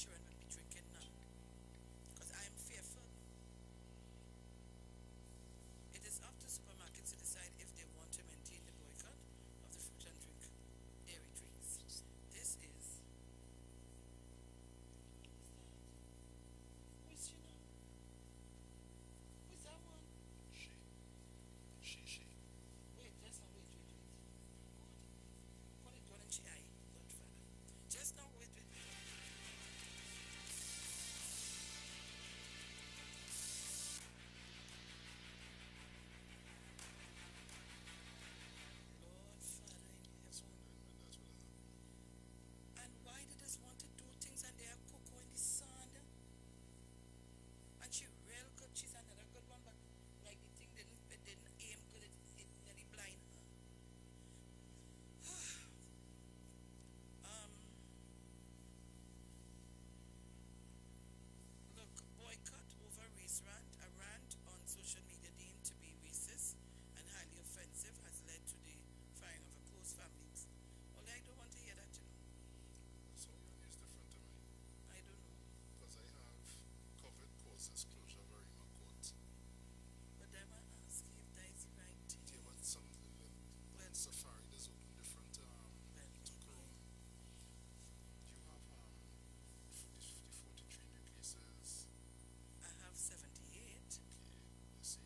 children will be drinking now. Because I am fearful. It is up to supermarkets to decide if they want to maintain the boycott of the fruit and drink dairy drinks. This is. Who is she now? Who is that one? She. Wait, just now, wait. What is going on? She, I, Lord Father. Just now, wait. Lord Father in That's heaven. what happened. And why did us want to do things and they are cocoa in the sun? And she real good, she's another good one, but like the thing didn't aim good, it nearly blind her. Look, boycott over race rant, a rant on social media deemed to be racist and highly offensive has led to the firing of a close family. Only I don't want to hear that, you know. So your news different to me. I don't know. Because I have COVID causes closure of Arima Court. But then I ask if that is the right thing. Yeah, but some when Safari does open different to Chrome. You have 43 new cases. I have 78. Okay, you see,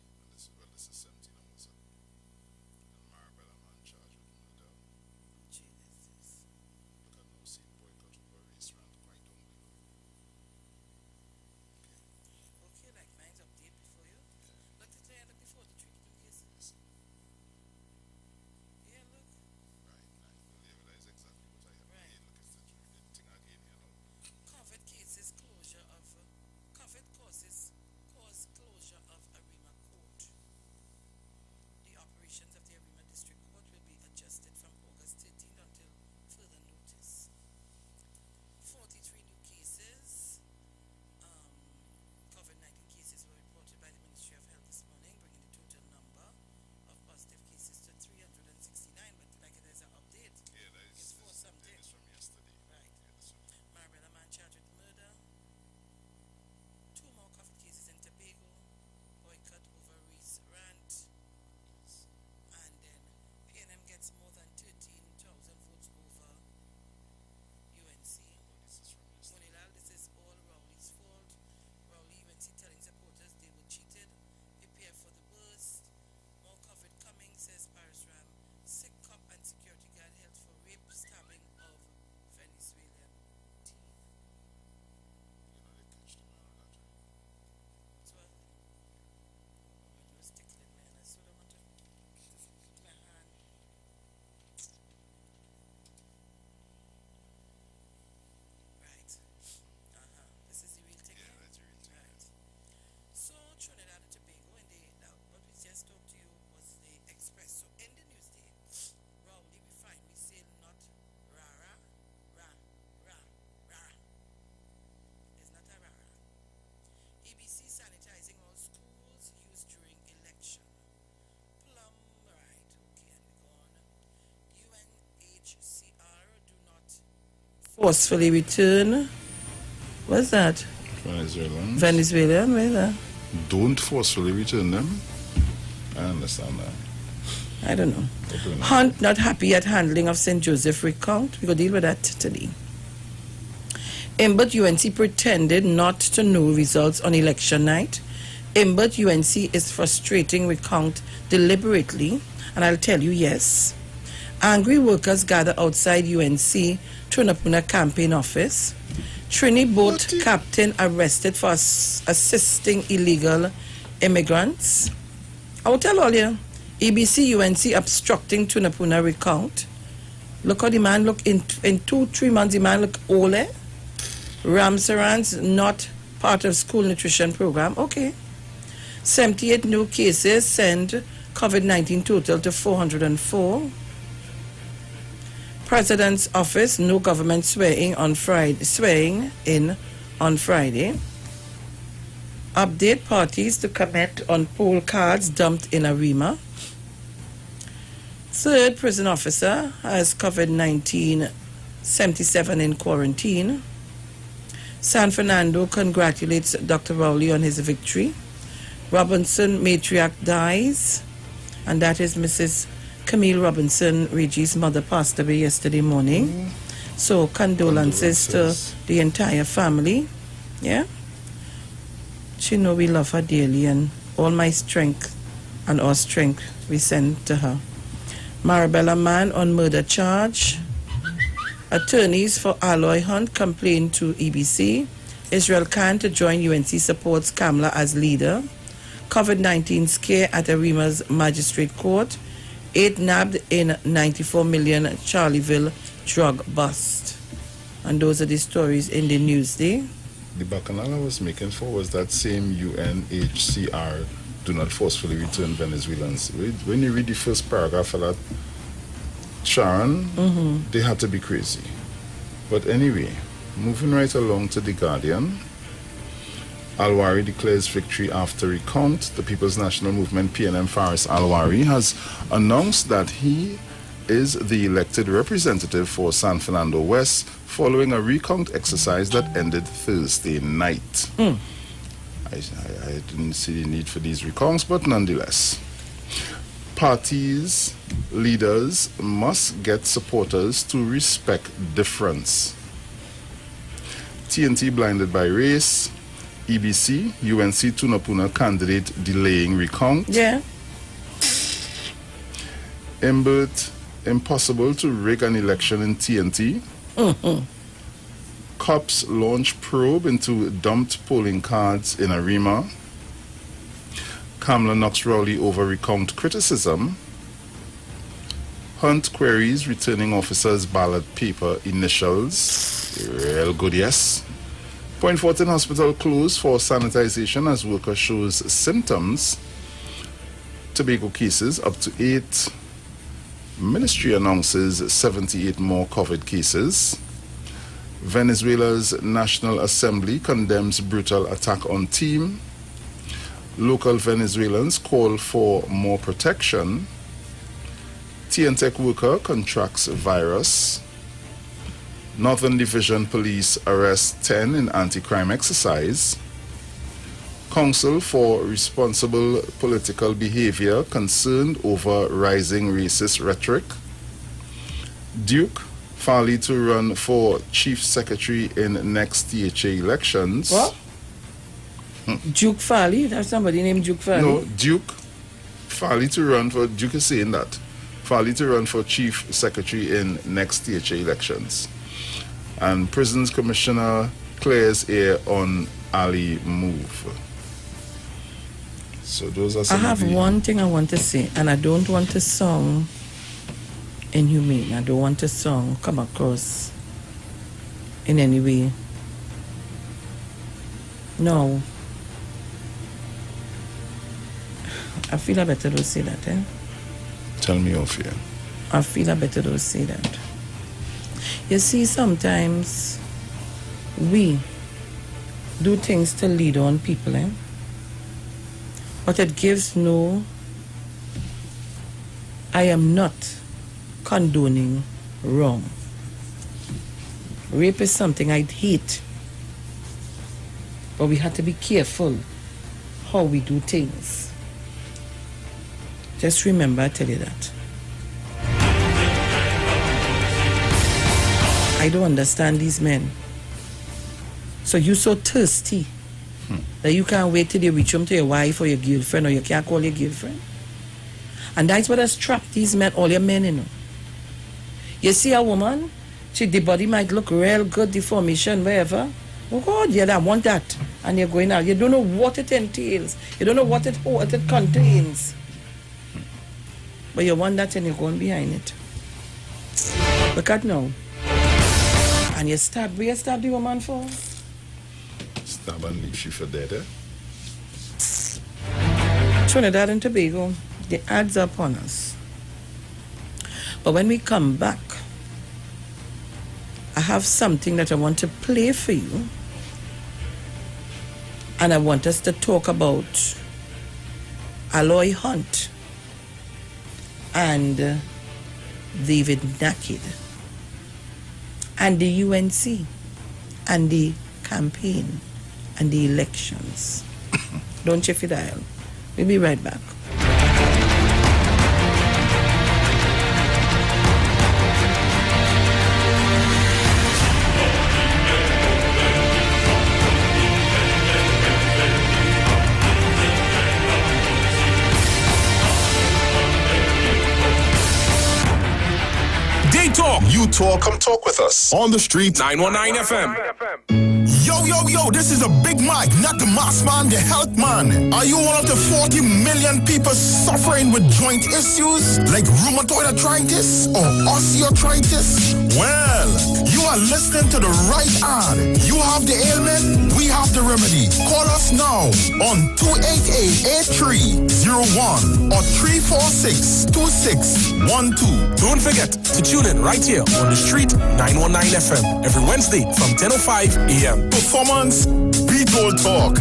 and this is 17 almost. And Maribel man charged with murder. Jesus. Look at no scene boycott over race rant quite only. Okay, like mine's update before you. Look at the other before the trick. Yes. Yeah, look. Right, yeah, that is exactly what I have. Right. Again, look at the thing again, you know. COVID cases closure of COVID causes cause closure of Arima Court. The operations of the Arima District Court will be adjusted from August 13th until further notice. 43 new cases. COVID-19 cases were reported by the Ministry of Health this morning, bringing the total number of positive cases to 369. But like there's an update. Yeah, that is It's for something. it's from yesterday. Right. Yeah, this one. Maribel man charged with murder. 2 more COVID cases in Tobago. Boycott over race rant. And then PNM gets more than 13,000 votes over UNC. Oh, this is from yesterday. Monilal, this is all Rowley's fault. Rowley UNC telling supporters they were cheated. Prepare for the worst. More COVID coming, says Paris Ram. Sick cop and security guard held for rape, stabbing of Venezuelan teen. You know, they catch them and all that, right? So, it was tickling me, and I sort of want to put my hand. Right. This is the real thing. Yeah, that's real thing. Right. So Trinidad and Tobago, and what we just talked to you was the Express. So in the newsday, Rowley refinery sale not rara, ra, ra, rara. It's not a rara. EBC sanitizing all schools used during election. Plum, right, okay, and we go on. UNHCR do not forcefully return. What's that? Venezuelans. Venezuelan, where's that? Don't forcefully return them. I understand that. I don't know. Okay, no. Hunt not happy at handling of St. Joseph recount. We go deal with that today. Imbert UNC pretended not to know results on election night. Imbert UNC is frustrating recount deliberately, and I'll tell you yes. Angry workers gather outside UNC Trinapuna campaign office. Trini boat captain arrested for assisting illegal immigrants. I will tell all you. EBC UNC obstructing Tunapuna recount. Look how the man look in 2-3 months. The man look old. Ramsarans not part of school nutrition program. Okay. 78 new cases send COVID-19 total to 404. President's office, no government swearing on Friday. Update parties to comment on poll cards dumped in Arima. Third prison officer has COVID-19, 77 in quarantine. San Fernando congratulates Dr. Rowley on his victory. Robinson matriarch dies, and that is Mrs. Camille Robinson, Reggie's mother, passed away yesterday morning. So condolences to the entire family. Yeah. She know we love her dearly, and all my strength and our strength we send to her. Marabella Mann on murder charge. Attorneys for Aloy Hunt complained to EBC. Israel Khan to join UNC supports Kamala as leader. COVID-19 scare at Arima's magistrate court. 8 nabbed in 94 million Charleville drug bust. And those are the stories in the Newsday. The bacchanal I was making for was that same UNHCR do not forcefully return Venezuelans. When you read the first paragraph of that, Sharon, they had to be crazy. But anyway, moving right along to The Guardian. Alwari declares victory after recount. The People's National Movement, PNM Faris Alwari, has announced that he is the elected representative for San Fernando West following a recount exercise that ended Thursday night. I didn't see the need for these recounts, but nonetheless. Parties, leaders must get supporters to respect difference. TNT blinded by race. EBC, UNC Tunapuna candidate delaying recount. Yeah. Imbert, impossible to rig an election in TNT. Cops launch probe into dumped polling cards in Arima. Kamala knocks Rowley over recount criticism. Hunt queries returning officers' ballot paper initials. Real good, yes. Point Fortin Hospital closed for sanitization as worker shows symptoms. Tobago cases up to 8. Ministry announces 78 more COVID cases. Venezuela's National Assembly condemns brutal attack on team. Local Venezuelans call for more protection. TNTech worker contracts virus. Northern Division Police arrests 10 in anti-crime exercise. Council for Responsible Political Behavior concerned over rising racist rhetoric. Duke, Farley to run for Chief Secretary in next THA elections. What? Duke Farley? There's somebody named Duke Farley? No, Duke. Farley to run for, Duke is saying that. Farley to run for Chief Secretary in next THA elections. And Prisons Commissioner clears air on Ali move. So those are some I have one thing I want to say, and I don't want to sound inhumane. I don't want to sound come across in any way. No. I feel I better don't say that, eh? Tell me off here. I feel I better don't say that. You see, sometimes we do things to lead on people, eh? But it gives no... I am not condoning wrong. Rape is something I'd hate. But we have to be careful how we do things. Just remember, I tell you that. I don't understand these men. So you're so thirsty that you can't wait till you reach home to your wife or your girlfriend, or you can't call your girlfriend. And that's what has trapped these men, all your men, you know. You see a woman, the body might look real good, the formation, wherever. Oh God, yeah, I want that. And you're going out. You don't know what it entails. You don't know what it contains. But you want that and you're going behind it. Look at now. And you stab, where you stab the woman for? Stab and leave she for dead, eh? Trinidad and Tobago, the ads are upon us. But when we come back, I have something that I want to play for you. And I want us to talk about Aloy Hunt and David Naked and the UNC and the campaign and the elections. Don't check your dial. We'll be right back. They talk. You talk. Come talk with us. On the street. 919 FM. Yo, this is a Big Mike, not the mass man, the health man. Are you one of the 40 million people suffering with joint issues like rheumatoid arthritis or osteoarthritis? Well, you are listening to the right ad. You have the ailment, we have the remedy. Call us now on 288-8301 or 346-2612. Don't forget to tune in right here on the street 919 FM every Wednesday from 10:05 a.m. Performance, Beatles Talk.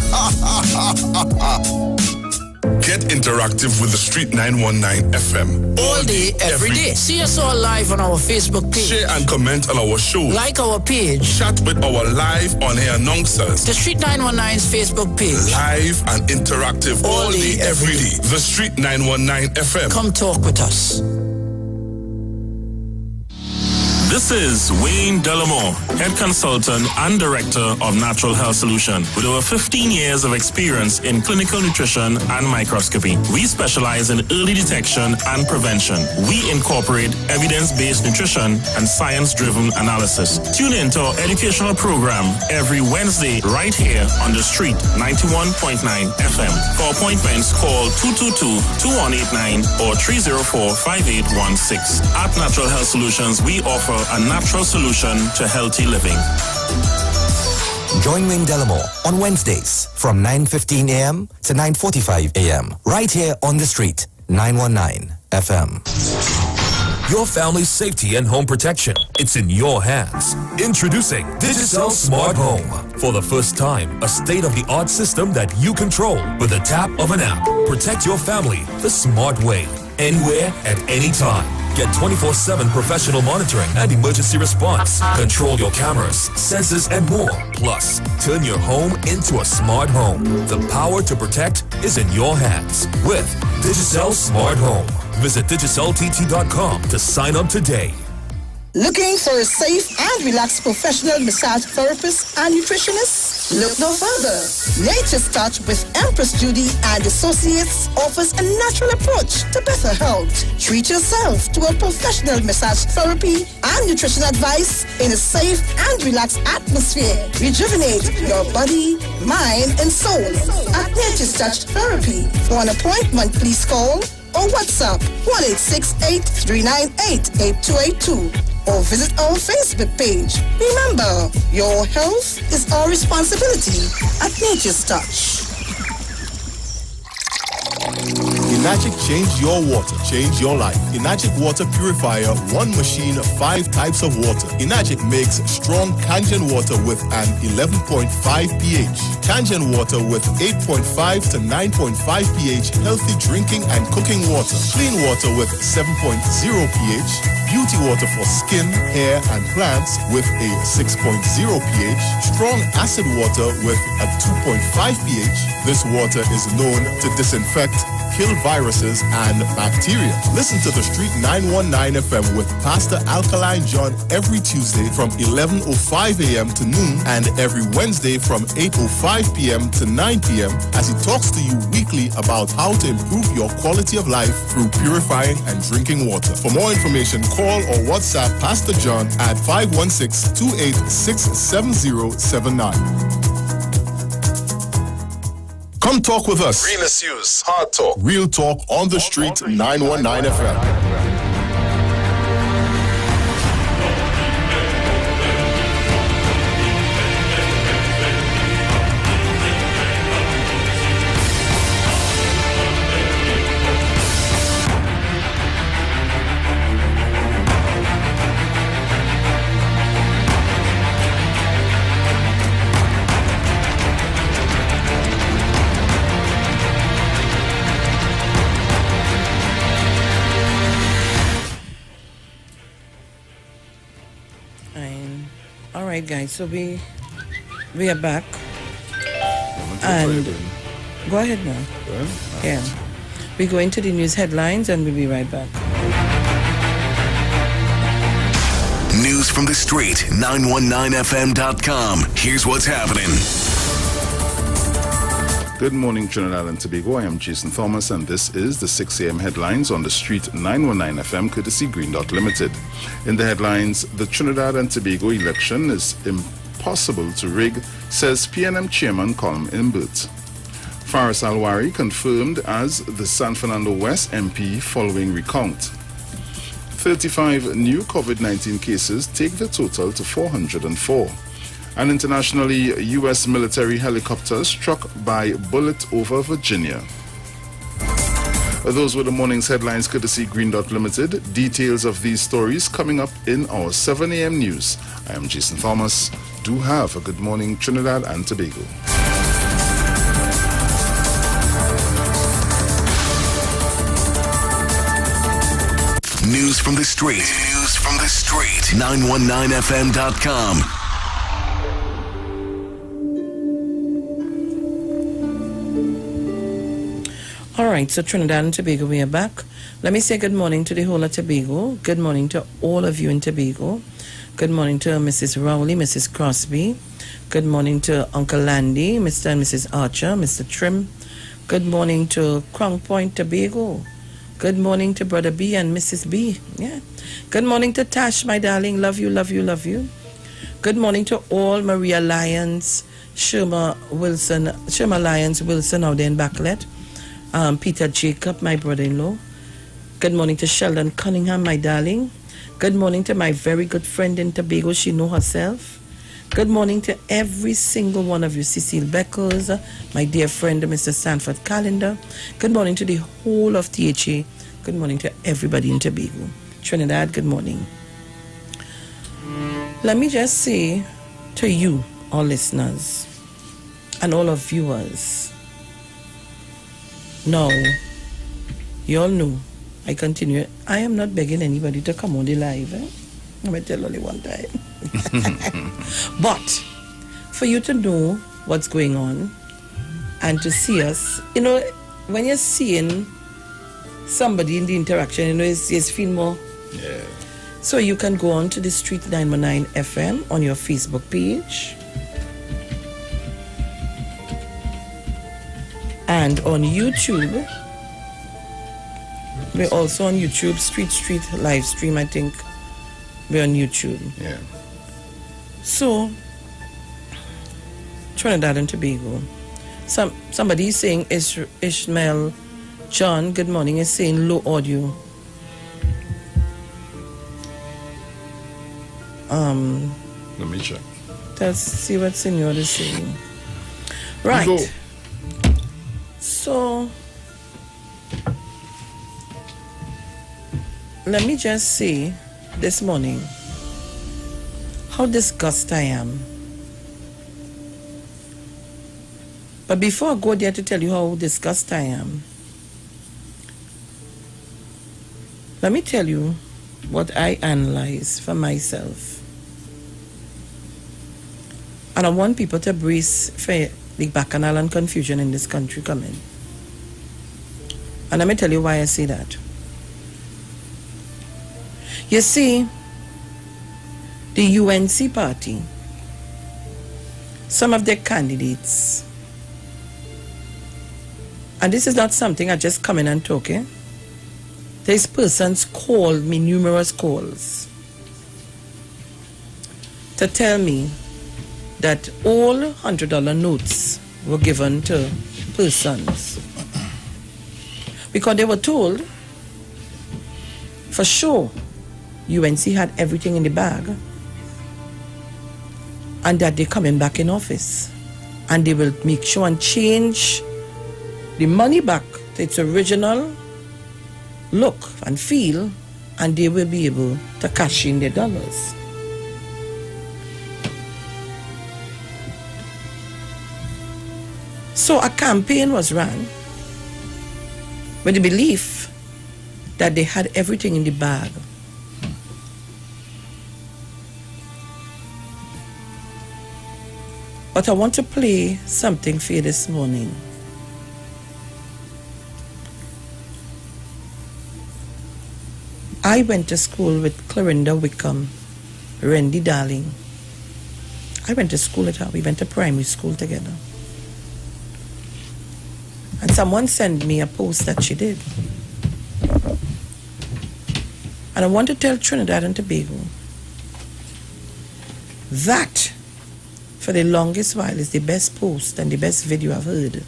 Get interactive with the Street 919 FM. All day, every day. See us all live on our Facebook page. Share and comment on our show. Like our page. Chat with our live on-air announcers. The Street 919's Facebook page. Live and interactive all day, every day. The Street 919 FM. Come talk with us. This is Wayne Delamore, Head Consultant and Director of Natural Health Solution. With over 15 years of experience in clinical nutrition and microscopy, we specialize in early detection and prevention. We incorporate evidence-based nutrition and science-driven analysis. Tune in to our educational program every Wednesday right here on the street, 91.9 FM. For appointments, call 222-2189 or 304-5816. At Natural Health Solutions, we offer a natural solution to healthy living. Join Wayne Delamore on Wednesdays from 9:15 a.m. to 9:45 a.m. right here on the street, 919 FM. Your family's safety and home protection. It's in your hands. Introducing Digicel Smart Home. For the first time, a state-of-the-art system that you control with a tap of an app. Protect your family the smart way. Anywhere, at any time. Get 24/7 professional monitoring and emergency response. Control your cameras, sensors, and more. Plus, turn your home into a smart home. The power to protect is in your hands with Digicel Smart Home. Visit digiceltt.com to sign up today. Looking for a safe and relaxed professional massage therapist and nutritionist? Look no further. Nature's Touch with Empress Judy and Associates offers a natural approach to better health. Treat yourself to a professional massage therapy and nutrition advice in a safe and relaxed atmosphere. Rejuvenate your body, mind, and soul at Nature's Touch Therapy. For an appointment, please call or WhatsApp 1-868-398-8282 or visit our Facebook page. Remember, your health is our responsibility at Nature's Touch. Enagic changed your water, changed your life. Enagic Water Purifier, one machine, 5 types of water. Enagic makes strong Kangen water with an 11.5 pH. Kangen water with 8.5 to 9.5 pH, healthy drinking and cooking water. Clean water with 7.0 pH. Beauty water for skin, hair, and plants with a 6.0 pH. Strong acid water with a 2.5 pH. This water is known to disinfect, kill viruses and bacteria. Listen to the Street 919 FM with Pastor Alkaline John every Tuesday from 11:05 a.m. to noon and every Wednesday from 8:05 p.m. to 9 p.m. as he talks to you weekly about how to improve your quality of life through purifying and drinking water. For more information, call or WhatsApp Pastor John at 516-286-7079. Come talk with us. Real issues, hard talk. Real talk on the street, 919 FM. All right, guys. So We are back. And go ahead now. Yeah. We go into the news headlines and we'll be right back. News from the street, 919fm.com. Here's what's happening. Good morning, Trinidad and Tobago. I am Jason Thomas, and this is the 6 a.m. headlines on the street 919 FM, courtesy Green Dot Limited. In the headlines, the Trinidad and Tobago election is impossible to rig, says PNM Chairman Colm Imbert. Faris Alwari confirmed as the San Fernando West MP following recount. 35 new COVID-19 cases take the total to 404. And internationally, U.S. military helicopter struck by bullet over Virginia. Those were the morning's headlines, courtesy Green Dot Limited. Details of these stories coming up in our 7 a.m. news. I am Jason Thomas. Do have a good morning, Trinidad and Tobago. News from the street. News from the street. 919fm.com. All right, so Trinidad and Tobago, we are back. Let me say good morning to the whole of Tobago. Good morning to all of you in Tobago. Good morning to Mrs. Rowley, Mrs. Crosby. Good morning to Uncle Landy, Mr. and Mrs. Archer, Mr. Trim. Good morning to Crown Point, Tobago. Good morning to Brother B and Mrs. B. Yeah. Good morning to Tash, my darling. Love you, love you, love you. Good morning to all Maria Lyons, Sherma Lyons Wilson out there in Backlet. Peter Jacob, my brother-in-law. Good morning to Sheldon Cunningham, my darling. Good morning to my very good friend in Tobago. She know herself. Good morning to every single one of you. Cecile Beckles, my dear friend, Mr. Sanford Calendar. Good morning to the whole of THA. Good morning to everybody in Tobago. Trinidad, good morning. Let me just say to you, all listeners, and all of viewers, now, you all know, I continue, I am not begging anybody to come on the live. I'm going to tell only one time. But, for you to know what's going on, and to see us, you know, when you're seeing somebody in the interaction, you know, it's feel more. Yeah. So you can go on to the Street 919 FM on your Facebook page. And on YouTube, we're also on YouTube, Street live stream, I think. We're on YouTube. Yeah. So, Trinidad and Tobago. Somebody is saying, Ishmael John, good morning, is saying low audio. Let me check. Let's see what Senor is saying. Right. Go. So, let me just say this morning how disgusted I am. But before I go there to tell you how disgusted I am, let me tell you what I analyze for myself. And I want people to brace for the bacchanal and confusion in this country coming. And let me tell you why I say that. You see, the UNC party, some of their candidates, and this is not something I just come in and talk, eh? These persons called me numerous calls to tell me that all $100 notes were given to persons because they were told for sure UNC had everything in the bag and that they're coming back in office and they will make sure and change the money back to its original look and feel, and they will be able to cash in their dollars. So a campaign was run with the belief that they had everything in the bag. But I want to play something for you this morning. I went to school with Clarinda Wickham, Randy Darling. I went to school with her. We went to primary school together. And someone sent me a post that she did. And I want to tell Trinidad and Tobago that for the longest while is the best post and the best video I've heard.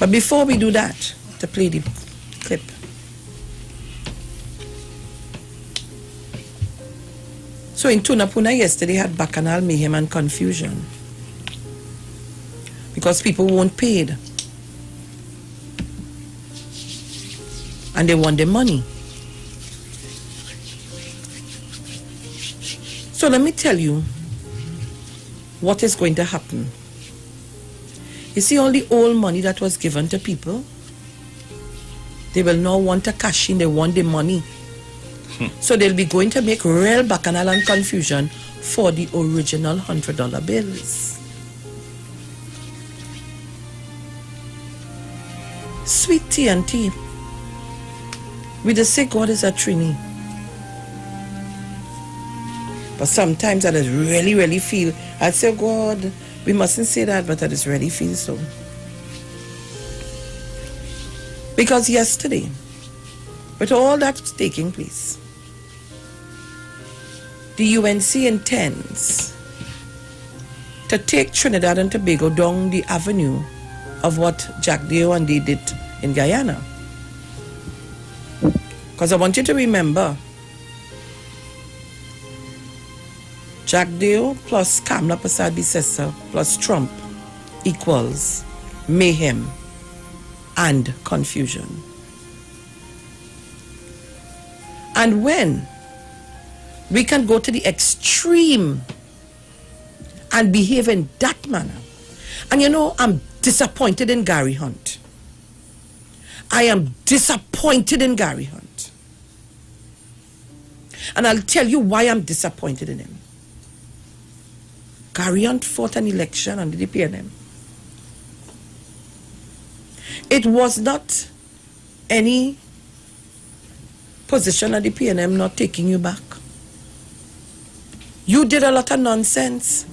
But before we do that, to play the clip. So in Tunapuna yesterday had bacchanal mayhem and confusion because people weren't paid and they want their money. So let me tell you what is going to happen. You see all the old money that was given to people, they will now want to cash in, they want the money. So they'll be going to make real bacchanal and confusion for the original $100 bills. Sweet TNT. We just say God is a Trini. But sometimes I just really, really feel, I say, God, we mustn't say that, but I just really feel so. Because yesterday, with all that's taking place, the UNC intends to take Trinidad and Tobago down the avenue of what Jack Deo and they did in Guyana. Because I want you to remember, Jack Deo plus Kamla Prasad Bisesa plus Trump equals mayhem and confusion. And when we can go to the extreme and behave in that manner, and you know, I'm disappointed in Gary Hunt. I am disappointed in Gary Hunt. And I'll tell you why I'm disappointed in him. Gary Hunt fought an election under the PNM. It was not any position at the PNM not taking you back. You did a lot of nonsense.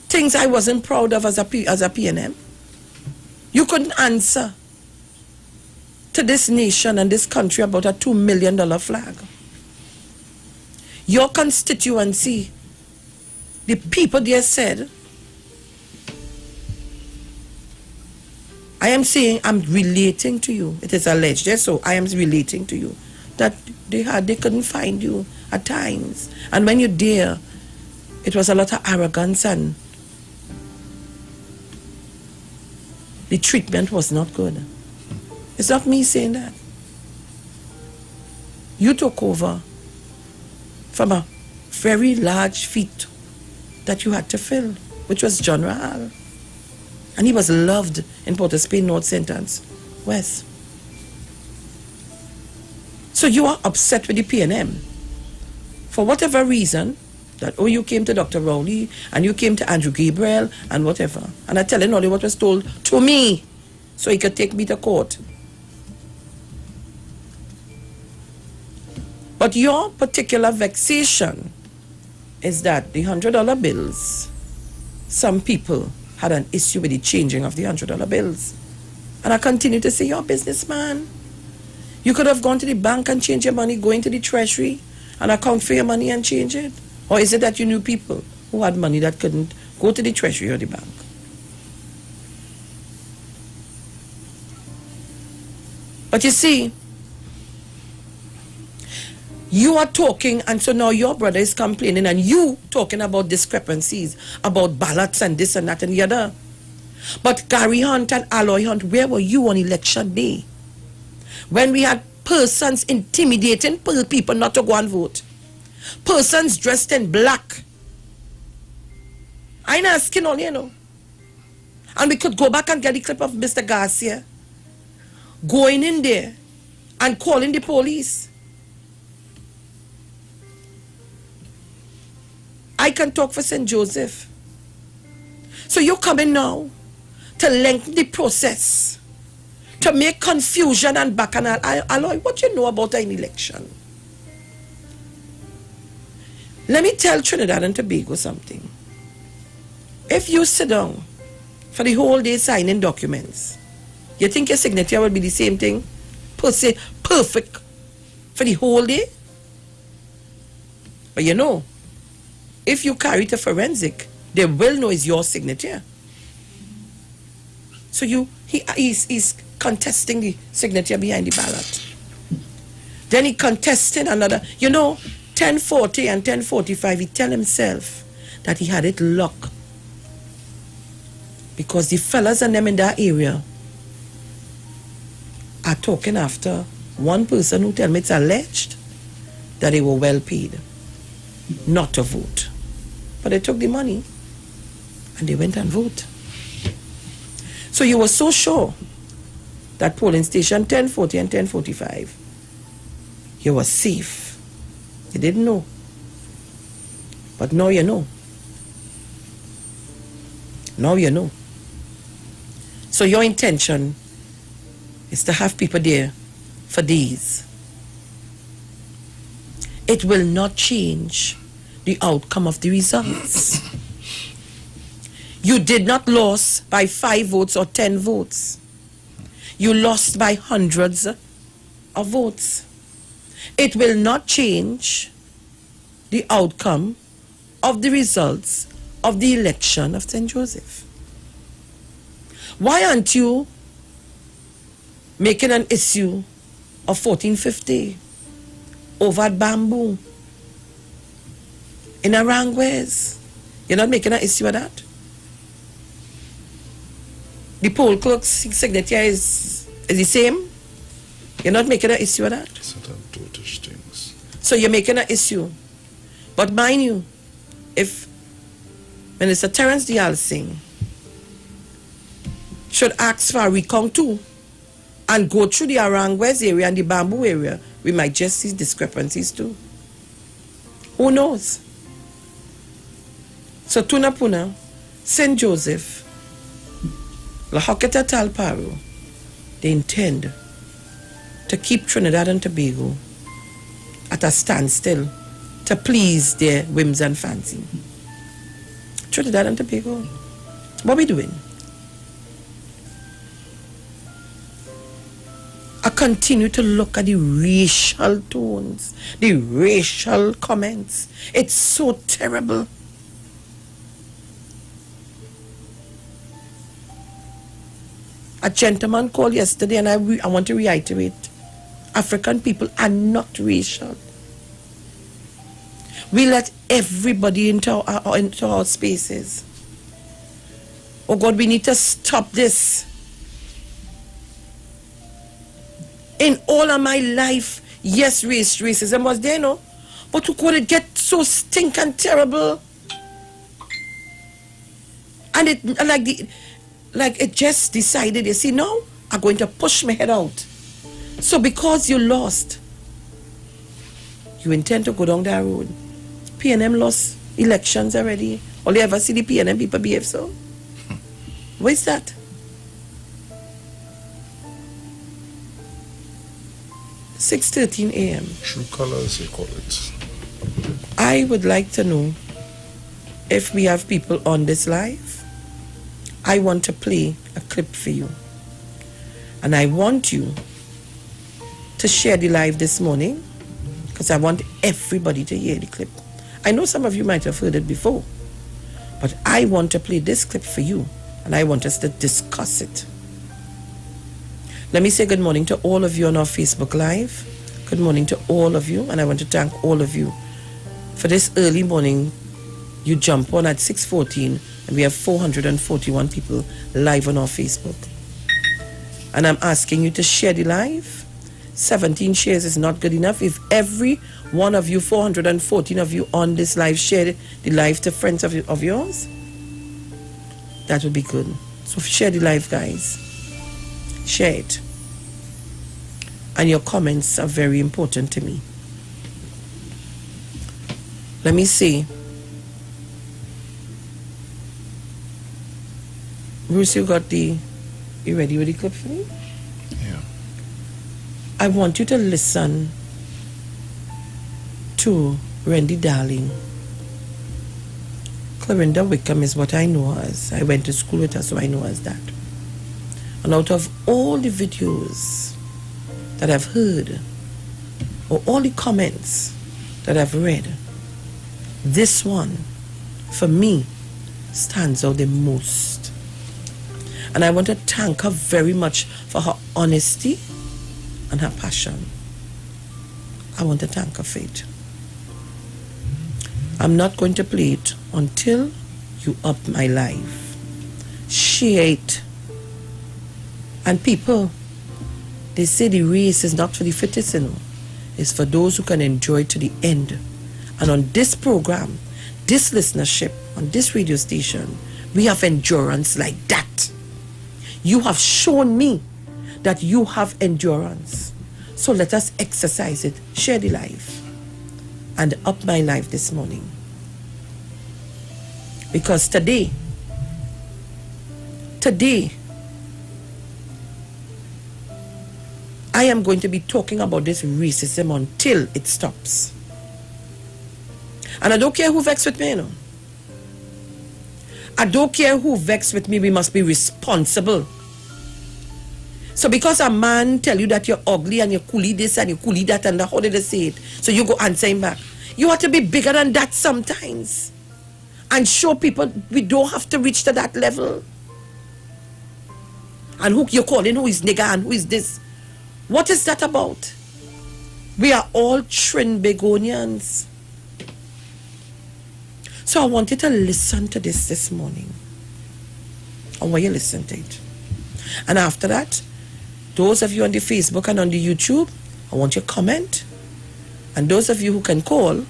Things I wasn't proud of as a PNM. You couldn't answer to this nation and this country about a $2 million flag. Your constituency, the people there said, I am saying, I'm relating to you. It is alleged, yes, so I am relating to you that they couldn't find you at times. And when you're there, it was a lot of arrogance and the treatment was not good. It's not me saying that. You took over from a very large feat that you had to fill, which was John Rahal. And he was loved in Port of Spain, North St. Anne's West. So you are upset with the PNM for whatever reason, that, oh, you came to Dr. Rowley and you came to Andrew Gabriel and whatever. And I tell him only what was told to me so he could take me to court. But your particular vexation is that the $100 bills, some people had an issue with the changing of the $100 bills. And I continue to say, you're a businessman. You could have gone to the bank and changed your money, go into the treasury and account for your money and change it. Or is it that you knew people who had money that couldn't go to the treasury or the bank? But you see, you are talking, and so now your brother is complaining, and you talking about discrepancies, about ballots and this and that and the other. But Gary Hunt and Aloy Hunt, where were you on election day? When we had persons intimidating people not to go and vote. Persons dressed in black. I ain't asking all, you know. And we could go back and get the clip of Mr. Garcia going in there and calling the police. I can talk for St. Joseph. So you're coming now to lengthen the process, to make confusion and bacchanal. Aloy, what you know about an election? Let me tell Trinidad and Tobago something. If you sit down for the whole day signing documents, you think your signature will be the same thing? Per se, perfect for the whole day? But you know, if you carry it to forensic, they will know it's your signature. So he's contesting the signature behind the ballot. Then he contested another, 10:40 and 10:45, he tell himself that he had it locked. Because the fellas and them in that area are talking after one person who tell me it's alleged that they were well paid not to vote. But they took the money and they went and vote. So you were so sure that polling station 10:40 and 10:45, you were safe. You didn't know. But now you know. Now you know. So your intention is to have people there for days. It will not change the outcome of the results. You did not lose by 5 votes or 10 votes. You lost by hundreds of votes. It will not change the outcome of the results of the election of St. Joseph. Why aren't you making an issue of 1450 over at Bamboo in Aranguez? You're not making an issue of that? The poll clerk's signature is the same? You're not making an issue of that? So you're making an issue. But mind you, if Minister Terence Dial Singh should ask for a recount too and go through the Aranguez area and the Bamboo area, we might just see discrepancies too. Who knows? So Tunapuna, St. Joseph, La Hoqueta Talparo, they intend to keep Trinidad and Tobago at a standstill to please their whims and fancy. Trinidad and Tobago, what are we doing? I continue to look at the racial tones, the racial comments. It's so terrible. A gentleman called yesterday, and I want to reiterate, African people are not racial. We let everybody into our spaces. Oh God, we need to stop this. In all of my life, yes, racism was there, no? But who could it get so stinking terrible? And it just decided, you see, no, I'm going to push my head out. So because you lost, you intend to go down that road. PNM lost elections already. All you ever see the PNM people behave so? What is that? $6:13 a.m. True colors, they call it. I would like to know if we have people on this live. I want to play a clip for you. And I want you to share the live this morning because I want everybody to hear the clip. I know some of you might have heard it before, but I want to play this clip for you and I want us to discuss it. Let me say good morning to all of you on our Facebook Live. Good morning to all of you, and I want to thank all of you for this early morning. You jump on at 6:14, and we have 441 people live on our Facebook. And I'm asking you to share the live. 17 shares is not good enough. If every one of you, 414 of you on this live, share the live to friends of yours, that would be good. So share the live, guys. Share it. And your comments are very important to me. Let me see Bruce, you ready with the clip for me? Yeah. I want you to listen to Randy Darling. Clarinda Wickham is what I know her as. I went to school with her, so I know her as that. And out of all the videos that I've heard, or all the comments that I've read, this one, for me, stands out the most. And I want to thank her very much for her honesty and her passion. I want to thank her for it. I'm not going to play it until you up my life. Share it. And people, they say the race is not for the fittest, you know. It's for those who can enjoy it to the end. And on this program, this listenership, on this radio station, we have endurance like that. You have shown me that you have endurance. So let us exercise it. Share the life. And up my life this morning. Because today, I am going to be talking about this racism until it stops. And I don't care who vexed with me, you know. I don't care who vexed with me, we must be responsible. So because a man tell you that you're ugly and you're coolie this and you're coolie that and how did they say it? So you go answer him back. You have to be bigger than that sometimes. And show people we don't have to reach to that level. And who you're calling who is nigger and who is this? What is that about? We are all Trinbagonians. So I want you to listen to this morning. I want you to listen to it. And after that, those of you on the Facebook and on the YouTube, I want you to comment. And those of you who can call,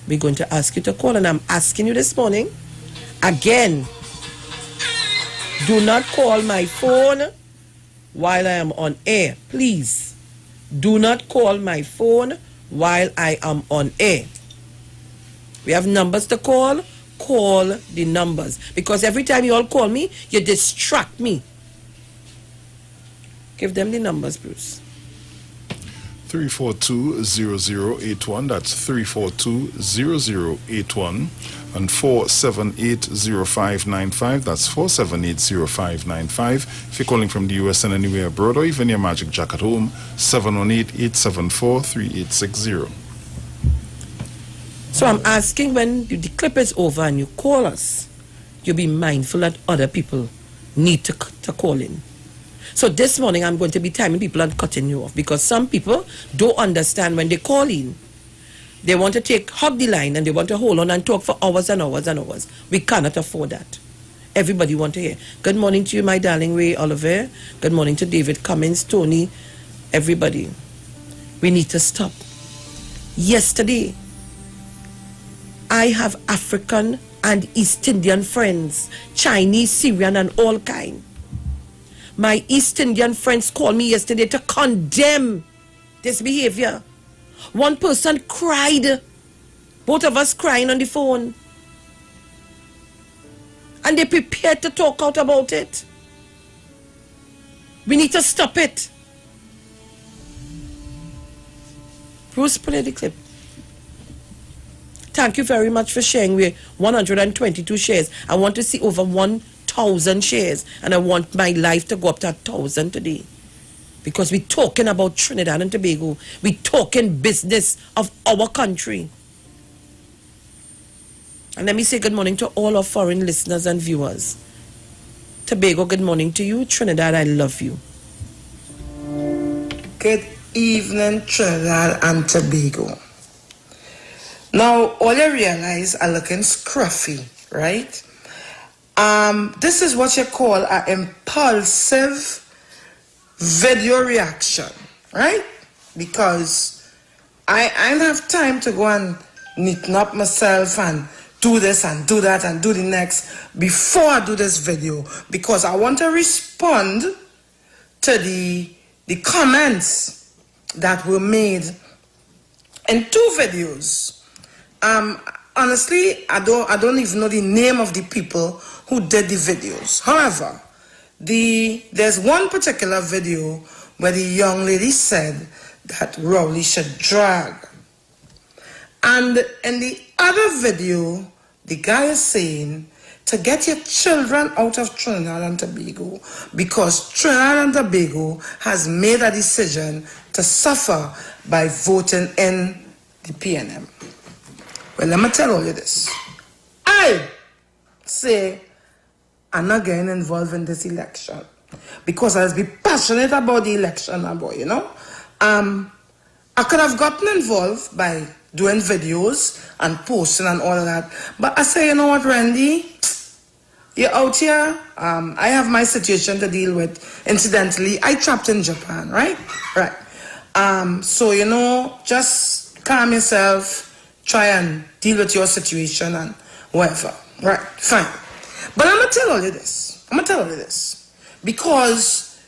we're going to ask you to call. And I'm asking you this morning, again, do not call my phone while I am on air. Please, do not call my phone while I am on air. We have numbers to call. Call the numbers. Because every time you all call me, you distract me. Give them the numbers, Bruce. 342-0081. That's 342-0081. And 478-0595. That's 478-0595. If you're calling from the US and anywhere abroad, or even your Magic Jack at home, 718-874-3860. So I'm asking, when the clip is over and you call us, you be mindful that other people need to call in. So this morning I'm going to be timing people and cutting you off, because some people don't understand when they call in. They want to hug the line and they want to hold on and talk for hours and hours and hours. We cannot afford that. Everybody want to hear. Good morning to you, my darling Ray Oliver. Good morning to David Cummins, Tony, everybody. We need to stop. Yesterday, I have African and East Indian friends, Chinese, Syrian, and all kind. My East Indian friends called me yesterday to condemn this behavior. One person cried, both of us crying on the phone. And they prepared to talk out about it. We need to stop it. Bruce, play the clip. Thank you very much for sharing. We're 122 shares. I want to see over 1,000 shares. And I want my life to go up to 1,000 today. Because we're talking about Trinidad and Tobago. We're talking business of our country. And let me say good morning to all our foreign listeners and viewers. Tobago, good morning to you. Trinidad, I love you. Good evening, Trinidad and Tobago. Now, all you realize are looking scruffy, right? This is what you call an impulsive video reaction, right? Because I don't have time to go and neaten up myself and do this and do that and do the next before I do this video, because I want to respond to the comments that were made in 2 videos. Honestly, I don't even know the name of the people who did the videos. However, there's one particular video where the young lady said that Rowley should drag. And in the other video, the guy is saying to get your children out of Trinidad and Tobago because Trinidad and Tobago has made a decision to suffer by voting in the PNM. Well, let me tell all you this. I say I'm not getting involved in this election because I be passionate about the election, boy, you know. I could have gotten involved by doing videos and posting and all of that. But I say, you know what, Randy? You're out here. I have my situation to deal with. Incidentally, I trapped in Japan, right? Right. So, you know, just calm yourself. Try and deal with your situation and whatever. Right, fine. But I'm going to tell all of this. Because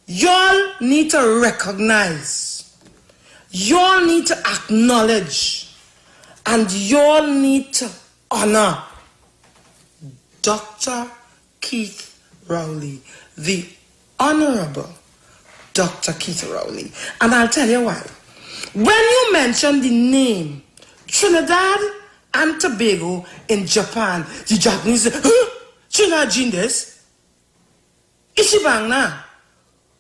y'all need to recognize, y'all need to acknowledge, and y'all need to honor Dr. Keith Rowley, the Honorable Dr. Keith Rowley. And I'll tell you why. When you mention the name Trinidad and Tobago in Japan, the Japanese say, huh? Trinidad this? Ishibang na.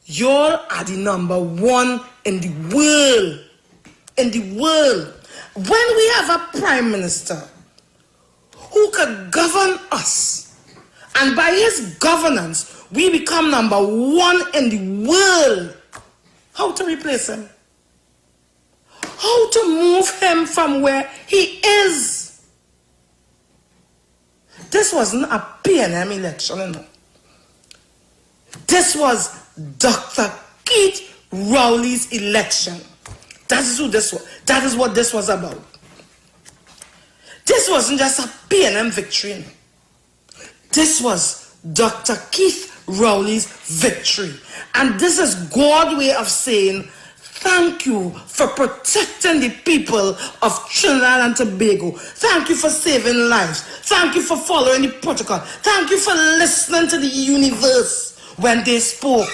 Y'all are the number one in the world. In the world. When we have a prime minister who could govern us, and by his governance, we become number one in the world, how to replace him? How to move him from where he is? This wasn't a PNM election, you know. This was Dr. Keith Rowley's election. That is who this was. That is what this was about. This wasn't just a PNM victory, you know. This was Dr. Keith Rowley's victory. And this is God's way of saying, thank you for protecting the people of Trinidad and Tobago. Thank you for saving lives. Thank you for following the protocol. Thank you for listening to the universe when they spoke.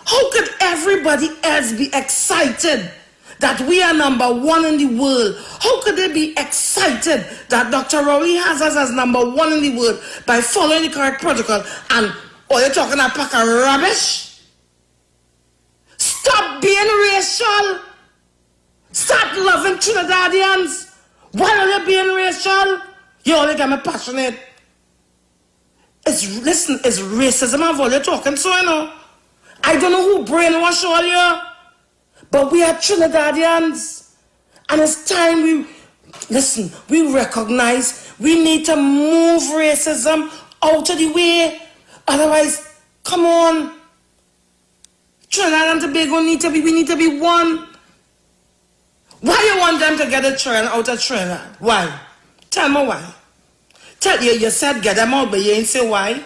How could everybody else be excited that we are number one in the world? How could they be excited that Dr. Rowley has us as number one in the world by following the correct protocol? And you're talking a pack of rubbish? Stop being racial. Start loving Trinidadians. Why are they being racial? You only get me passionate. It's racism of all you're talking, so you know. I don't know who brainwashed all you, but we are Trinidadians. And it's time we recognize we need to move racism out of the way. Otherwise, come on. Trinidad and Tobago we need to be one. Why you want them to get a train out of Trinidad? Why? Tell me why. You said get them out, but you ain't say why.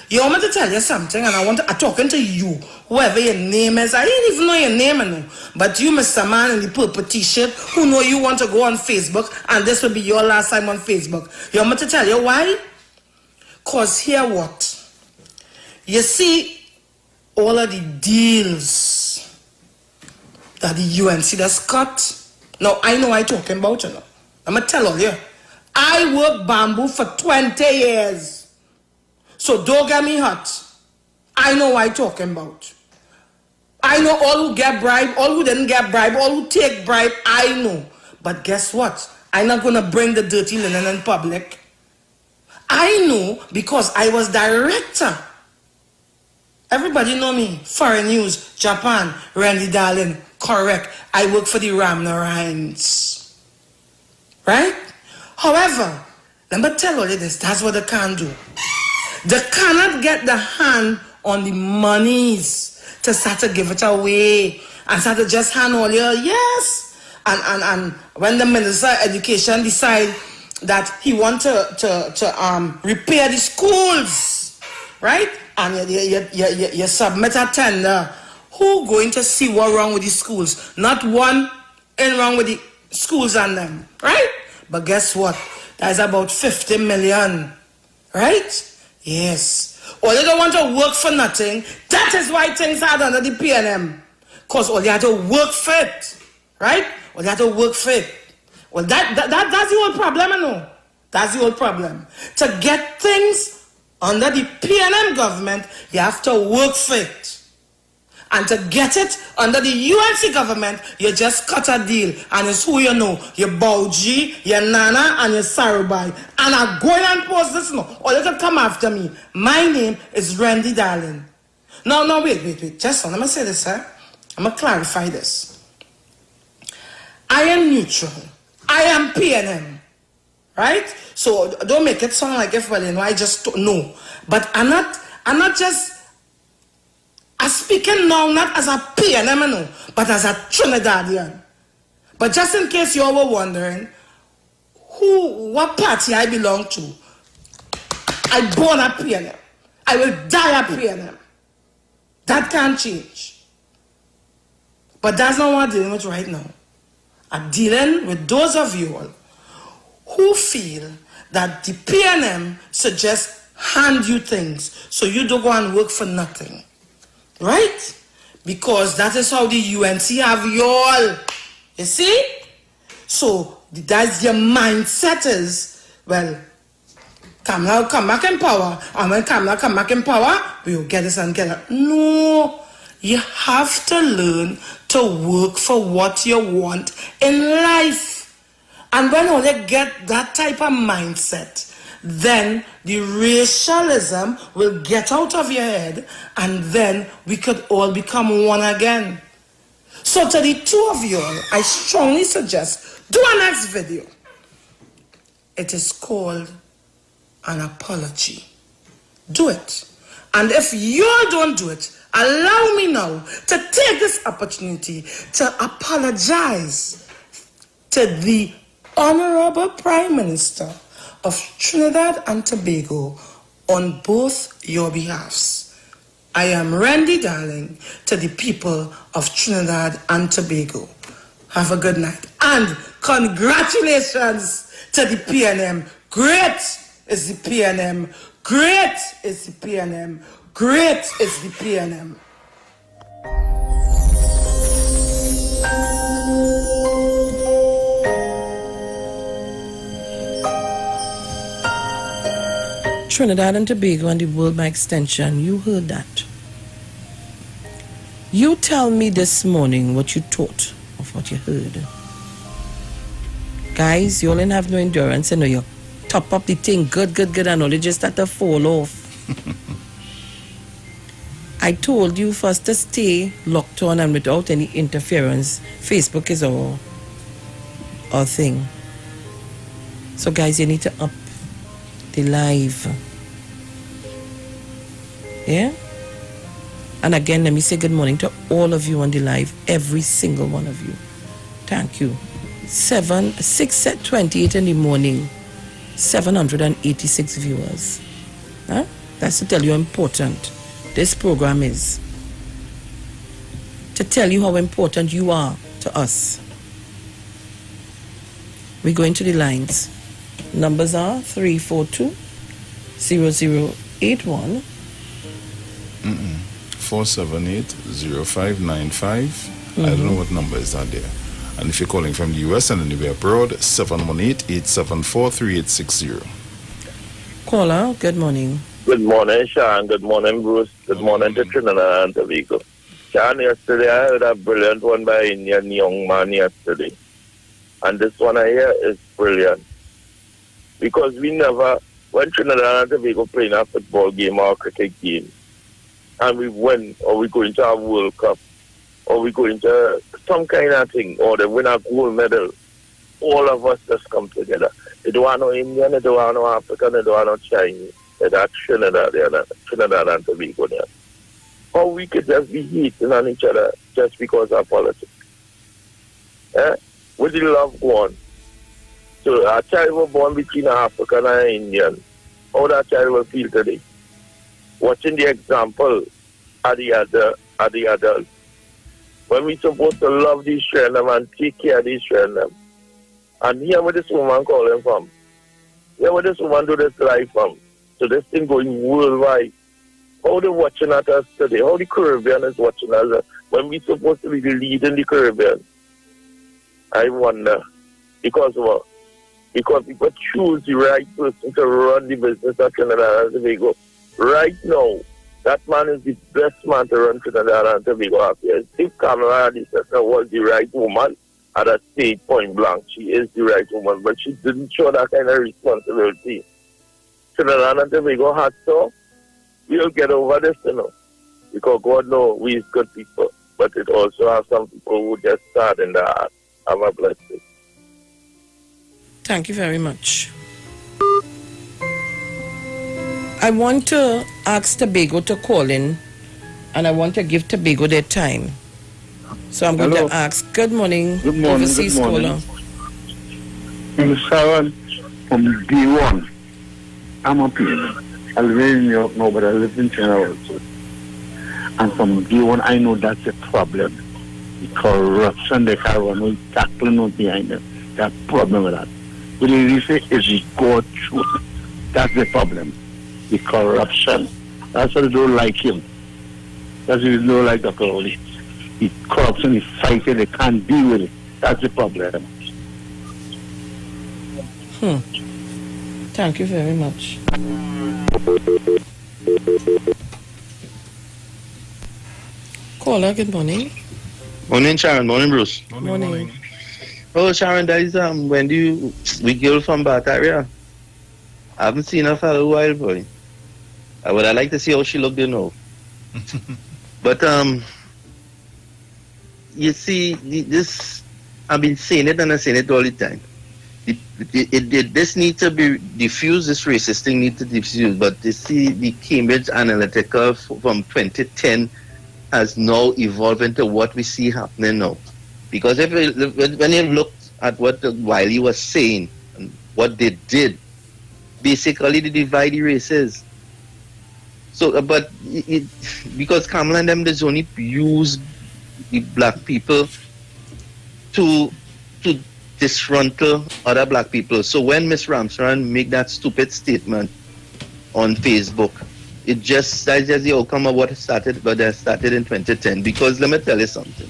You want me to tell you something, and I'm talking to you, whoever your name is. I didn't even know your name, I know. But you, Mr. Man in the purple t-shirt, who know you want to go on Facebook, and this will be your last time on Facebook. You want me to tell you why? Because here what? You see, all of the deals that the UNC does cut. Now, I know I'm talking about, you know. I'm going to tell all you. I worked bamboo for 20 years. So don't get me hot. I know what I'm talking about. I know all who get bribe, all who didn't get bribe, all who take bribe, I know. But guess what? I'm not going to bring the dirty linen in public. I know because I was director. Everybody know me. Foreign News, Japan, Randy Darling. Correct. I work for the Ramnarines. Right? However, let me tell you this. That's what they can't do. They cannot get the hand on the monies to start to give it away and start to just hand all your yes. And when the Minister of Education decide that he want to repair the schools, right? And you submit a tender. Who going to see what wrong with the schools? Not one ain't wrong with the schools and them, right? But guess what? That's about 50 million, right? Yes. Or they don't want to work for nothing. That is why things are under the PNM. Because all they have to work for it. Right? Or they have to work for it. Well, that's the whole problem, I know. That's the whole problem. To get things under the PNM government, you have to work for it. And to get it under the UNC government, you just cut a deal. And it's who you know. Your Bauji, your Nana, and your Sarubai. And I go and post this now. Or you can come after me. My name is Randy Darling. No, wait. Just let me say this, sir. I'm going to clarify this. I am neutral. I am PNM. Right? So don't make it sound like everybody, I just don't know. But I'm not just speaking now not as a PNM, but as a Trinidadian. But just in case you all were wondering what party I belong to, I born a PNM. I will die a PNM. That can't change. But that's not what I'm dealing with right now. I'm dealing with those of you all who feel that the PNM should just hand you things so you don't go and work for nothing. Right? Because that is how the UNC have you all. You see? So that's your mindset is, well, Kamala come back in power, and when Kamala come back in power, we will get this and get that. No. You have to learn to work for what you want in life. And when you get that type of mindset, then the racialism will get out of your head, and then we could all become one again. So to the two of you all, I strongly suggest do a next video. It is called an apology. Do it. And if you all don't do it, allow me now to take this opportunity to apologize to the Honorable Prime Minister of Trinidad and Tobago on both your behalves. I am Randy Darling to the people of Trinidad and Tobago. Have a good night. And congratulations to the PNM. Great is the PNM. Great is the PNM. Great is the PNM. Trinidad and Tobago and the world by extension, you heard that. You tell me this morning what you thought of what you heard. Guys, you all didn't have no endurance, and you top up the thing good, and all it just start to fall off. I told you first to stay locked on and without any interference. Facebook is our thing. So guys, you need to up the live. Yeah? And again, let me say good morning to all of you on the live, every single one of you. Thank you. 6:28 in the morning, 786 viewers. Huh? That's to tell you how important this program is. To tell you how important you are to us. We go into the lines. Numbers are 342-0081. 478-0595. I don't know what number is that there. And if you're calling from the US and anywhere abroad, 718-874-3860. Caller, good morning. Good morning, Sean. Good morning, Bruce. Good morning to Trinidad and Tobago. Sean, yesterday I heard a brilliant one by an Indian young man yesterday. And this one I hear is brilliant. Because we never, when Trinidad and Tobago playing a football game or a cricket game, and we win, or we go into a World Cup, or we go into some kind of thing, or they win a gold medal, all of us just come together. They don't want no Indian, they don't want no African, they don't want no Chinese. They're Trinidad and Tobago there. Or we could just be hating on each other just because of politics. With the love go on. So a child was born between an African and an Indian. How that child will feel today? Watching the example of the adults. When we supposed to love these children and take care of these children. And here where this woman calling from. Here where this woman do this life from. So this thing going worldwide. How they watching at us today? How the Caribbean is watching us when we supposed to be the lead in the Caribbean? I wonder. Because what? Because people choose the right person to run the business of Trinidad and Tobago. Right now, that man is the best man to run Trinidad and Tobago affairs. If Kamala was the right woman, at a state point blank, she is the right woman, but she didn't show that kind of responsibility. Trinidad and Tobago had to. We'll get over this, because God knows we is good people, but it also has some people who just start in the heart. Have a blessed day. Thank you very much. I want to ask Tobago to call in, and I want to give Tobago their time. So I'm going to ask, good morning, overseas caller. I'm Sharon from D1. I'm up here. I live in New York now, but I live in China also. And from D1, I know that's a problem. The corruption they have, no tackling no behind them. There's a problem with that. But they say is the God truth. That's the problem. The corruption. That's why they don't like him. That's why they don't like Dr. Oli. The corruption is fighting, they can't deal with it. That's the problem. Thank you very much. Caller, good morning. Morning, Sharon. Morning, Bruce. Morning. Oh, Sharon, that is we girl from Bataria. I haven't seen her for a while, boy. I would like to see how she looked, But you see, this I've been saying it and I say it all the time. This needs to be diffused. This racist thing needs to be diffused. But you see, the Cambridge Analytica from 2010 has now evolved into what we see happening now. Because when you look at what Wiley was saying and what they did, basically they divide the races. So, but because Kamala and them, they only use the black people to disgruntle other black people. So when Miss Ramsaran make that stupid statement on Facebook, that's just the outcome of what started, but that started in 2010. Because let me tell you something.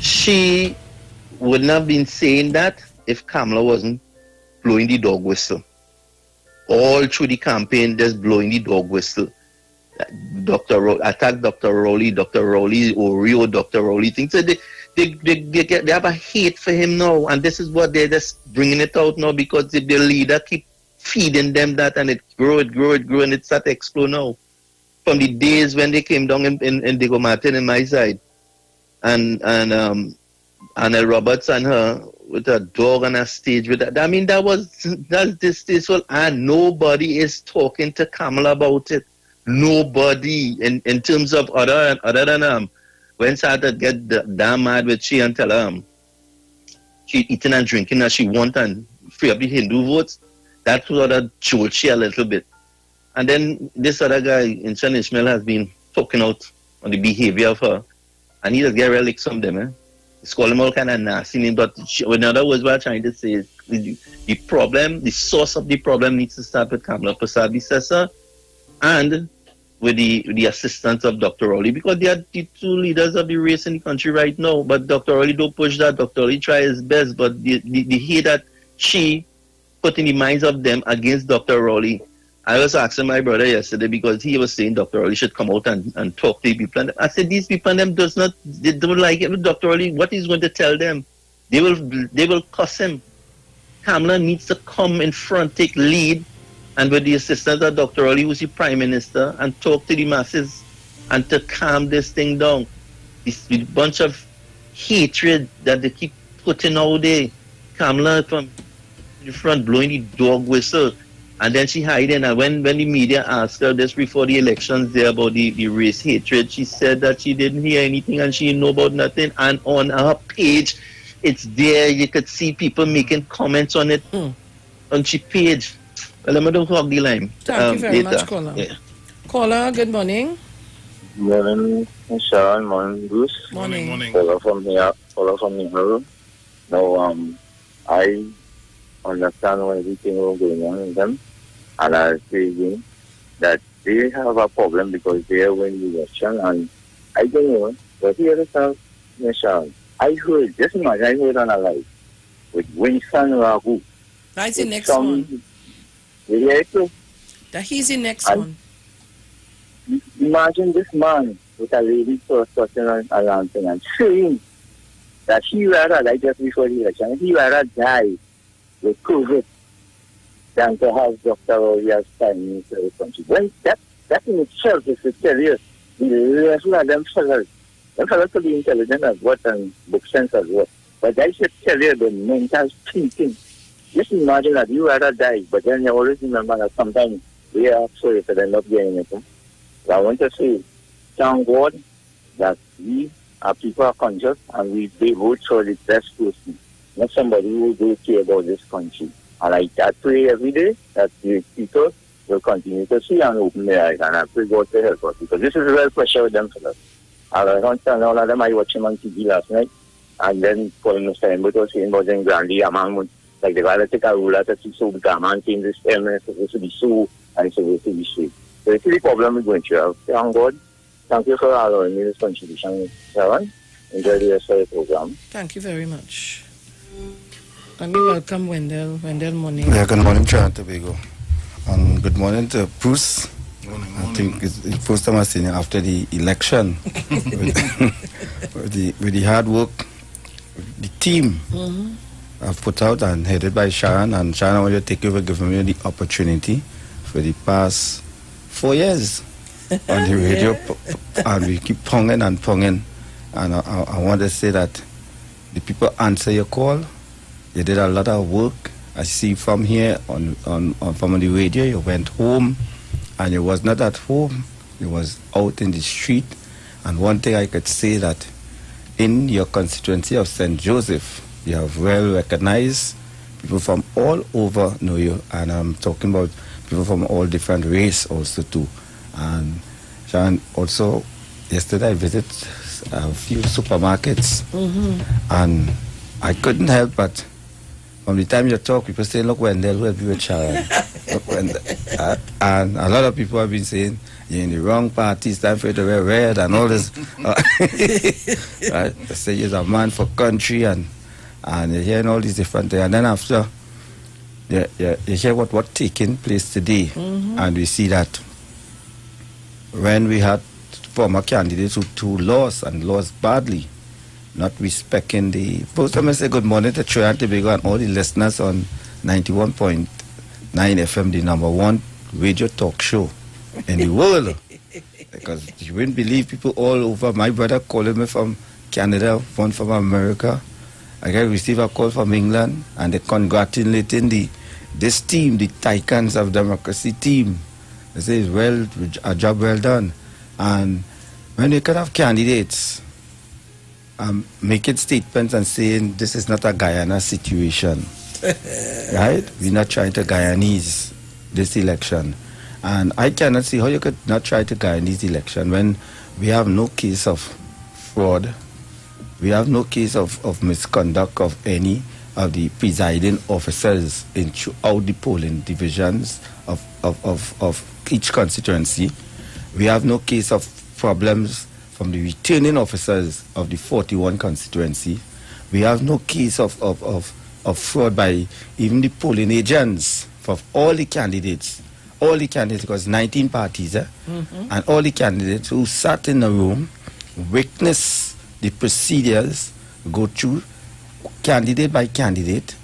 She wouldn't have been saying that if Kamala wasn't blowing the dog whistle. All through the campaign, just blowing the dog whistle. Attack Dr. Rowley, Oreo, Dr. Rowley. Things that they have a hate for him now, and this is what they're just bringing it out now because the leader keep feeding them that, and it grow, and it start to explode now. From the days when they came down in Diego Martin in my side, and Anna Roberts and her with a dog on a stage with that. I mean, that's distasteful, and nobody is talking to Kamala about it. Nobody in terms of other than when started get damn mad with she and tell her she eating and drinking as she want and free up the Hindu votes. That sort of showed she a little bit. And then this other guy, Insan Ishmael, has been talking out on the behavior of her, and he just get relics from them. He's calling them all kind of nasty names, but in other words, what I'm trying to say is the problem, the source of the problem needs to start with Kamala Persad-Bissessar and with the assistance of Dr. Rowley, because they are the two leaders of the race in the country right now. But Dr. Rowley don't push that. Dr. Rowley try his best, but the hate that she put in the minds of them against Dr. Rowley. I was asking my brother yesterday because he was saying Dr. Rowley should come out and talk to the people. And I said these people and them they don't like it with Dr. Rowley. What he's going to tell them? They will cuss him. Kamala needs to come in front, take lead, and with the assistance of Dr. Rowley, who's the Prime Minister, and talk to the masses and to calm this thing down. This bunch of hatred that they keep putting out there. Kamala from the front blowing the dog whistle, and then she hiding. And when the media asked her just before the elections there about the race hatred, she said that she didn't hear anything and she didn't know about nothing. And on her page, it's there. You could see people making comments on it on her page. Well, I'm going to hog the line. Thank you very much, caller. Yeah. Caller, good morning. Morning, Sharon. Morning, Bruce. Morning. Caller from here. Now, I understand what everything was going on with them. And I was saying that they have a problem because they win the election, and I don't know, but here is a nation. I heard, just imagine, I heard on a live with Winston Ragu. That's the next one. Yeah, so That he's the next one. imagine this man with a lady touching a lantern and saying that he rather, like just before the election, he rather die with COVID than to have Dr. Rowley as Prime Minister of the country. When that in itself is to tell you, the rest of them fellas could be intelligent as what and book sense as what. But I should tell you the mental thinking. Just imagine that you rather die, but then you always remember that sometimes we are sorry for them not getting it. So I want to say, thank God that we are people are conscious and they vote for the best person, not somebody who do care about this country. And I pray every day that the people will continue to see and open their eyes, and I pray God to help us, because this is real pressure with them for us. And I understand all of them, I watched him on TV last night, and then Paul Mr. Embut was saying about them grandly, a man would, like they got to take a ruler to see so the man came this term, it's supposed to be so, and it's supposed to be straight. So it's the problem we're going to have. Thank God. Thank you for allowing me this contribution, Sharon. Enjoy the rest of the program. Thank you very much. Let me welcome Wendell Money. Yeah, good morning, Trinidad and Tobago. And good morning to Bruce. I think it's the first time I've seen you after the election. with the hard work, the team I've put out and headed by Sharon. And Sharon, I want you to take over giving me the opportunity for the past 4 years on the radio. And we keep ponging and ponging. And I want to say that the people answer your call. You did a lot of work. I see from here from the radio, you went home and you was not at home. You was out in the street. And one thing I could say that in your constituency of St. Joseph, you have well recognized people from all over know you. And I'm talking about people from all different race also too. And Sharon, also yesterday I visited a few supermarkets and I couldn't help but from the time you talk, people say, look, Wendell will be with Sharon. And a lot of people have been saying, you're in the wrong party, it's time for you to wear red and all this. Right? They say you're a man for country and you're hearing all these different things. And then after, you hear what taking place today. And we see that when we had former candidates who lost and lost badly, not respecting the... First time I say good morning to Trinidad and Tobago and all the listeners on 91.9 FM, the #1 radio talk show in the world. Because you wouldn't believe people all over. My brother calling me from Canada, one from America. I received a call from England and they're congratulating this team, the Tycoons of Democracy team. They say it's a job well done. And when you can have candidates making statements and saying this is not a Guyana situation, right? We're not trying to Guyanese this election. And I cannot see how you could not try to Guyanese election when we have no case of fraud, we have no case of misconduct of any of the presiding officers throughout the polling divisions of each constituency. We have no case of problems from the returning officers of the 41 constituency. We have no case of fraud by even the polling agents for all the candidates, because 19 parties, and all the candidates who sat in the room, witnessed the procedures, go through candidate by candidate,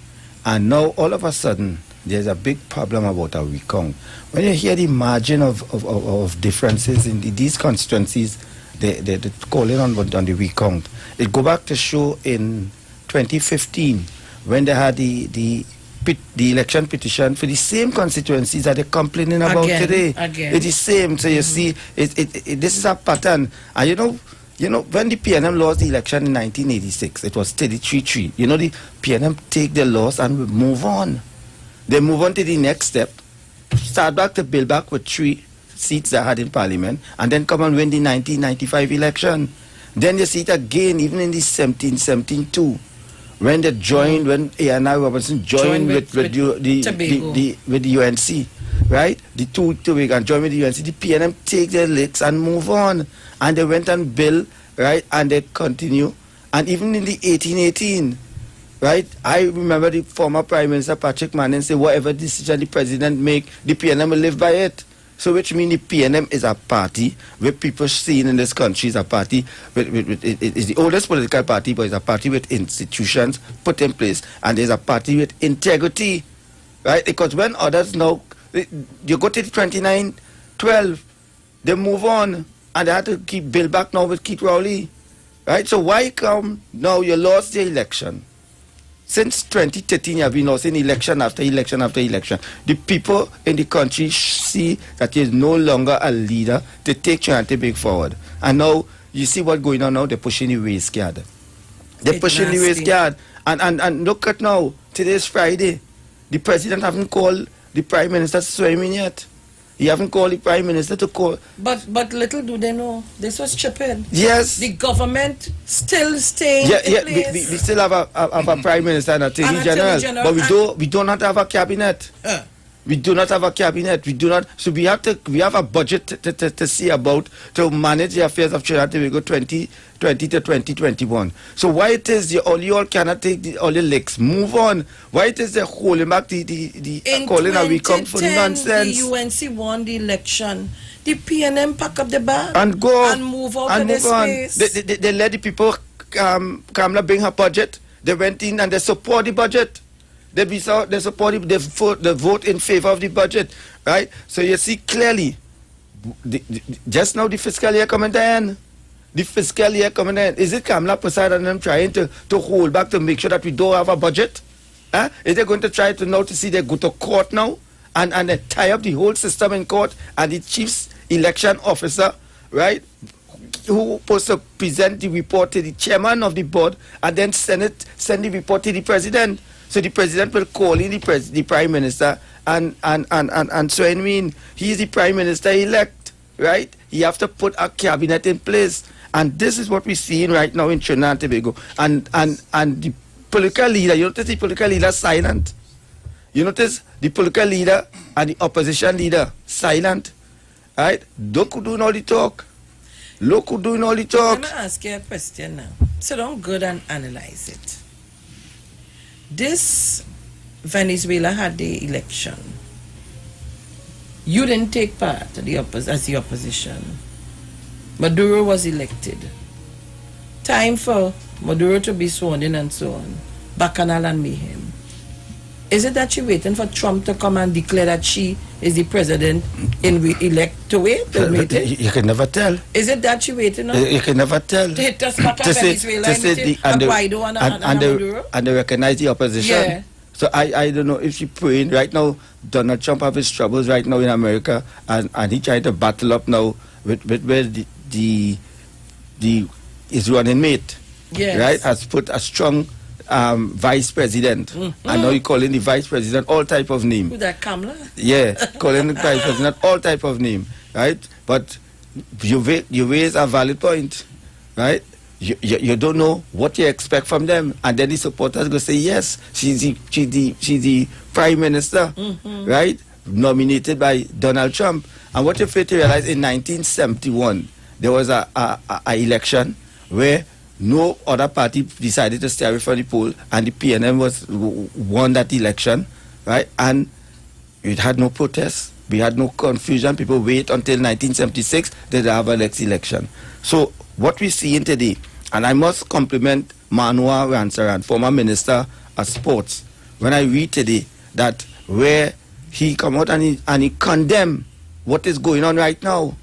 and now all of a sudden there's a big problem about a recount. When you hear the margin of differences in these constituencies, they're calling on the recount. It go back to show in 2015 when they had the election petition for the same constituencies that they're complaining about today. It's the same. So you see, this is a pattern. And you know, when the PNM lost the election in 1986, it was 33-3. You know, the PNM take the loss and move on. They move on to the next step, start back to build back with 3 seats they had in Parliament, and then come and win the 1995 election. Then you see it again, even in the 17-2, when they joined, when A.N.I. Robinson joined with the UNC. right? The two and join with the UNC, the PNM take their licks and move on. And they went and built, right? And they continue. And even in the 1818, right? I remember the former Prime Minister Patrick Manning say, whatever decision the president make, the PNM will live by it. So which means the PNM is a party where people seen in this country is a party, it's the oldest political party, but it's a party with institutions put in place. And there's a party with integrity, right? Because when others now, you go to the 29-12, they move on, and they had to keep build back now with Keith Rowley, right? So why come now you lost the election? Since 2013, you have been losing election after election after election. The people in the country see that there is no longer a leader to take Trinidad and Tobago forward. And now, you see what's going on now, they're pushing the waste card. They're pushing the waste card. And look at now, today is Friday. The president haven't called the Prime Minister to swear him in yet. He haven't called the Prime Minister to call. But little do they know, this was chipping. Yes. The government still staying in place. We still have a Prime Minister and Attorney General, but we do not have a cabinet. We do not have a cabinet. We do not. So we have a budget to see about to manage the affairs of Trinidad and Tobago 2020 to 2021. So why it is you all cannot take all the licks? Move on. Why it is they holding back the calling a week come for the nonsense? The UNC won the election. The PNM pack up the bag and go and move out of this space. They let the people Kamala bring her budget. They went in and they support the budget. They vote in favor of the budget, right? So you see clearly, just now the fiscal year coming to end. The fiscal year coming to end. Is it Kamala Prasad and them trying to hold back to make sure that we don't have a budget? Is they going to try to now to see they go to court now and they tie up the whole system in court and the chief's election officer, right? Who supposed to present the report to the chairman of the board and then send the report to the president. So the president will call in the prime minister and so I mean he is the prime minister elect, right? He have to put a cabinet in place, and this is what we're seeing right now in Trinidad and Tobago. And the political leader, you notice the political leader silent. You notice the political leader and the opposition leader silent, right? Look who doing all the talk. Look who doing all the talk. Let me ask you a question now. So don't go and analyze it. This Venezuela had the election. You didn't take part as the opposition. Maduro was elected. Time for Maduro to be sworn in and so on. Bacchanal and mayhem. Is it that she waiting for Trump to come and declare that she is the president and we elect to wait? You can never tell. Is it that she waiting on? You can never tell. To hit us back at Venezuela and Guaido and Maduro? And they recognize the opposition. Yeah. So I don't know if she praying right now. Donald Trump have his troubles right now in America, and he trying to battle up now with where the his running mate, yes, right, has put a strong vice president, and now he calling the vice president all type of name. Who that, Kamala? Yeah, calling the vice president all type of name, right? But you raise a valid point, right? You don't know what you expect from them, and then the supporters go say yes, she's the prime minister, right? Nominated by Donald Trump. And what you fail to realize, in 1971 there was a election where no other party decided to stay away from the poll, and the PNM won that election, right? And it had no protests, we had no confusion. People wait until 1976 that they have a next election. So what we see in today, and I must compliment Manoa Ransaran, former Minister of Sports, when I read today that where he come out and he condemn what is going on right now,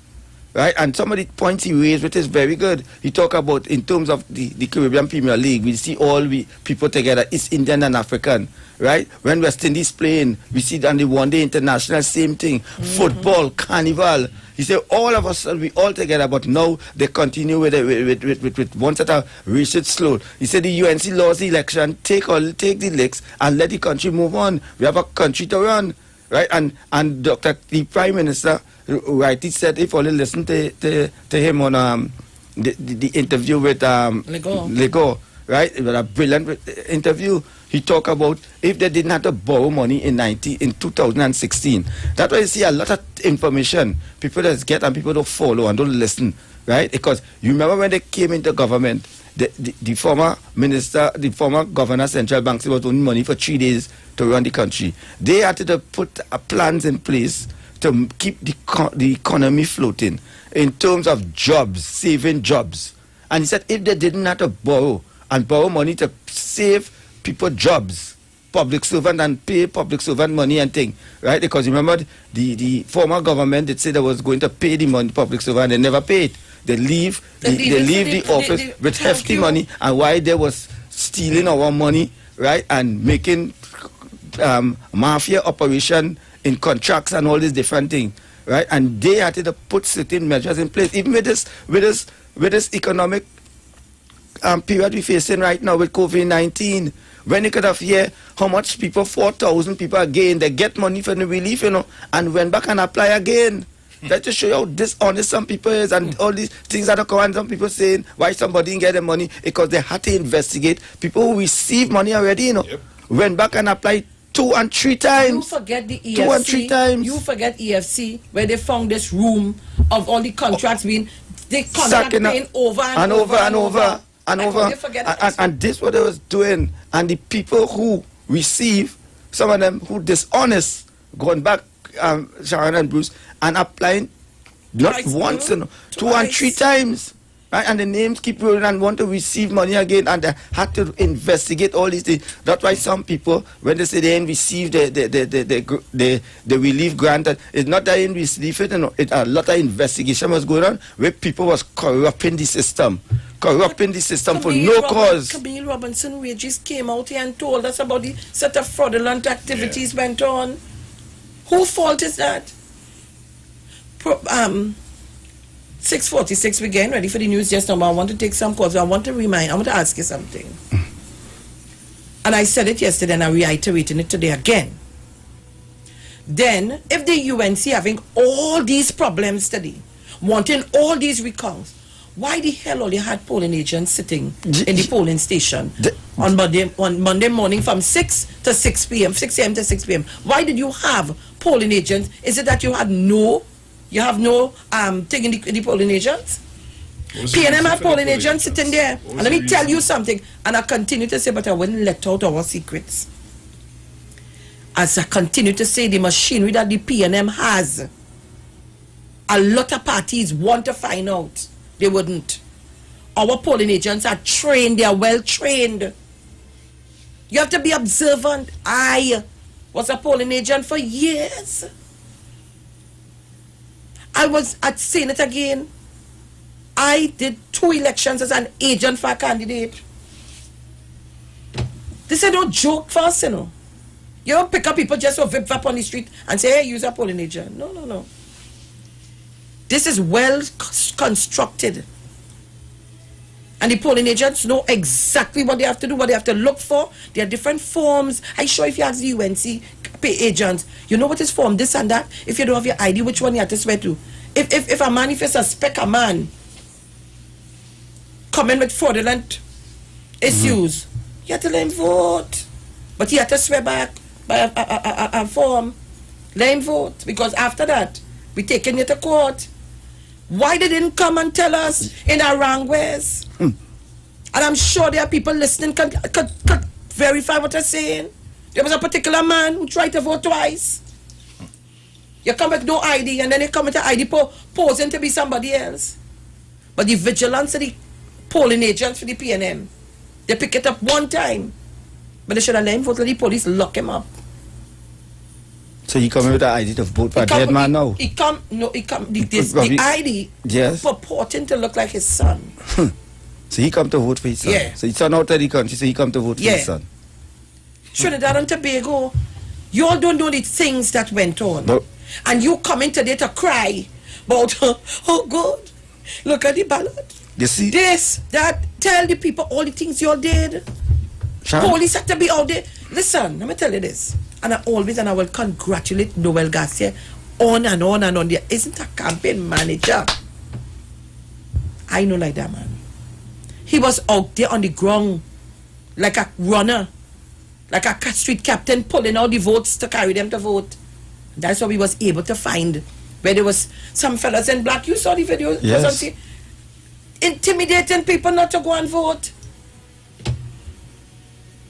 right? And some of the points he raised, which is very good. He talk about in terms of the Caribbean Premier League, we see all people together, East Indian and African, right? When West Indies playing, we see on the One Day International, same thing. Football, carnival. He said all of us will be all together, but now they continue with one set of racist slow. He said the UNC lost the election, take the licks and let the country move on. We have a country to run, right? And the Prime Minister, right, he said, if only listen to him on the interview with Lego, right? It was a brilliant interview. He talked about if they didn't have to borrow money in 2016. That's why you see a lot of information people just get and people don't follow and don't listen, right? Because you remember when they came into government, the former minister, the former governor, central bank, was only money for 3 days to run the country. They had to put plans in place to keep the economy floating in terms of jobs, saving jobs. And he said if they didn't have to borrow money to save people jobs, public servant, and pay public servant money and thing, right? Because remember the former government did say they was going to pay the money public servant, they never paid. They leave the office with hefty money, and why they was stealing our money, right, and making mafia operation in contracts and all these different things, right? And they had to put certain measures in place, even with this economic period we're facing right now with COVID-19. When you could have heard how much people, 4,000 people again, they get money from the relief, and went back and apply again. That just show you how dishonest some people is, and all these things that are coming. Some people saying why somebody didn't get the money because they had to investigate. People who receive money already, went back and applied 2 and 3 times. You forget the EFC. 2 and 3 times. You forget EFC, where they found this room of all the contracts being they contract paying over and over. And this what they was doing, and the people who receive, some of them who dishonest, going back, Sharon and Bruce, and applying not once, 2 and 3 times, right? And the names keep rolling and want to receive money again, and they had to investigate all these things. That's why some people, when they say they didn't receive the relief grant, it's not that they didn't receive it. It's a lot of investigation was going on where people was corrupting the system for no cause. Camille Robinson Wages came out here and told us about the set of fraudulent activities went on. Whose fault is that? 6:46, we're getting ready for the news just now, but I want to take some calls. I want to ask you something. And I said it yesterday and I'm reiterating it today again. Then, if the UNC having all these problems today, wanting all these recounts, why the hell all you had polling agents sitting in the polling station on Monday morning from 6 to 6 p.m., 6 a.m. to 6 p.m.? Why did you have polling agents? Is it that you have no thing in the polling agents? PNM had polling agents sitting there. And let me tell you something, and I continue to say, but I wouldn't let out our secrets. As I continue to say, the machinery that the PNM has, a lot of parties want to find out. They wouldn't. Our polling agents are trained. They are well trained. You have to be observant. I was a polling agent for years. I was saying it again. I did 2 elections as an agent for a candidate. This is no joke for us, You don't pick up people just to whip up on the street and say, hey, use a polling agent. No. This is well constructed. And the polling agents know exactly what they have to do, what they have to look for. There are different forms. I'm sure if you ask the UNC agents, you know what is form, this and that. If you don't have your ID, which one you have to swear to. If a man, if you suspect a man coming with fraudulent issues, you have to let him vote. But you have to swear back by a form. Let him vote. Because after that, we taking you to court. Why they didn't come and tell us in our wrong ways? And I'm sure there are people listening could verify what I'm saying. There was a particular man who tried to vote twice. You come with no ID, and then you come with an ID posing to be somebody else. But the vigilance of the polling agents for the PNM, they pick it up one time. But they should have let him vote, let the police lock him up. So he come with the ID to vote for a dead man now? The ID purporting to look like his son. So he come to vote for his son? Yeah. So his son out of the country, so he come to vote for his son? Trinidad and Tobago, you all don't know the things that went on. No. And you coming today to cry about, oh God, look at the ballot. You see? This, that, tell the people all the things you all did. Sharon? Police have to be out there. Listen, let me tell you this. And I will congratulate Noel Garcia on and on and on. There isn't a campaign manager I know like that man. He was out there on the ground like a runner, like a street captain pulling out the votes to carry them to vote. That's what we was able to find. Where there was some fellas in black, you saw the video, Yes. intimidating people not to go and vote.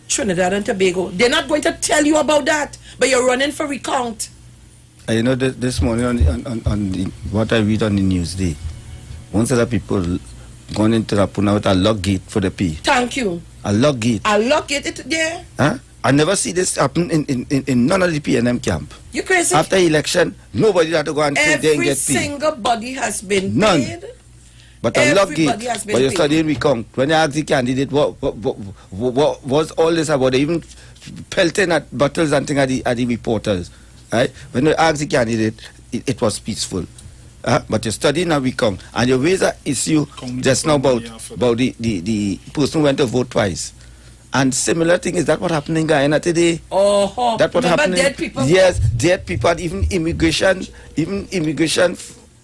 Trinidad and Tobago, they're not going to tell you about that, but you're running for recount. You know, this morning on the, what I read on the Newsday, one set of people gone into Rapuna with a lock gate for the P. Thank you. A lock gate. A lock gate, it there. Huh? I never see this happen in none of the PNM camp. You crazy? After election, nobody had to go and sit there and Every get P. single body has been None. paid. But a lock gate. Everybody has been But you're paid. studying recount. When you ask the candidate, what was all this about? They even pelting at bottles and things at the reporters. Right? When you ask the candidate, it was peaceful. But you're studying a recount. And you raise an issue just now about the person who went to vote twice. And similar thing, is that what happened in Guyana today? Oh, that what remember happened? dead people? Yes, dead people, and even immigration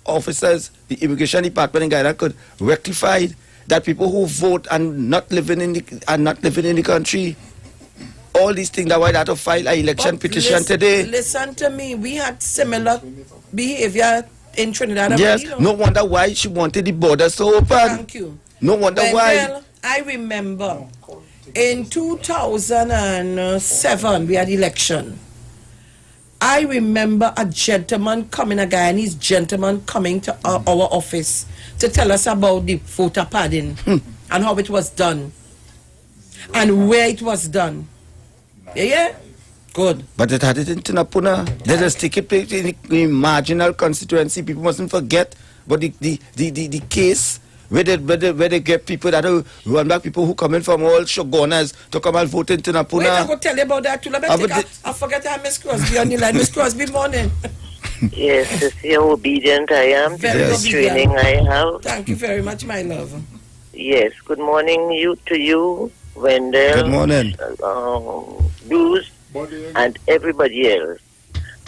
officers, the immigration department in Guyana could rectify that people who vote and not living in the country. All these things, that why they had to file an election petition today. Listen to me, we had similar behavior in Trinidad and Yes, Tobago. no wonder why she wanted the borders to open. Thank you. No wonder why. Well, I remember in 2007 we had election. I remember a gentleman coming, a Guyanese gentleman coming to our office to tell us about the voter padding and how it was done and where it was done. Yeah? Good. But it had it in Tinapuna. Let us take it in the marginal constituency. People mustn't forget. But the case where they get people that are run back, people who come in from all shogunas to come and vote in Tinapuna. Wait, I'm going to tell you about that too. I forget to have Miss Crosby on the line. Miss Crosby, morning. Yes, to see how obedient I am to Very the obedient. training I have. Thank you very much, my love. Yes, good morning to you, Wendell. Good morning. Bruce, and everybody else.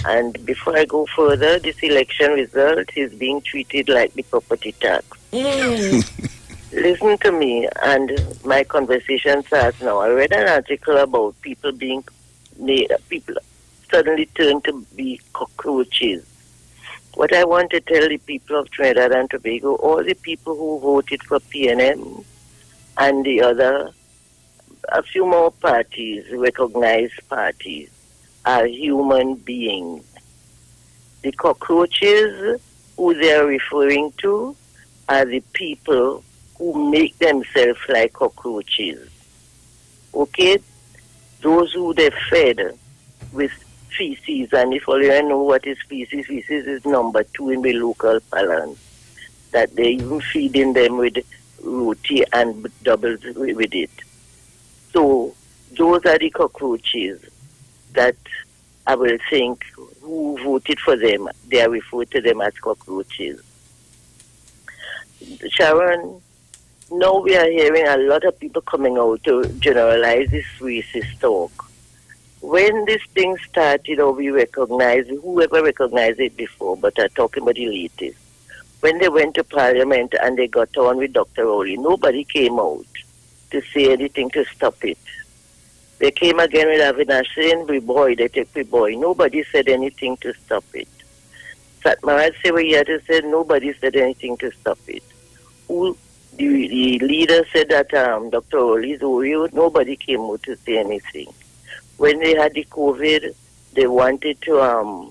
And before I go further, this election result is being treated like the property tax. Listen to me, and my conversation starts now. I read an article about people suddenly turned to be cockroaches. What I want to tell the people of Trinidad and Tobago, all the people who voted for PNM and the other, a few more parties, recognized parties, are human beings. The cockroaches who they are referring to are the people who make themselves like cockroaches. Okay? Those who they fed with feces, and if all you know what is feces is number 2 in the local parlance. That they even feeding them with roti and doubles with it. So those are the cockroaches that I will think who voted for them, they are referred to them as cockroaches. Sharon, now we are hearing a lot of people coming out to generalize this racist talk. When this thing started, or we recognized, whoever recognized it before, but I'm talking about the latest. When they went to Parliament and they got on with Dr. Rowley, nobody came out to say anything to stop it. They came again with Avinash saying, "We boy, they take we boy." Nobody said anything to stop it. Satmaraj Sewayata said nobody said anything to stop it. The leader said that Dr. Rowley's Oreo, nobody came out to say anything. When they had the COVID, they wanted to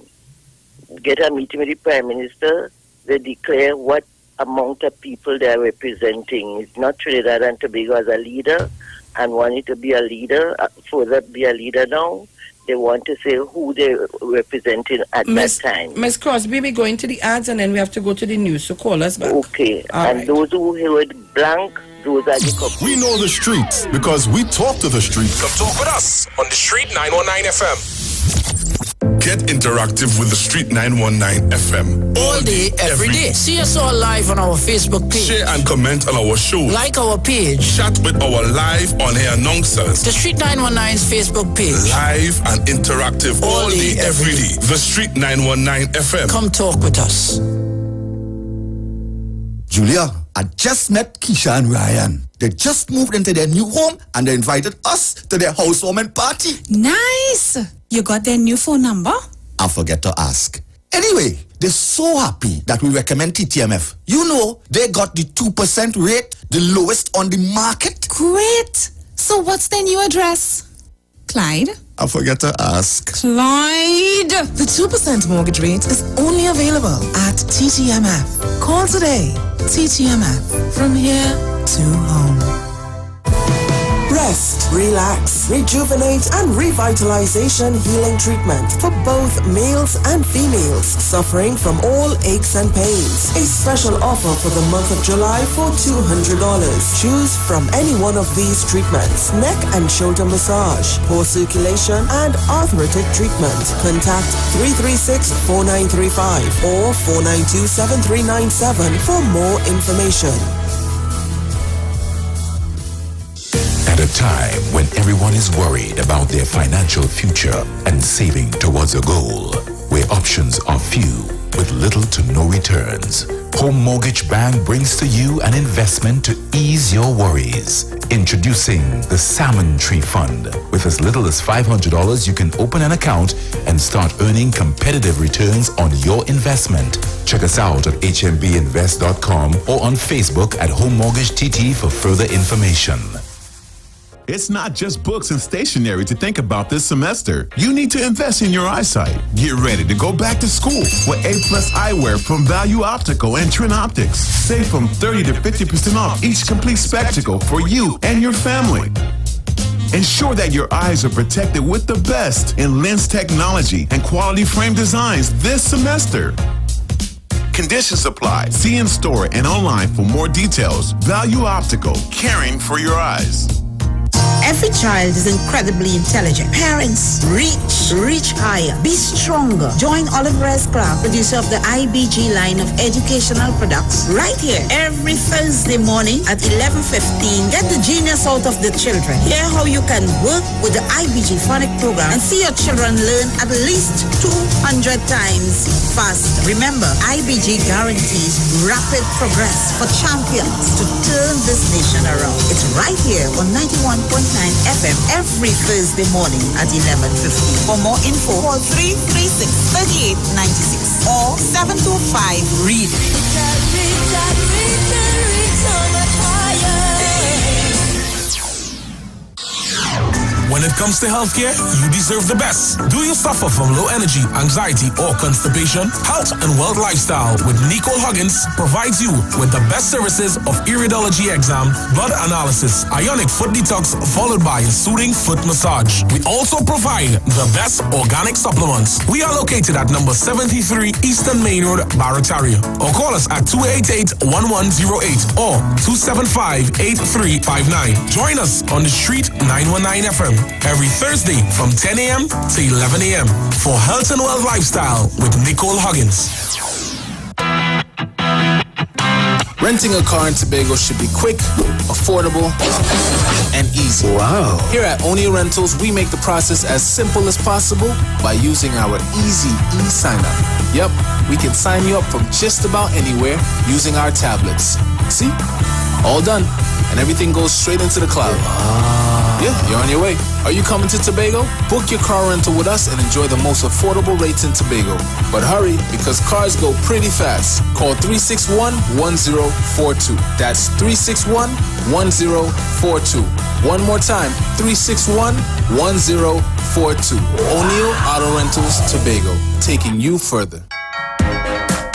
get a meeting with the Prime Minister. They declare what amount of people they are representing. It's not Trinidad and Tobago as a leader and wanted to be a leader, further be a leader now. They want to say who they're representing at that time. Miss Crosby, we're going to the ads and then we have to go to the news, so call us back. Okay. All and right. those who heard blank, those are the couples. We know the streets because we talk to the streets. Come talk with us on the Street 919 FM. Get interactive with the Street 919 FM. All day, every day. See us all live on our Facebook page. Share and comment on our show. Like our page. Chat with our live on-air announcers. The Street 919's Facebook page. Live and interactive all day, every day. The Street 919 FM. Come talk with us. Julia, I just met Keisha and Ryan. They just moved into their new home and they invited us to their housewarming party. Nice. You got their new phone number? I forget to ask. Anyway, they're so happy that we recommend TTMF. You know, they got the 2% rate, the lowest on the market. Great. So what's their new address? Clyde? I forget to ask. Clyde! The 2% mortgage rate is only available at TTMF. Call today. TTMF. From here to home. Rest, relax, rejuvenate, and revitalization healing treatment for both males and females suffering from all aches and pains. A special offer for the month of July for $200. Choose from any one of these treatments: neck and shoulder massage, poor circulation, and arthritic treatment. Contact 336-4935 or 492-7397 for more information. At a time when everyone is worried about their financial future and saving towards a goal, where options are few with little to no returns, Home Mortgage Bank brings to you an investment to ease your worries. Introducing the Salmon Tree Fund. With as little as $500, you can open an account and start earning competitive returns on your investment. Check us out at hmbinvest.com or on Facebook at Home Mortgage TT for further information. It's not just books and stationery to think about this semester. You need to invest in your eyesight. Get ready to go back to school with A+ eyewear from Value Optical and Trin Optics. Save from 30 to 50% off each complete spectacle for you and your family. Ensure that your eyes are protected with the best in lens technology and quality frame designs this semester. Conditions apply. See in store and online for more details. Value Optical, caring for your eyes. Every child is incredibly intelligent. Parents, reach higher. Be stronger. Join Olive Reyes Clark, producer of the IBG line of educational products, right here every Thursday morning at 11:15. Get the genius out of the children. Hear how you can work with the IBG phonic program and see your children learn at least 200 times faster. Remember, IBG guarantees rapid progress for champions to turn this nation around. It's right here on 91.9 FM every Thursday morning at 11:15. For more info, call 336-3896 or 725-READ. When it comes to healthcare, you deserve the best. Do you suffer from low energy, anxiety, or constipation? Health and Wealth Lifestyle with Nicole Huggins provides you with the best services of iridology exam, blood analysis, ionic foot detox, followed by a soothing foot massage. We also provide the best organic supplements. We are located at number 73 Eastern Main Road, Barataria. Or call us at 288-1108 or 275-8359. Join us on the street 919 FM. Every Thursday from 10 a.m. to 11 a.m. for Health and Wealth Lifestyle with Nicole Huggins. Renting a car in Tobago should be quick, affordable, and easy. Wow. Here at O'Neill Rentals, we make the process as simple as possible by using our easy e-sign-up. Yep, we can sign you up from just about anywhere using our tablets. See? All done. And everything goes straight into the cloud. Yeah, you're on your way. Are you coming to Tobago? Book your car rental with us and enjoy the most affordable rates in Tobago. But hurry, because cars go pretty fast. Call 361-1042. That's 361-1042. One more time, 361-1042. O'Neill Auto Rentals, Tobago, taking you further.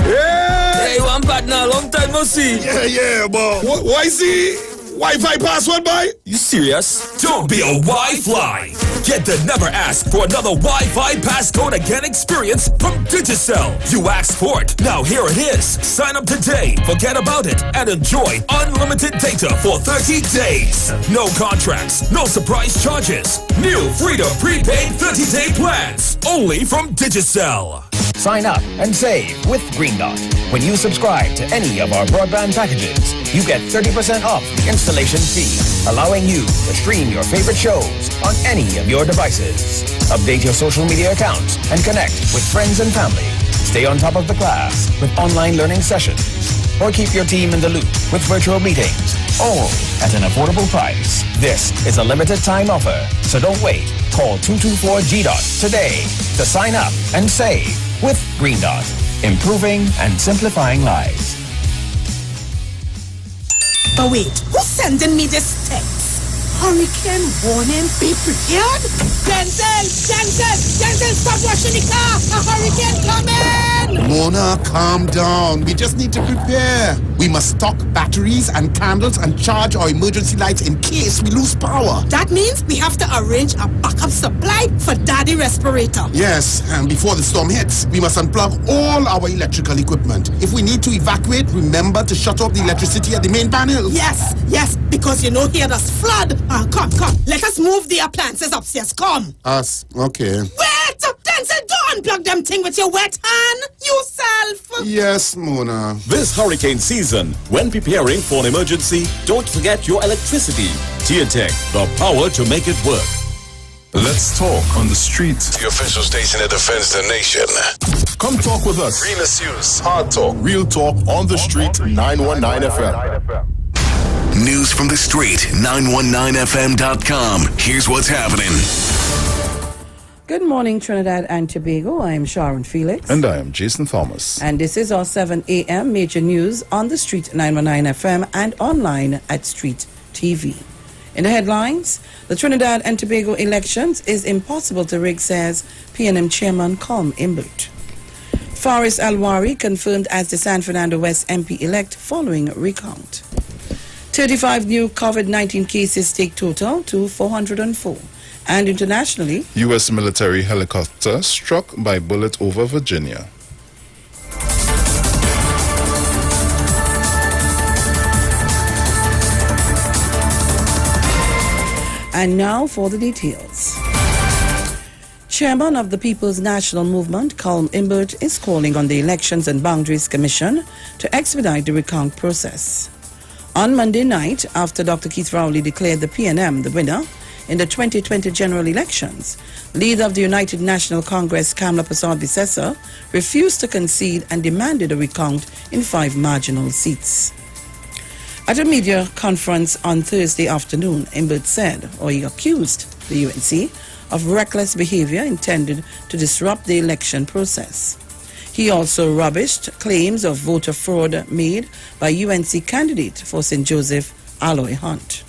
Hey, one partner, long time no see. Yeah, but why see? Wi-Fi password, boy? You serious? Don't be a Wi-Fly. Get the never ask for another Wi-Fi passcode again experience from Digicel. You asked for it. Now here it is. Sign up today, forget about it, and enjoy unlimited data for 30 days. No contracts, no surprise charges. New Freedom prepaid 30-day plans. Only from Digicel. Sign up and save with Green Dot. When you subscribe to any of our broadband packages, you get 30% off the installation fee, allowing you to stream your favorite shows on any of your devices. Update your social media accounts and connect with friends and family. Stay on top of the class with online learning sessions. or keep your team in the loop with virtual meetings, all at an affordable price. This is a limited time offer, so don't wait. Call 224-GDOT today to sign up and save with Green Dot, improving and simplifying lives. But wait, who's sending me this text? Hurricane warning, be prepared? Denzel, stop washing the car! A hurricane coming! Mona, calm down. We just need to prepare. We must stock batteries and candles and charge our emergency lights in case we lose power. That means we have to arrange a backup supply for Daddy respirator. Yes, and before the storm hits, we must unplug all our electrical equipment. If we need to evacuate, remember to shut off the electricity at the main panel. Yes, because you know here there's flood. Come, let us move the appliances upstairs, come. Us, okay. Wait, Denzel, don't unplug them thing with your wet hand, yourself. Yes, Mona. This hurricane season, when preparing for an emergency, don't forget your electricity. TNTech, the power to make it work. Let's talk on the street. The official station that defends the nation. Come talk with us. Realest news, hard talk. Real talk on the street, 919 FM. News from the street, 919fm.com. Here's what's happening. Good morning, Trinidad and Tobago. I am Sharon Felix. And I am Jason Thomas. And this is our 7 a.m. major news on the street, 919 FM, and online at Street TV. In the headlines, the Trinidad and Tobago elections is impossible to rig, says PNM Chairman Colm Imbert. Faris Alwari confirmed as the San Fernando West MP-elect following recount. 35 new COVID-19 cases take total to 404. And internationally, U.S. military helicopter struck by bullet over Virginia. And now for the details. Chairman of the People's National Movement, Colm Imbert, is calling on the Elections and Boundaries Commission to expedite the recount process. On Monday night, after Dr. Keith Rowley declared the PNM the winner in the 2020 general elections, leader of the United National Congress, Kamla Persad-Bissessar, refused to concede and demanded a recount in 5 marginal seats. At a media conference on Thursday afternoon, Imbert said, or he accused the UNC of reckless behavior intended to disrupt the election process. He also rubbished claims of voter fraud made by UNC candidate for St. Joseph, Aloy Hunt.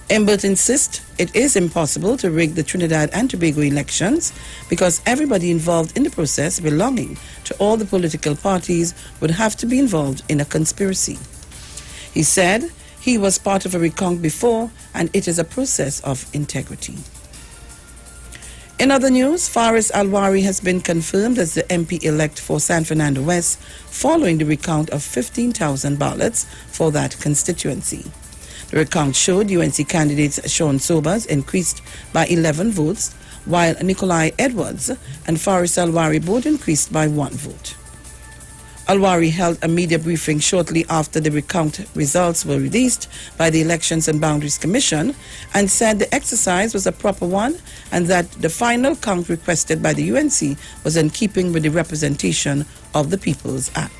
Imbert insists it is impossible to rig the Trinidad and Tobago elections because everybody involved in the process belonging to all the political parties would have to be involved in a conspiracy. He said he was part of a recount before and it is a process of integrity. In other news, Faris Alwari has been confirmed as the MP-elect for San Fernando West following the recount of 15,000 ballots for that constituency. The recount showed UNC candidates Sean Sobers increased by 11 votes, while Nikolai Edwards and Faris Alwari both increased by 1 vote. Alwari held a media briefing shortly after the recount results were released by the Elections and Boundaries Commission and said the exercise was a proper one and that the final count requested by the UNC was in keeping with the Representation of the People's Act.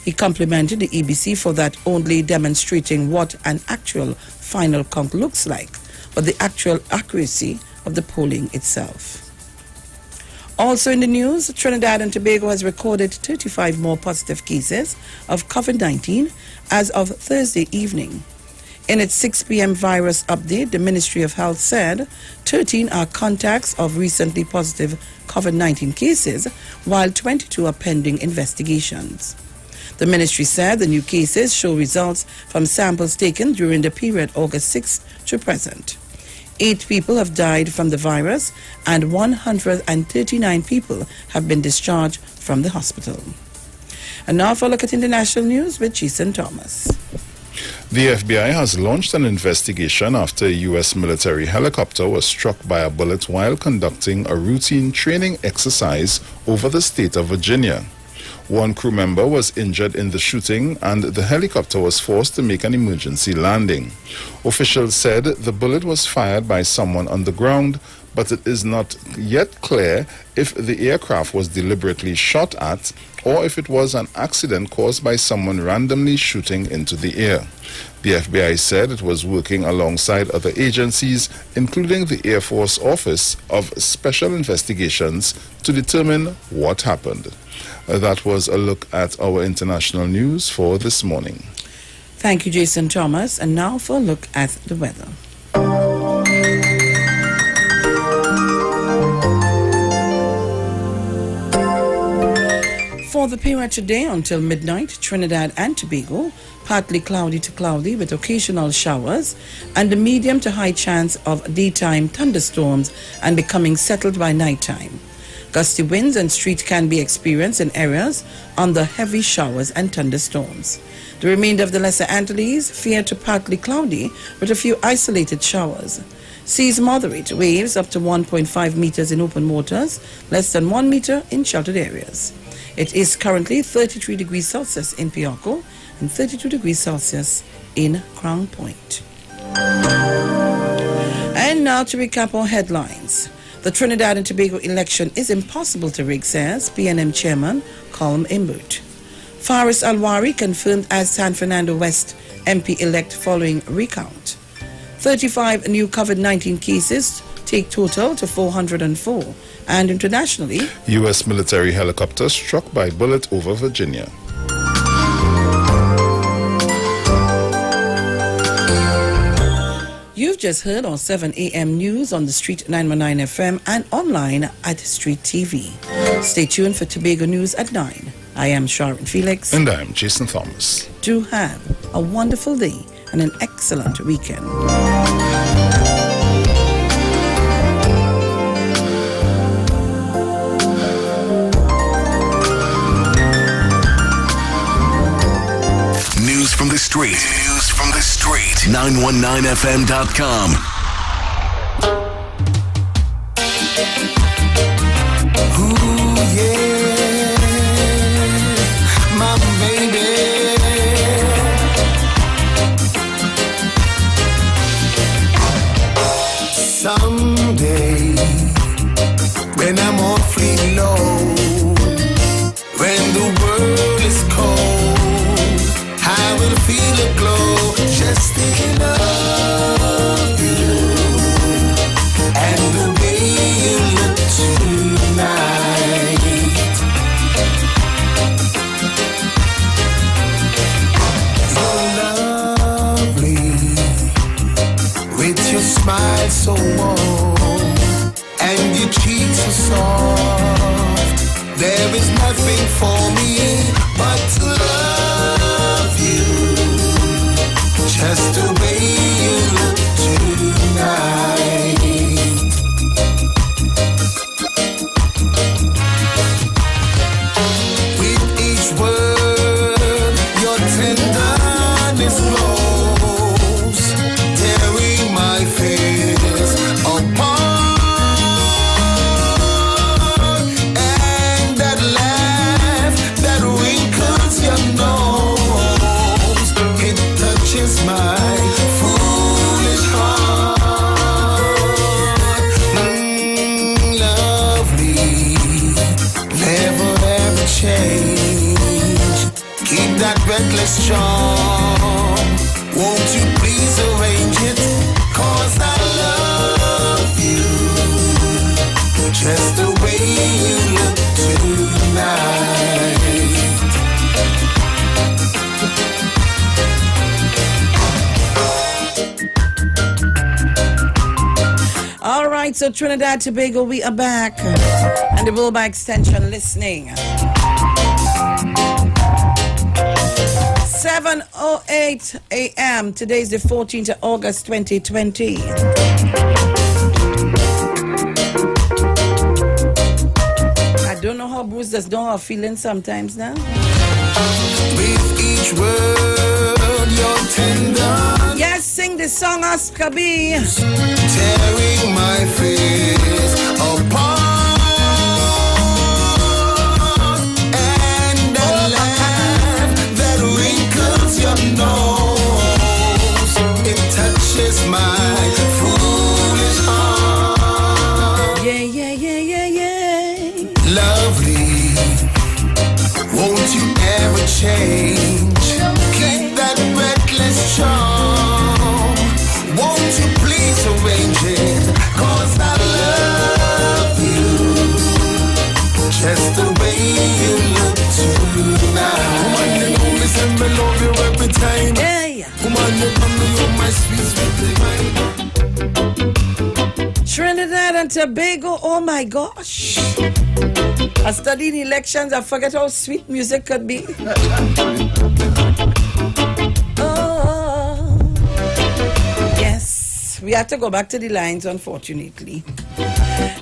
He complimented the EBC for that only demonstrating what an actual final count looks like, but the actual accuracy of the polling itself. Also in the news, Trinidad and Tobago has recorded 35 more positive cases of COVID-19 as of Thursday evening. In its 6 p.m. virus update, the Ministry of Health said 13 are contacts of recently positive COVID-19 cases, while 22 are pending investigations. The ministry said the new cases show results from samples taken during the period August 6 to present. 8 people have died from the virus and 139 people have been discharged from the hospital. And now for a look at international news with Jason Thomas. The FBI has launched an investigation after a U.S. military helicopter was struck by a bullet while conducting a routine training exercise over the state of Virginia. 1 crew member was injured in the shooting and the helicopter was forced to make an emergency landing. Officials said the bullet was fired by someone on the ground but it is not yet clear if the aircraft was deliberately shot at or if it was an accident caused by someone randomly shooting into the air. The FBI said it was working alongside other agencies, including the Air Force Office of Special Investigations, to determine what happened. That was a look at our international news for this morning. Thank you, Jason Thomas. And now for a look at the weather. For the period today until midnight, Trinidad and Tobago, partly cloudy to cloudy with occasional showers and a medium to high chance of daytime thunderstorms and becoming settled by nighttime. Gusty winds and street can be experienced in areas under heavy showers and thunderstorms. The remainder of the Lesser Antilles fair to partly cloudy with a few isolated showers. Seas moderate, waves up to 1.5 meters in open waters, less than 1 meter in sheltered areas. It is currently 33 degrees Celsius in Piarco and 32 degrees Celsius in Crown Point. And now to recap our headlines. The Trinidad and Tobago election is impossible to rig, says PNM Chairman Colm Imbert. Faris Alwari confirmed as San Fernando West MP-elect following recount. 35 new COVID-19 cases take total to 404. And internationally, U.S. military helicopter struck by bullet over Virginia. You've just heard our 7 a.m. news on the Street 919 FM and online at Street TV. Stay tuned for Tobago News at 9. I am Sharon Felix. And I'm Jason Thomas. Do have a wonderful day and an excellent weekend. News from the street. News from the street. 919fm.com. Ooh, yeah. My baby. Someday, when I'm awfully low, when the world is cold, I will feel a glow just thinking of you and the way you look tonight. You're lovely with your smile so warm and your cheeks so soft. There is nothing for me but to love you, just the way you look tonight. With each word, your tenderness glows, tearing my fears apart. And that laugh that wrinkles your nose, it touches my foolish heart. Lovely, never ever change. Keep that reckless charm. Won't you please arrange it? 'Cause I love you, just the way you look tonight. All right, so Trinidad, Tobago, we are back. And the Bull by extension listening. 7:08 a.m. Today is the 14th of August, 2020. I don't know how Bruce does know how feeling sometimes now. With each word, you're tender. Yes, sing the song, Oscar B. Tearing my fears apart. And that laugh that wrinkles your nose, it touches my foolish heart. Tobago, oh my gosh. I studied elections, I forget how sweet music could be. Oh, yes, we have to go back to the lines, unfortunately.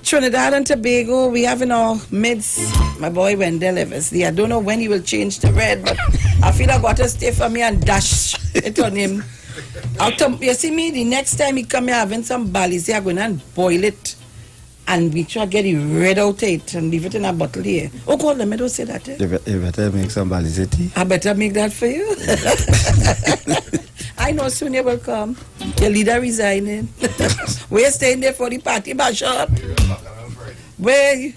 Trinidad and Tobago, we have in our midst my boy Wendell Eversley. I don't know when he will change the red, but I feel I got to stay for me and dash it on him. You see me, the next time he come here having some barley, I'm going to boil it and we try to get the red out of it and leave it in a bottle here. Oh God, let me don't say that. You better make some barley tea. I better make that for you. I know soon you will come. Your leader resigning. We're staying there for the party bash up. Where?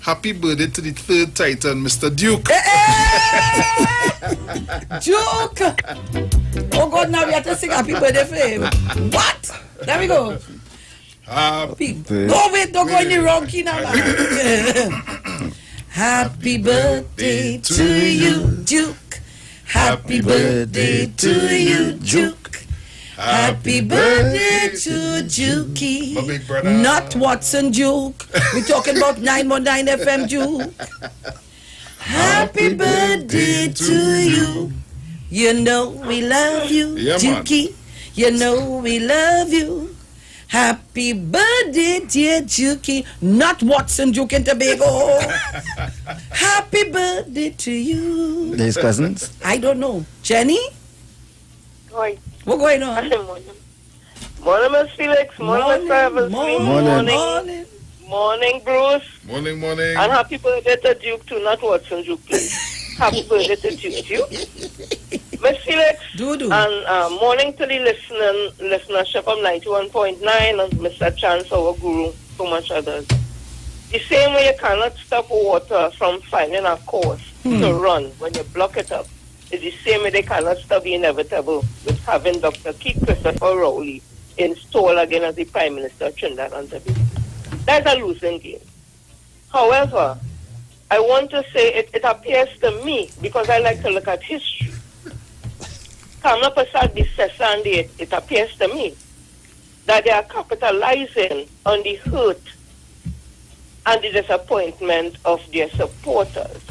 Happy birthday to the third Titan, Mr. Duke. Duke! Oh God, now we have to sing happy birthday for him. What? There we go. Happy birthday. No, wait, don't go in the wrong key now. Happy birthday to you, Duke. Happy birthday to you, Duke. Happy birthday to Dukey. My big brother. Not Watson Duke. We're talking about 919 FM Duke. Happy birthday to you. You know we love you, Yeah, Dukey. You know we love you. Happy birthday, dear Dukey. Not Watson Duke in Tobago. Happy birthday to you. There's cousins? I don't know. Jenny? Hi. What's going on? Morning, Miss Felix. Morning, Miss Evans. Morning. Morning, Bruce. Morning. And happy birthday to Duke too, not Watson Duke, please. Happy birthday to Duke. Miss Felix. And morning to the listenership of 91.9 and Mr. Chance, our guru, so much others. The same way you cannot stop water from finding a course to run when you block it up. It's the same way they cannot stop the inevitable with having Dr. Keith Christopher Rowley installed again as the Prime Minister of Trinidad and Tobago. That's a losing game. However, I want to say it appears to me, because I like to look at history, Kamla Prasad Bissessa, and it appears to me that they are capitalizing on the hurt and the disappointment of their supporters.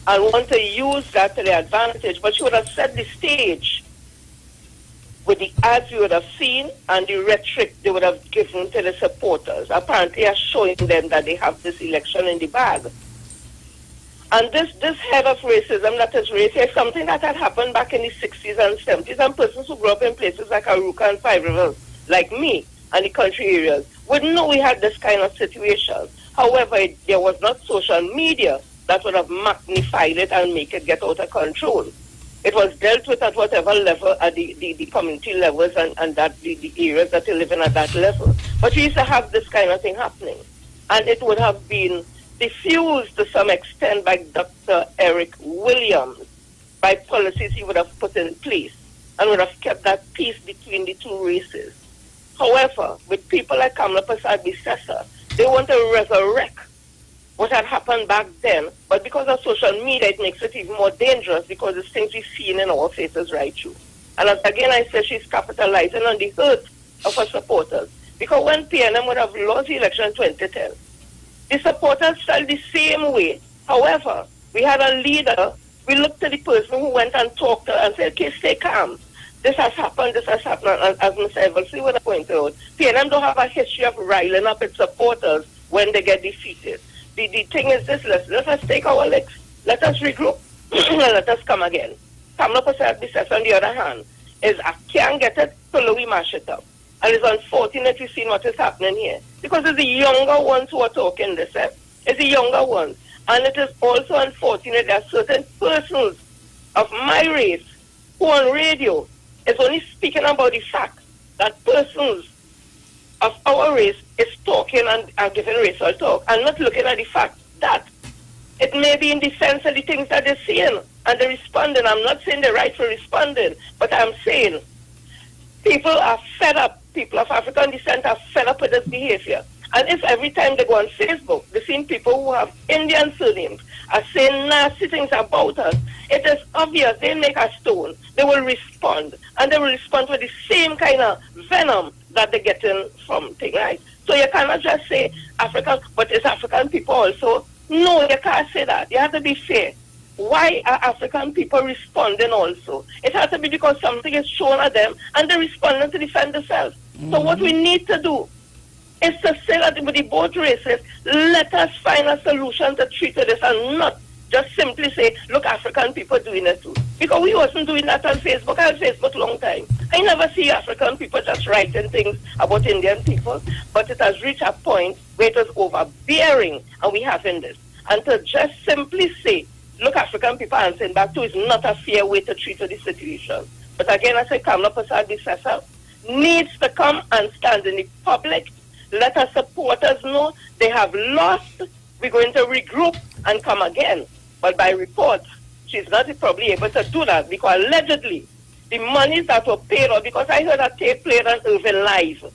And want to use that to their advantage, but she would have set the stage with the ads you would have seen and the rhetoric they would have given to the supporters, apparently are showing them that they have this election in the bag. And this head of racism that is raised is something that had happened back in the 60s and 70s, and persons who grew up in places like Aruca and Five Rivers, like me, and the country areas, would know we had this kind of situation. However, there was not social media that would have magnified it and make it get out of control. It was dealt with at whatever level, at the community levels and that the areas that you live in at that level. But we used to have this kind of thing happening. And it would have been diffused to some extent by Dr. Eric Williams, by policies he would have put in place, and would have kept that peace between the two races. However, with people like Kamla Prasad Bissessa, they want to resurrect what had happened back then, but because of social media, it makes it even more dangerous because it's things we've seen in our faces right through. And again, I say she's capitalizing on the hurt of her supporters. Because when PNM would have lost the election in 2010, the supporters felt the same way. However, we had a leader, we looked at the person who went and talked to her and said, okay, stay calm. This has happened, and as Mr. Eversley would have pointed out, PNM don't have a history of riling up its supporters when they get defeated. The thing is this, let us take our licks, let us regroup, and let us come again. Kamla Prasad Bissessa, on the other hand, is I can't get it till we mash it up. And it's unfortunate we've seen what is happening here. Because it's the younger ones who are talking this. It's the younger ones. And it is also unfortunate that certain persons of my race who on radio is only speaking about the fact that persons of our race is talking and are giving racial talk and not looking at the fact that it may be in defense of the things that they're saying and they're responding. I'm not saying they're right for responding, but I'm saying people are fed up. People of African descent are fed up with this behavior. And if every time they go on Facebook, they see people who have Indian surnames are saying nasty things about us, it is obvious they make a stone. They will respond. And they will respond with the same kind of venom that they're getting from things, right? So you cannot just say African, but it's African people also. No, you can't say that. You have to be fair. Why are African people responding also? It has to be because something is shown at them and they're responding to defend themselves. So what we need to do is to say that with the both races, let us find a solution to treat this and not just simply say, look, African people doing it too. Because we wasn't doing that on Facebook. I had Facebook long time. I never see African people just writing things about Indian people, but it has reached a point where it is overbearing and we having this. And to just simply say, look, African people answering back to is not a fair way to treat the situation. But again, I say, Kamla Prasad Bisesa needs to come and stand in the public. Let our supporters know they have lost. We're going to regroup and come again. But by report, she's not probably able to do that because allegedly the monies that were paid, or because I heard a tape played on Irving Live,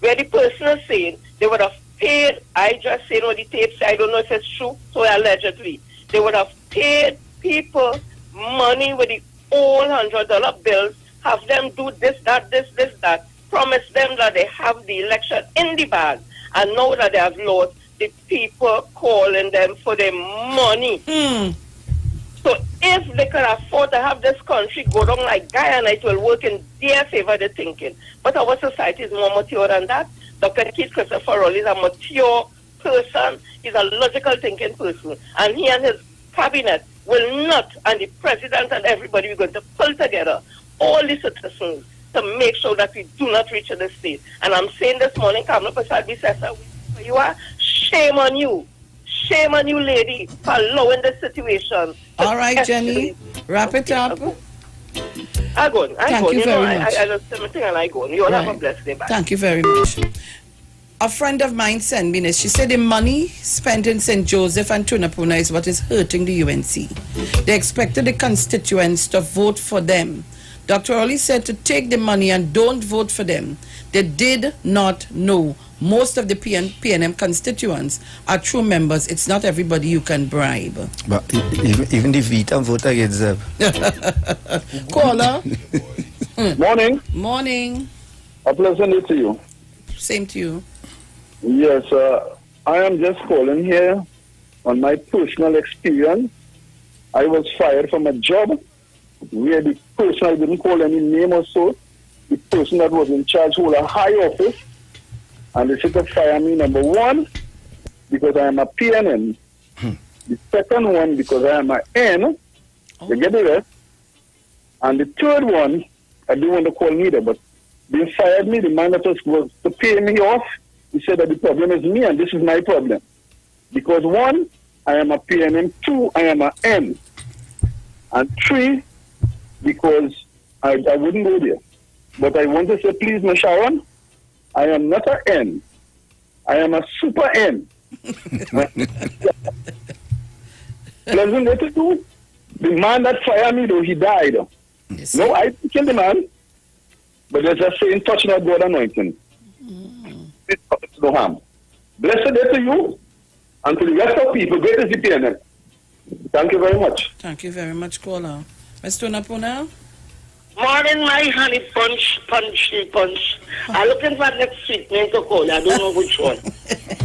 where the person is saying they would have paid, I just say what the tape said, I don't know if it's true, so allegedly, they would have paid people money with the old $100 bills, have them do this, that, promise them that they have the election in the bag, and now that they have lost, the people calling them for their money. So if they can afford to have this country go down like Guyana, it will work in their favor, they're thinking. But our society is more mature than that. Dr. Keith Christopher Rowley is a mature person. He's a logical thinking person. And he and his cabinet will not, and the president and everybody, we're going to pull together all the citizens to make sure that we do not reach this state. And I'm saying this morning, Kamla Prasad Bisesa, where you are, shame on you. Shame on you, lady, for allowing the situation. All right, Jenny, wrap it up. I go. Thank you very much. I just everything and I go. You all have a blessed day. Bye. Thank you very much. A friend of mine sent me this. She said the money spent in St. Joseph and Tunapuna is what is hurting the UNC. They expected the constituents to vote for them. Dr. Rowley said to take the money and don't vote for them. They did not know. Most of the PNM constituents are true members. It's not everybody you can bribe. But even the Vita vote against them. Caller. Morning. Morning. A pleasant day to you. Same to you. Yes, I am just calling here on my personal experience. I was fired from a job where the person, I didn't call any name or so, the person that was in charge hold a high office, and they said to fire me, number one, because I am a PNN. The second one, because I am an N. They get the rest. And the third one, I didn't want to call neither, but they fired me. The man that was to pay me off, he said that the problem is me and this is my problem. Because one, I am a PNN. Two, I am an N. And three, because I wouldn't go there. But I want to say, please, Ms. Sharon, I am not an N. I am a super N. Pleasant day to you. The man that fired me, though, he died. Yes. No, I didn't kill the man. But there's a saying, touch not God anointing. It causes no harm. Blessed day to you and to the rest of people. Great is the PNM. Thank you very much. Thank you very much, caller. Mr. Tunapuna? Morning, my honey punch. I'm looking for next week name to call. I don't know which one.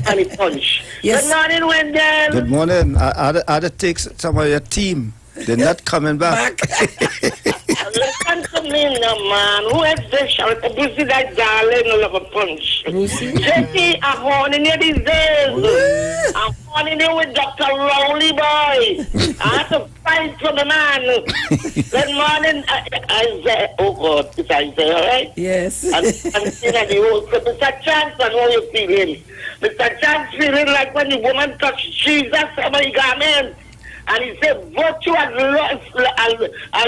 Honey punch. Yes. Good morning, Wendell. Good morning. I had to take some of your team. They're not coming back. Listen to me now, man. Who is this? Brucey, that darling, no love a punch. Brucey? Jackie, I'm horning you these days. I'm horning you with Dr. Rowley, boy. I have to fight for the man. Good morning, Isaiah. Oh, God, it's Isaiah, right? Yes. I'm saying that the whole Mr. Chance, I know you're feeling. Mr. Chance feeling like when the woman touched Jesus, somebody got in. And he said, virtue and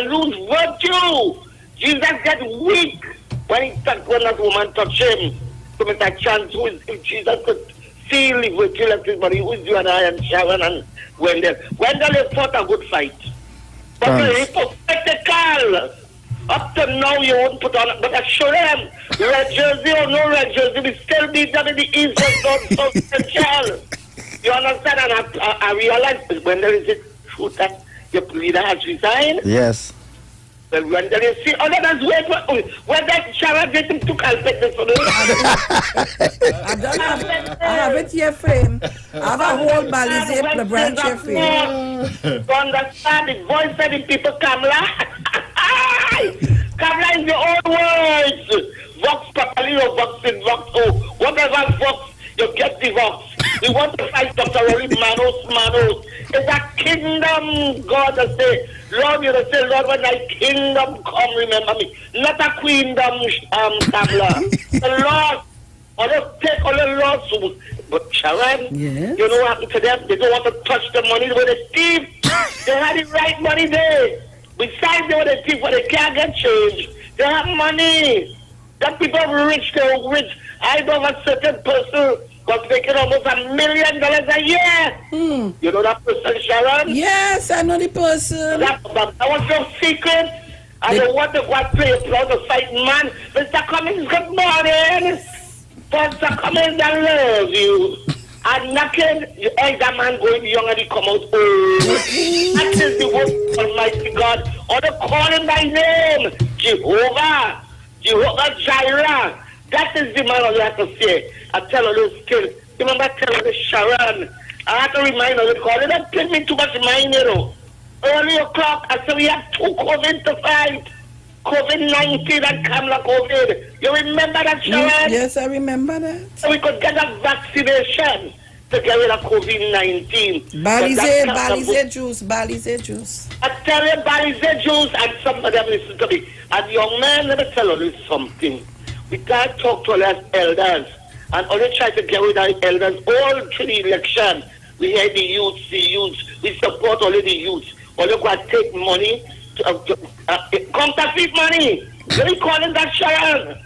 lose virtue. Jesus get weak when that woman touched him. So Mr. Chance, if Jesus could feel the virtue left his body, who is you and I and Sharon and Wendell. Wendell has fought a good fight. But the hypocritical. Up to now you won't put on, but I show them, red jersey or no red jersey, we still beat them in the East and South Central. You understand? And I realize when there is a truth that your leader has resigned. Yes. Well, when there is see, other than wait for when that Sharon get him to calculate this for the I have it here for him. I have a whole Balize the branch here for him. You understand the voice of the people, Kamla? Kamla in the old words. Vox properly or Vox in Vox. Oh, whatever Vox, you get the Vox. We want to fight Dr. Rory Manos. It's a kingdom, God to say, Lord, you say, Lord, when thy kingdom come, remember me. Not a queendom, Kamla. The Lord, or they take all the lawsuits. But Sharon, you know what happened to them? They don't want to touch the money with the thief. They had the right money there. Besides, they were the thief, but they can't get change. They have money. That people are rich, they're rich. I know a certain person was making almost $1 million a year. You know that person, Sharon? Yes, I know the person. That was no secret. I don't want to go and play a proud of fight man. Mr. Cummings, good morning. Mr. Cummings, I love you. And knocking, you ain't that man going young and he come out old. That is the word of Almighty God. Or they call him by name, Jehovah Jireh. That is the man I have to say. I tell her those kids. Remember telling the Sharon. I have to remind her because they don't pay me too much mind, you know. Early o'clock, I said we have 2 COVID to fight. COVID-19 and Kamla COVID. You remember that, Sharon? Yes, I remember that. So we could get a vaccination to get rid of COVID-19. Balize juice. I tell you, Balize juice, and some of them listen to me. And young man, let me tell you something. We can't talk to all our elders. And only try to get rid of the elders all through the election. We hear the youths. We support only the youths. Only go and take money, counterfeit money. They calling that Sharon.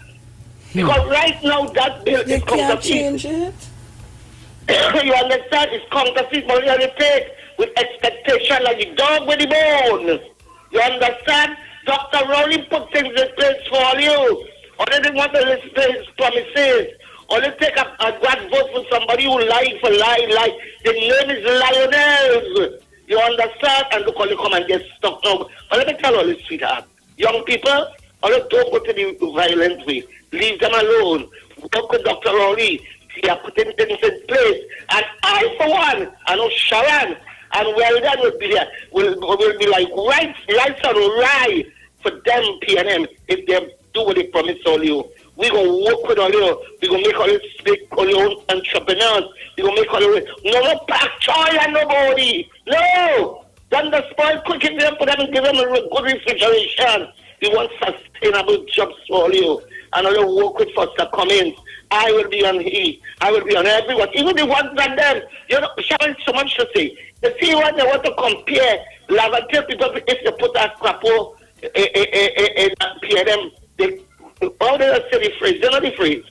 Because right now that bill is counterfeit. Change it. You understand? It's counterfeit money and they take with expectation like the dog with the bone. You understand? Dr. Rowley put things in place for you. Or they didn't want to listen to his promises. Or they take a God vote for somebody who lied for lie. The name is Lionel. You understand? And look how they come and get stuck now. But let me tell you this, sweetheart. Young people, don't go to the violent way. Leave them alone. Work with Dr. Rowley. He are putting things in place. And I, for one, I know Sharon and Weldon will be there. Will be like rice and rye for them, PNM, if they do what they promise all you. We're going to work with all you. We're going to make all you speak all your own entrepreneurs. We're going to make all you. No pack choy and nobody. No. Then the spoil cooking them for them and give them a good refrigeration. We want sustainable jobs for all you. And all you work with Foster Cummings. I will be on he. I will be on everyone. Even the ones that them. You know, Sharon, so much to say. You see when they want to compare Laventille people, if you put a crapo in PNM, all they say the phrase, they know the phrase.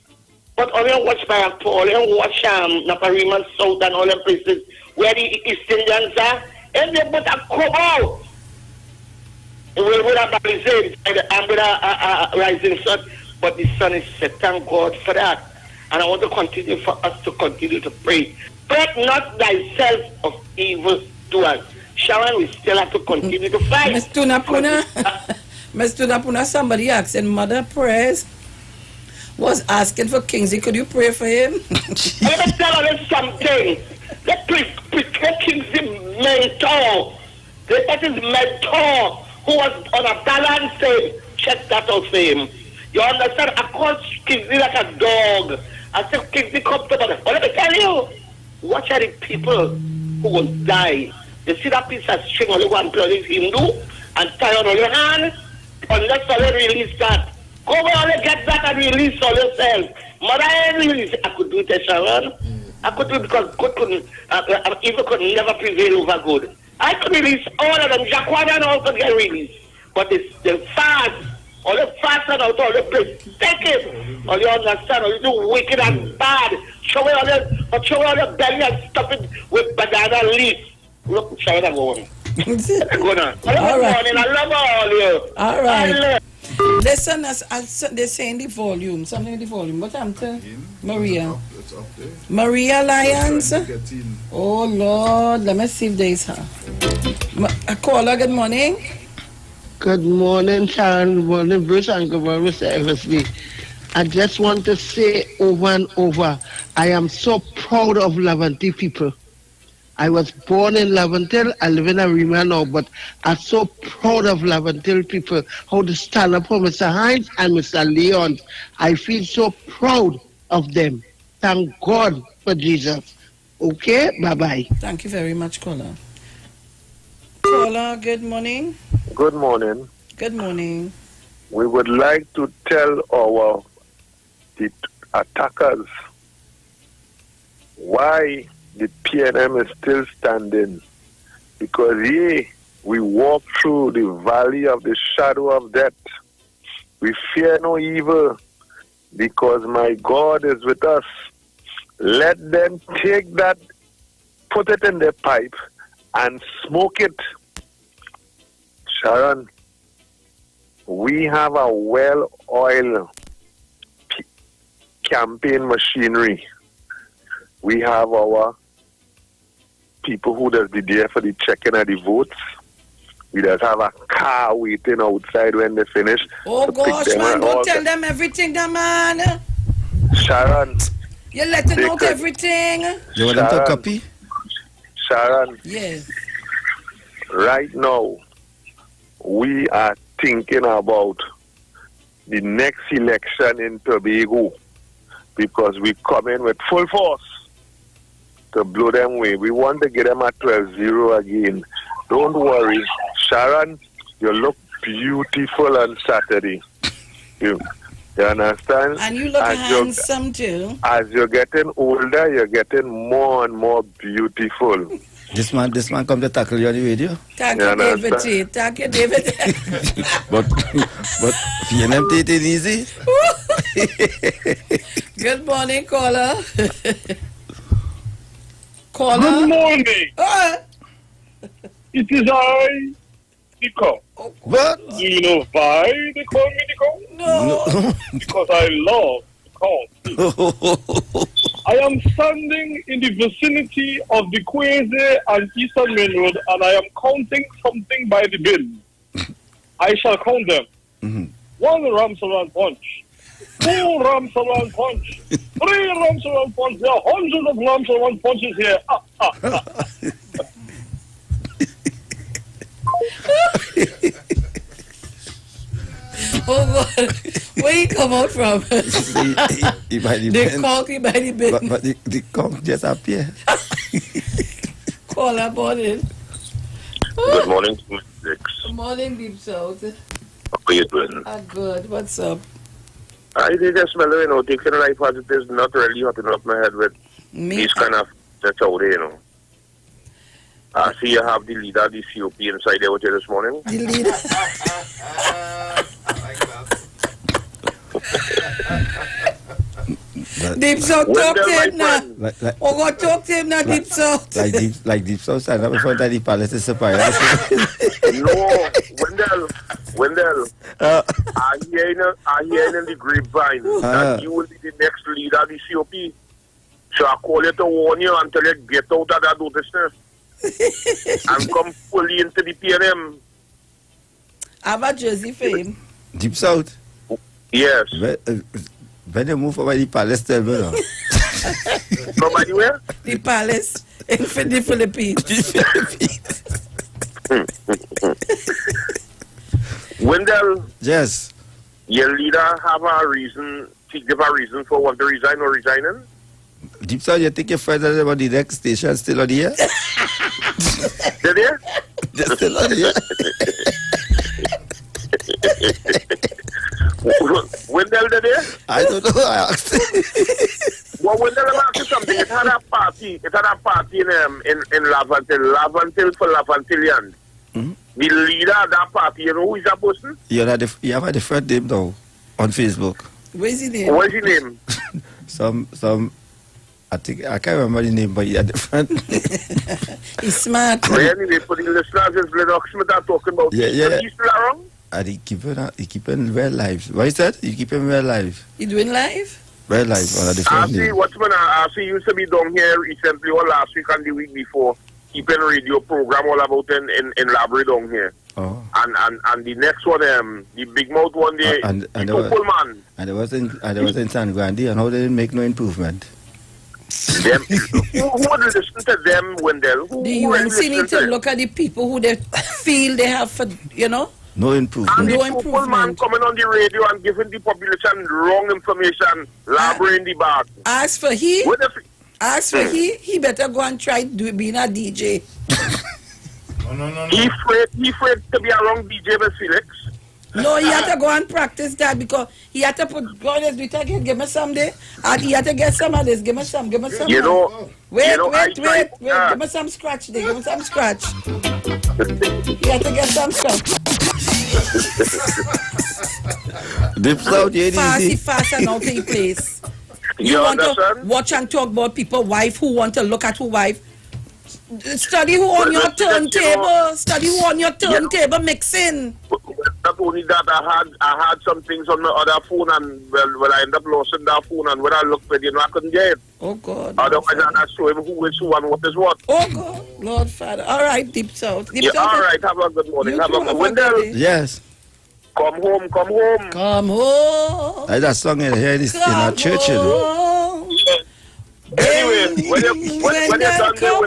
But all you watch by Paul, you watch Naparima South and all the places where the East Indians are, and they put a cover. It will put a Balize and with a rising sun, but the sun is set. Thank God for that. And I want to continue for us to continue to pray. Fret not thyself of evil doers. Sharon, we still have to continue to fight. Ms. Tunapuna, somebody asked, and Mother Prayers was asking for Kingsley. Could you pray for him? Let me tell you something. Let Kingsley mentor. That is mentor who was on a balance. Check that out for him. You understand? I call Kingsley like a dog. I said, Kingsley, come to me. But let me tell you, watch out the people who will die. You see that piece of string only one place Hindu and tie on your hand? Unless you release that. Go over and get that and release all yourself. Mother, I release. I could do it, Sharon. I could do it because good couldn't, evil could never prevail over good. I could release all of them. Jacquard and all could get released. But the fast, all the fast and out all the place. Take it. All you understand, all you do wicked and bad. Show all the belly and stuff it with banana leaf. Look, China going. All right. I love all you. All right. Listen, they're saying the volume. Something in the volume. What I'm telling Maria. Maria Lyons. Oh Lord, let me see if there is her. Caller, good morning. Good morning, Sharon. Good morning, Bruce, and good morning, Mr. Eversley. I just want to say over and over, I am so proud of Laventille people. I was born in Laventille. I live in Arima now, but I'm so proud of Laventille people, how to stand up for Mr. Hines and Mr. Leon. I feel so proud of them. Thank God for Jesus. Okay? Bye-bye. Thank you very much, caller. Caller, good morning. Good morning. Good morning. We would like to tell the attackers why the PNM is still standing. Because we walk through the valley of the shadow of death. We fear no evil because my God is with us. Let them take that, put it in their pipe and smoke it. Sharon, we have a well-oiled campaign machinery. We have our people who does be there for the checking of the votes. We just have a car waiting outside when they finish. Oh gosh, man, don't tell them everything, man. Sharon. You're letting out everything. You want them to copy? Sharon. Yes. Right now, we are thinking about the next election in Tobago because we come in with full force to blow them away. We want to get them at 12-0 again. Don't worry. Sharon, you look beautiful on Saturday. You understand? And you look handsome too. As you're getting older, you're getting more and more beautiful. This man come to tackle you on the radio. Thank you, David. Thank you, David. but PNM take it easy. Good morning, caller. Caller. Good morning. It is I, Nico. What? Do you know why they call me Nico? No. Because I love the count. I am standing in the vicinity of the Kweze and Eastern Main Road, and I am counting something by the bin. I shall count them. Mm-hmm. 1 Ramsaran punch, 2 Ramsaran punch, 3 Ramsaran punch. There are hundreds of Ramsaran punches here. Oh God, where you come out from? He by the They bin. call you by the bin. But the conch just appear. Call about it. Good morning, Mr. Good morning, Deep South. How are you doing? Good. What's up? I think just taking life as it is, not really hotting up my head with these kind of that's out there, I see you have the leader of the COP inside there with you this morning. The leader. Deep South, talk to him now. Oh God, talk to him now, Deep South. Like Deep South stand up in front of the palace is surprised. No, Wendell, I hear in the grapevine that you will be the next leader of the COP. So I call you to warn you until you get out of that business and come fully into the PNM. I have a jersey for him. Deep South? Yes. When you move over the palace, tell me now. From anywhere? The palace in the Philippines. Wendell. Yes. Your leader have a reason to give a reason for want to resign or resigning? Deep South, you think your friend about the next station still on the air? They're there? They're still on the air. Wendell, they're there? I don't know. I asked. Well, Wendell, I'm asking something. It had a party in Laventille for Laventillians. Mm-hmm. The leader of that party, you know who is that person? You have a different name now on Facebook. Where's his name? What's his name? some I can't remember the name, but he had different. He's smart. Anyway, for the listeners, it's Lennox Smith I'm talking about. Yeah. He's still around? And he keep in real life. What is that? He keep in real life. You doing live? Red light on a different day. I see you used to be down here recently or last week and the week before, keeping a radio program all about in Labrador down here. Oh. And the next one, the big mouth one, the Purple Man. And there was in San Grande, and how they didn't make no improvement. Them, who would listen to them when they're... The UNC need to look at the people who they feel they have, No improvement. And the Purple Man coming on the radio and giving the population wrong information, Labrador in the back. As for he better go and try being a DJ. No. He afraid to be a wrong DJ with Felix. No, he had to go and practice that because he had to put, go on, let's again, give me some day. And he had to get some of this, give me some. Wait, give me some scratch there, give me some scratch. He had to get some scratch. Dips out, Fast and out in place. You want to watch and talk about people, wife, who want to look at who wife. Study who on your turntable. Study who on your turntable mixing. Not only that, I had some things on my other phone, and well, I ended up losing that phone, and when I looked for it, I couldn't get it. Oh God! Otherwise, I show him who is who and what is what. Oh God, Lord Father. All right, Deep South. All right. Have a good morning. Have a good Wendell. Yes. Come home. Come home. That song in here is in our church, you know. Anyway, when you're done there,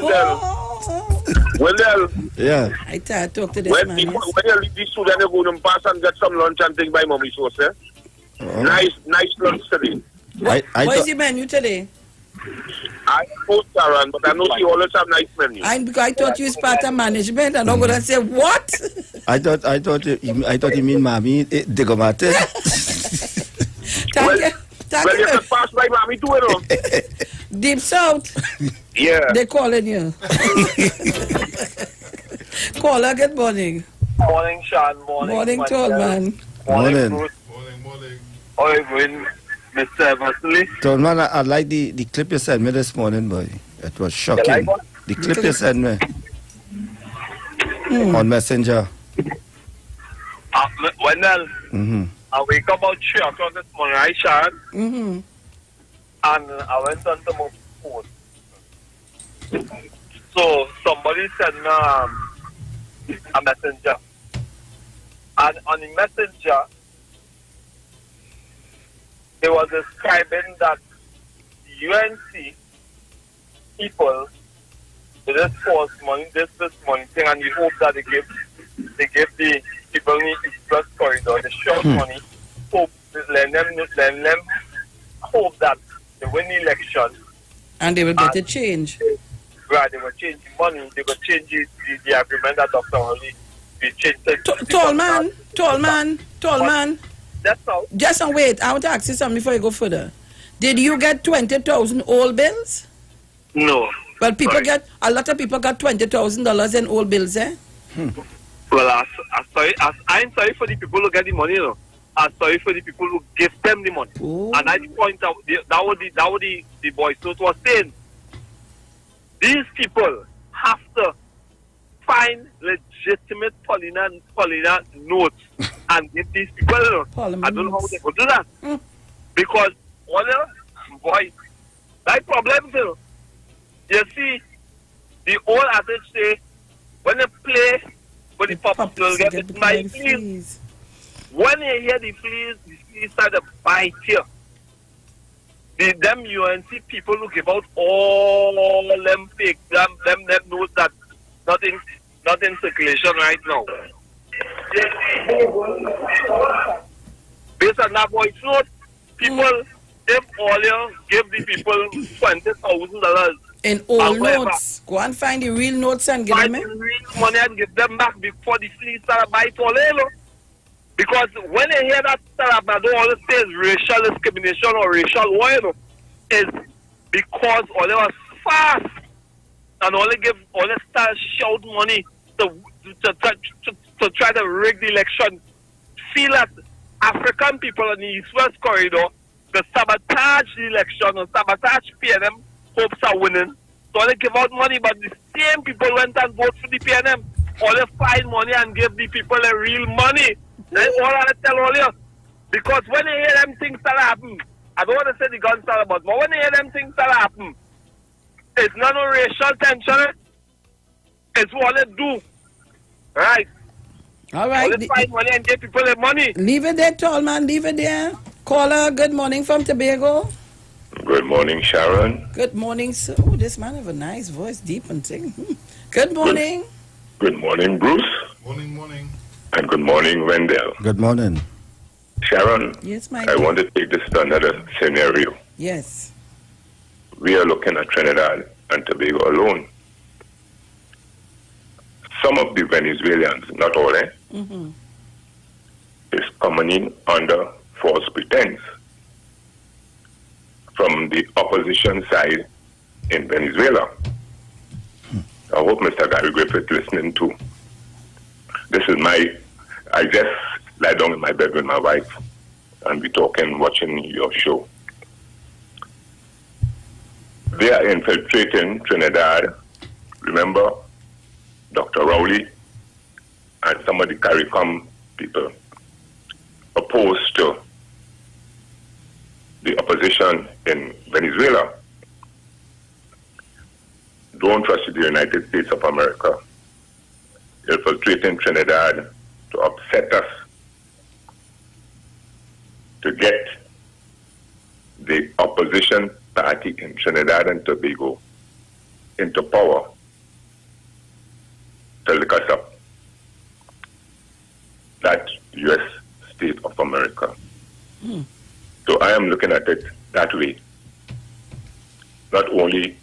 Wendell. Yeah. I talk to this when man. When you leave this food and you go to pass and get some lunch and thing by Mommy Sauce, eh? Oh. Nice lunch today. What is the menu today? I post Karen, but I know she always have nice menu. Because I thought you was part of management, and I'm gonna say what? I thought you mean mommy Digomate. Thank you. You can pass by mommy too, you know. Deep South. Yeah. They calling you. Caller, good morning. Morning, Sean. Morning, tall man. Morning. Morning. How are you going, Mr. Wesley? Tall man, I like the clip you sent me this morning, boy. It was shocking. Like the clip you sent me on Messenger. Wendell, Mm-hmm. I wake up about 3 o'clock this morning, right, Sean? Mm-hmm. And I went on to my phone. So somebody sent me a messenger. And on the messenger, it was describing that UNC people did this force money, this money thing, and you hope that they give the people in the East Plus corridor the short money, hope let them hope that they win the election. And they will get a change. Right, they will change the money, they will change the agreement that Dr. Holly will change the Tall man. That's all. Just wait, I want to ask you something before you go further. Did you get 20,000 old bills? No. Well, a lot of people got $20,000 in old bills, eh? Well, I'm sorry for the people who get the money, you know. I'm sorry for the people who give them the money. Ooh. And I point out, that was the voice note was saying, these people have to find legitimate Paulina notes and give these people, you know. I don't know how they could do that. Because, boy, that problem, you know. You see, the old adage say, when you play, when the puppets will get bitten by fleas. When you hear the fleas start to bite you. Them UNC people who give out all them fake, them notes that not in circulation right now. Based on that voice note, people, if all you give the people $20,000 in old notes, go and find the real notes and give them the real money and give them back before the fleas start bite all you know. Because when you hear that stuff, I don't always say it's racial discrimination or racial war, you know, is because all they was fast and only start shout money to try to rig the election. Feel that African people in the East-West corridor to sabotage the election or sabotage PNM hopes are winning. So they give out money, but the same people went and vote for the PNM. All they find money and give the people the real money. That's all I tell all you. Because when you hear them things that happen, I don't want to say the gun start, but when you hear them things that happen, it's not no racial tension. It's what they do. Right? All right. All they find money and give people the money. Leave it there, tall man. Leave it there. Caller, good morning from Tobago. Good morning, Sharon. Good morning, sir. Oh, this man have a nice voice, deep and sing. Good morning. Good morning, Bruce. Morning. And good morning, Wendell. Good morning. Sharon, yes, my I dear. want to take this to another scenario. Yes. We are looking at Trinidad and Tobago alone. Some of the Venezuelans, not all, Mm-hmm. is coming in under false pretense from the opposition side in Venezuela. I hope Mr. Gary Griffith listening too. This is I just lie down in my bed with my wife and we talking, watching your show. They are infiltrating Trinidad. Remember, Dr. Rowley and some of the CARICOM people opposed to the opposition in Venezuela. Don't trust the United States of America. Infiltrating Trinidad to upset us, to get the opposition party in Trinidad and Tobago into power, to look us up. That U.S. state of America. So I am looking at it that way. Not only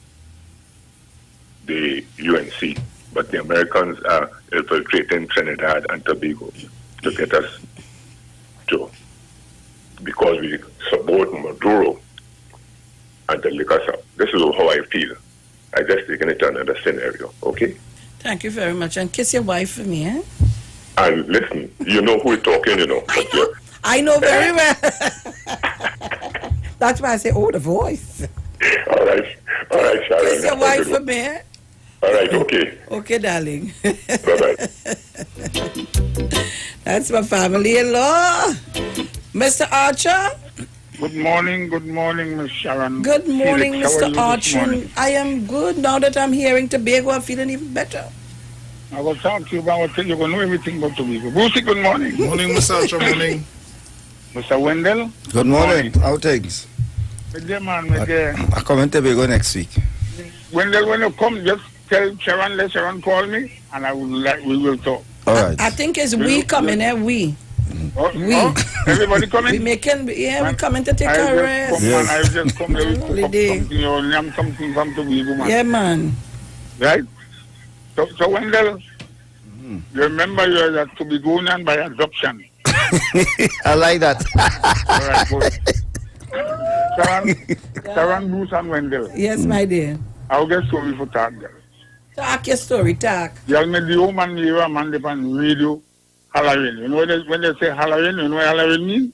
the UNC, but the Americans are infiltrating Trinidad and Tobago to get us to, because we support Maduro and to lick us up. This is how I feel. I just taken it to another scenario, okay? Thank you very much. And kiss your wife for me, eh? And listen, you know who is talking, you know. I know very well. That's why I say, oh, the voice. All right, Sharon. Kiss your wife for me, eh? All right, okay. Okay, darling. Bye-bye. That's my family-in-law. Mr. Archer? Good morning, Miss Sharon. Good morning, Felix, how are Mr. you this Archer. morning? I am good now that I'm hearing Tobago. I'm feeling even better. I will talk to you about what you're going to know everything about Tobago. Brucey, good morning. Morning, Mr. Archer. Morning. Mr. Wendell? Good morning. How things? Good day, man. Good day. I come in Tobago next week. Wendell, when you come, just tell Sharon, let Sharon call me, and we will talk. All right. I think it's we coming, eh? We. Everybody coming? We coming to take a rest. I just come here to cook up something, yam something from Tobago, man. Yeah, man. Right? So Wendell, you remember you're a Tobagonian by adoption. I like that. All right, good. Sharon, Bruce, and Wendell. Yes, my dear. I'll get sorry for talk, girl. Talk your story, talk. Y'all made the old man here, man, on radio, Halloween. You know when they say Halloween, you know what Halloween means?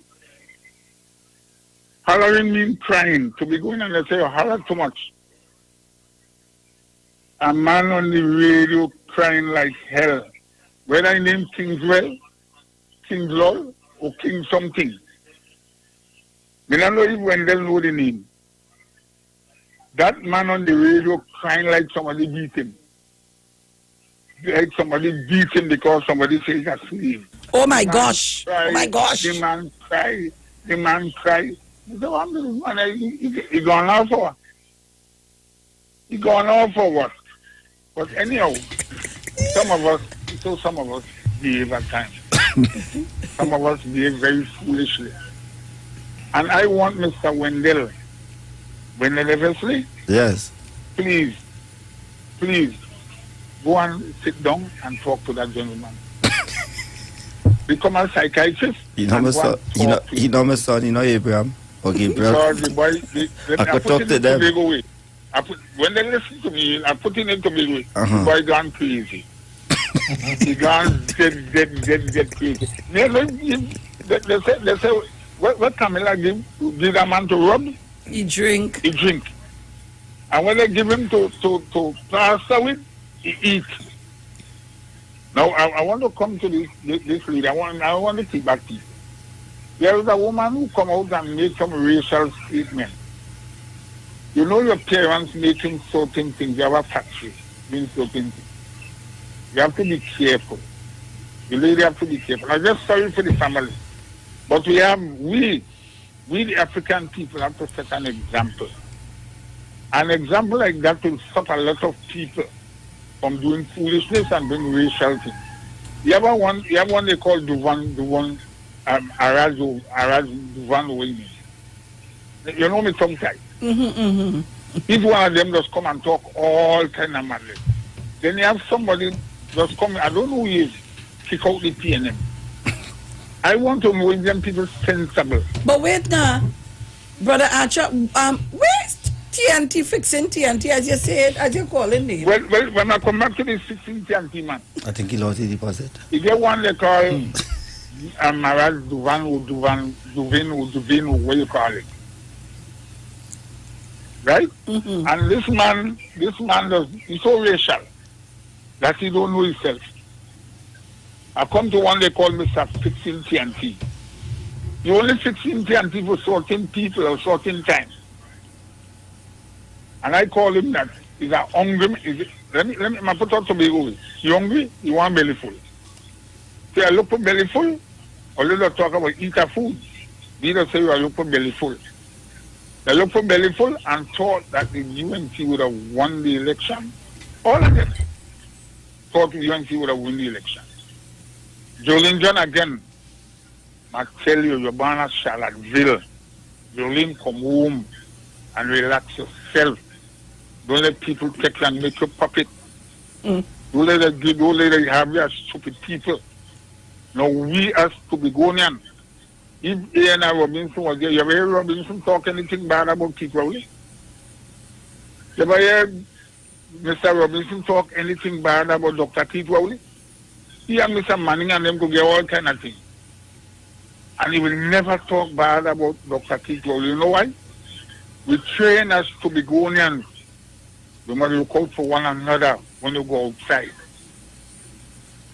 Halloween means crying. To be going and they say, oh, holler too much. A man on the radio crying like hell. Whether I name Kingswell, Kingslaw, or King something. I don't know if Wendell know the name. That man on the radio crying like somebody beat him. Like somebody beat him because somebody says he's a slave. Oh my gosh. Cry, oh my gosh. The man cry. The man cry. So I'm the man, he gone out for what? He gone out for what? But anyhow, some of us behave at times. Some of us behave very foolishly. And I want Mr. Wendell Eversley, yes, please, go and sit down and talk to that gentleman. Become a psychiatrist. You know my son, you know Abraham or Gabriel. Because the boy, I could talk to them. When they listen to me, I put it into big way. The boy gone crazy. He gone dead crazy. They say, what Camilla give a man to rub? He drink. And when they give him to plaster with, he eat. Now I want to come to this lady. I want to take back to you. There is a woman who come out and make some racial statement. You know your parents making certain things. You have a factory doing certain things. You have to be careful. You really have to be careful. I'm just sorry for the family. But we the African people have to set an example. An example like that will stop a lot of people from doing foolishness and doing racial things. You have one they call Duvan Arad Duvan Wayne. You know me sometimes. Each one of them just come and talk all kind of madness. Then you have somebody just come, I don't know who he is, kick out the PNM. I want to make them people sensible. But wait now, Brother Archer, where's TNT fixing TNT as you said, as you call it name? Well, when I come back to this fixing TNT man, I think he lost his deposit. If you want they call Marad Duvin, what you call it? Right? And this man he's so racial that he don't know himself. I come to one they call Mr. Fixing TNT. You only fixing TNT for certain people or certain times. And I call him that. He's a hungry. Let me put out to be over. You hungry? You want belly full. So I look for belly full, or let us talk about eat a food. They don't say you look for belly full. They look for belly full and thought that the UNC would have won the election. All of them thought the UNC would have won the election. Jolene John again, I tell you, you're born at Charlottesville. Jolene, come home and relax yourself. Don't let people take you and make you puppet. Don't let them have you as stupid people. Now we as Tobagonian, if A.N.R. Robinson was there, you ever hear Robinson talk anything bad about Keith Rowley? You ever hear Mr. Robinson talk anything bad about Dr. Keith Rowley? He and Mr. Manning and them could get all kind of things. And he will never talk bad about Dr. Keith Rowley. You know why? We train as Tobagonians. We must look out for one another when you go outside.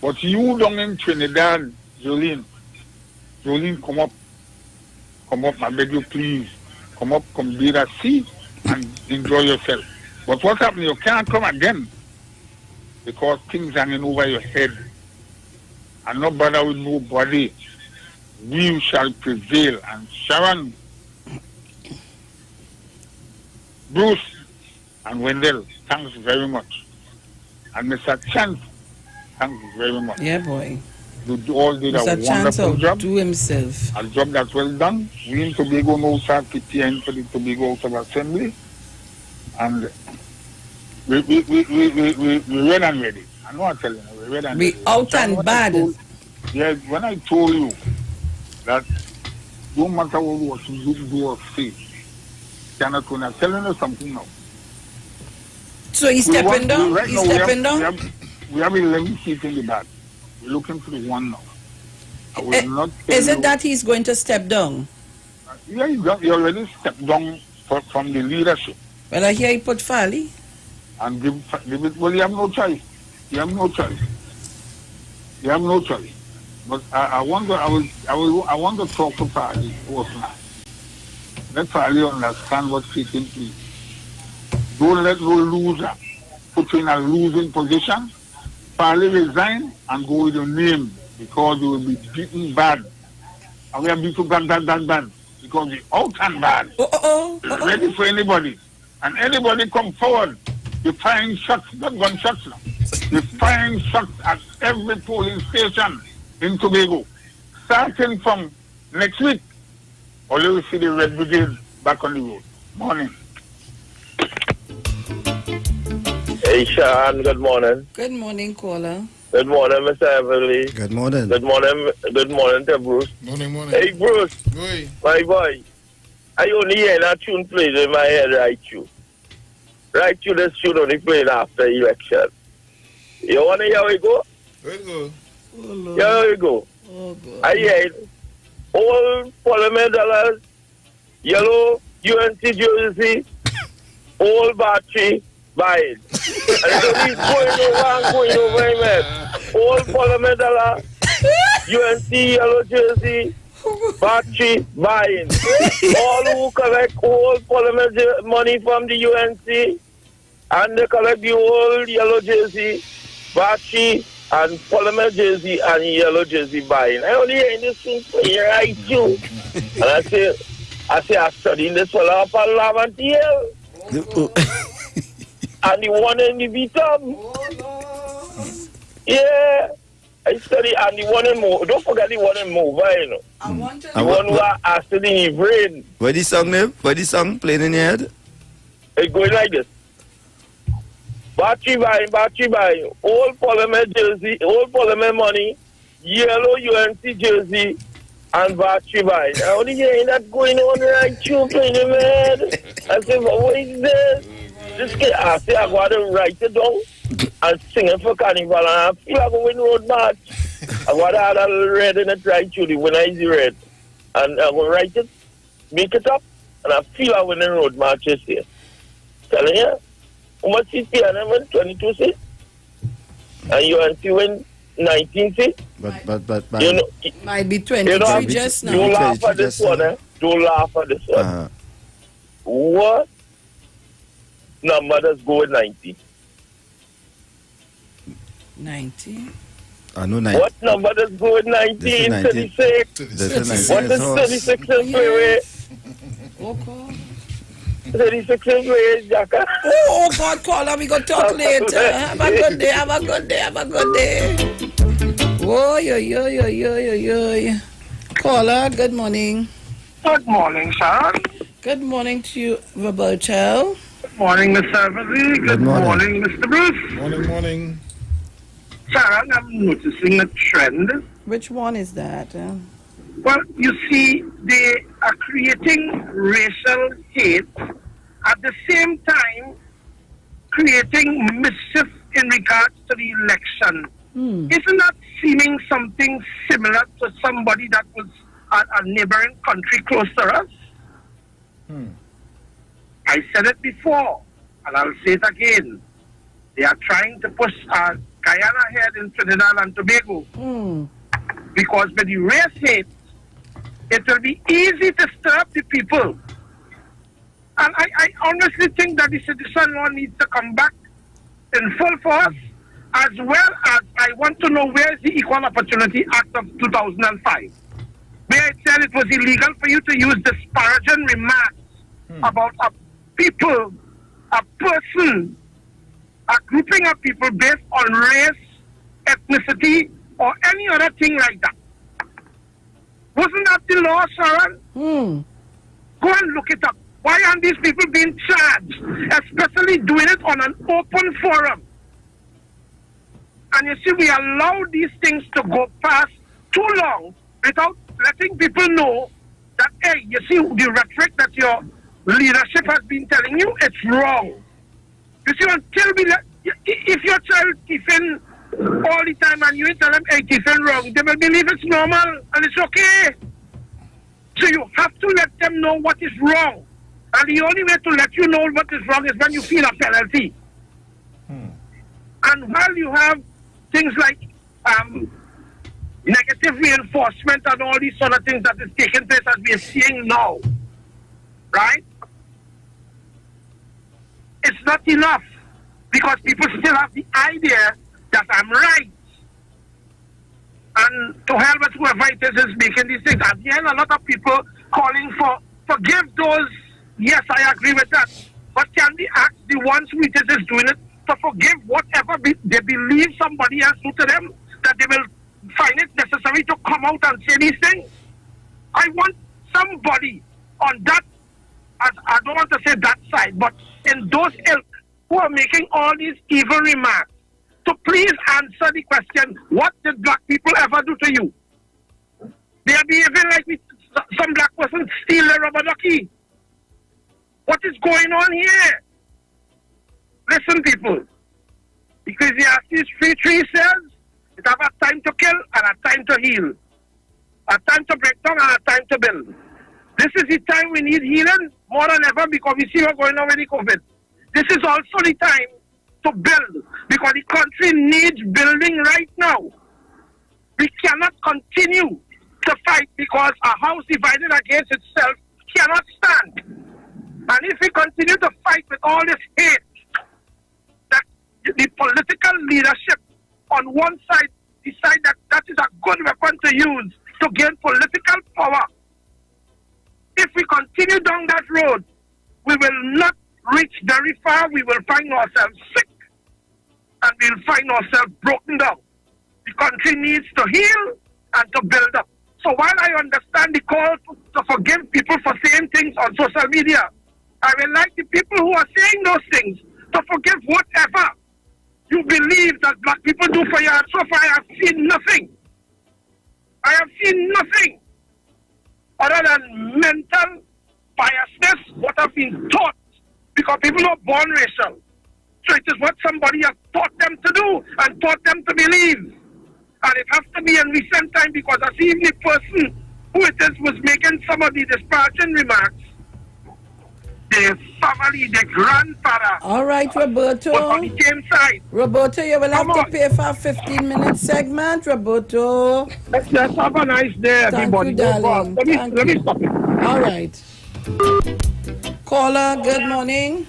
But you down in Trinidad, Jolene, come up, I beg you please. Come up, come be that seat and enjoy yourself. But what's happening? You can't come again because things hanging over your head. And not bother with nobody. We shall prevail. And Sharon, Bruce, and Wendell, thanks very much. And Mr. Chance, thanks very much. Yeah, boy. You all did Mr. a wonderful job. Do himself. A job that's well done. We in Tobago now start PTN for the Tobago House of Assembly. And we ready and ready. I know I'm telling you, we're ready and ready. We out and bad. Yes, when I told you that no matter what you do or say, I'm telling you something now. So he's stepping down? He's stepping down? We have 11 seats in the bag. We're looking for the one now. I will not is it that he's going to step down? Yeah, he already stepped down from the leadership. Well, I hear he put Farley. And give it, well, you have no choice. You have no choice. You have no choice. But I want to talk to Farley personally. Let Farley understand what's taking place. Don't let no loser put you in a losing position. Farley resign and go with your name because you will be beaten bad. And we are beaten bad because we out and bad. Ready for anybody. And anybody come forward. You're firing shots, not gunshots now. You're firing shots at every polling station in Tobago. Starting from next week, or you will see the Red Brigade back on the road. Morning. Hey, Sean, good morning. Good morning, caller. Good morning, Mr. Everly. Good morning. Good morning to Bruce. Morning. Hey, Bruce. Hey. My boy. I only hear that tune played in my head right through. Right through this tune only played after election. You want to hear how it go? Where go? Here we go. Oh, God. I hear it. All Parliament dollars, yellow, UNC jersey, all battery, buy it. And he's going over him, man. All Parliament dollars, UNC yellow jersey, battery buying. All who collect all polymer money from the UNC and they collect the old yellow jersey, battery and polymer jersey and yellow jersey buying. I only hear this thing here, I too. And I say, I'm studying this for up at Lavantiel. And the one in the Vitam. Yeah. I study and the one in Mova. Don't forget the one in Mova, you know. The one who are actually in brain. What the song name? What the song playing in your head? It's going like this. Battery buying. All polymer jersey, all polymer money, yellow UNC jersey, and battery buying. I only hearing that going on right through playing the man. I say, what is this? This kid, I say, I got to write it down and sing it for Carnival, and I feel I'm going to win road match. I got to have a little red in it right through the winner is the red. And I'm going to write it, make it up, and I feel I'm winning road match this year. Telling you, how much seats here? And I win 22 seats. And UNC win 19 seats. But you know, might be 23 just now. Don't laugh at this one, eh? Don't laugh at this one. What number does go with 90? 90? I know 90. What number does go with 90? 36. What is 36 in freeway? 36 in freeway, Jacka. Oh, God, caller, we going to talk later. Have a good day, have a good day, have a good day. Oh, yo. Caller, good morning. Good morning, Sharon. Good morning to you, Roberto. Good morning, Mr. Eversley. Good morning, Mr. Bruce. Morning. Sharon, I'm noticing a trend. Which one is that? Well, you see, they are creating racial hate at the same time creating mischief in regards to the election. Isn't that seeming something similar to somebody that was at a neighboring country close to us? I said it before, and I'll say it again. They are trying to push Guyana ahead in Trinidad and Tobago. Because with the race hate, it will be easy to stir up the people. And I honestly think that the citizen law needs to come back in full force, as well as I want to know where is the Equal Opportunity Act of 2005, where it said it was illegal for you to use disparaging remarks about a people, a person, a grouping of people based on race, ethnicity, or any other thing like that. Wasn't that the law, Sharon? Go and look it up. Why aren't these people being charged, especially doing it on an open forum? And you see, we allow these things to go past too long without letting people know that, hey, you see, the rhetoric that your leadership has been telling you, it's wrong. You see, until we let, if your child tiffin all the time and you tell them, hey, tiffin wrong, they will believe it's normal and it's okay. So you have to let them know what is wrong. And the only way to let you know what is wrong is when you feel a penalty. And while you have things like negative reinforcement and all these sort of things that is taking place as we are seeing now, right? It's not enough because people still have the idea that I'm right. And to hell with whoever it is making these things. At the end, a lot of people calling for forgive those. Yes, I agree with that. But can we ask the ones who it is doing it to forgive whatever they believe somebody else do to them, that they will find it necessary to come out and say these things? I want somebody on that, I don't want to say that side, but in those ilk who are making all these evil remarks, to please answer the question, what did black people ever do to you? They are behaving like some black person steal a rubber ducky. What is going on here? Listen, people. Ecclesiastes 3:3 says, it have a time to kill and a time to heal. A time to break down and a time to build. This is the time we need healing more than ever because we see what's going on with the COVID. This is also the time to build because the country needs building right now. We cannot continue to fight because a house divided against itself cannot stand. And if we continue to fight with all this hate, that the political leadership on one side decide that is a good weapon to use to gain political power. If we continue down that road, we will not reach very far. We will find ourselves sick and we'll find ourselves broken down. The country needs to heal and to build up. So while I understand the call to forgive people for saying things on social media, I would like the people who are saying those things to forgive whatever you believe that black people do for you. And so far I have seen nothing. I have seen nothing other than mental biasness, what have been taught, because people are born racial. So it is what somebody has taught them to do and taught them to believe. And it has to be in recent time because I see the person who it is was making some of the disparaging remarks. The family, the grandfather. All right, Roberto. Was on the same side. Roberto, you will have to pay for a 15-minute segment, Roberto. Let's have a nice day, everybody. Thank you, darling. Let me stop it. All right. Caller, good morning.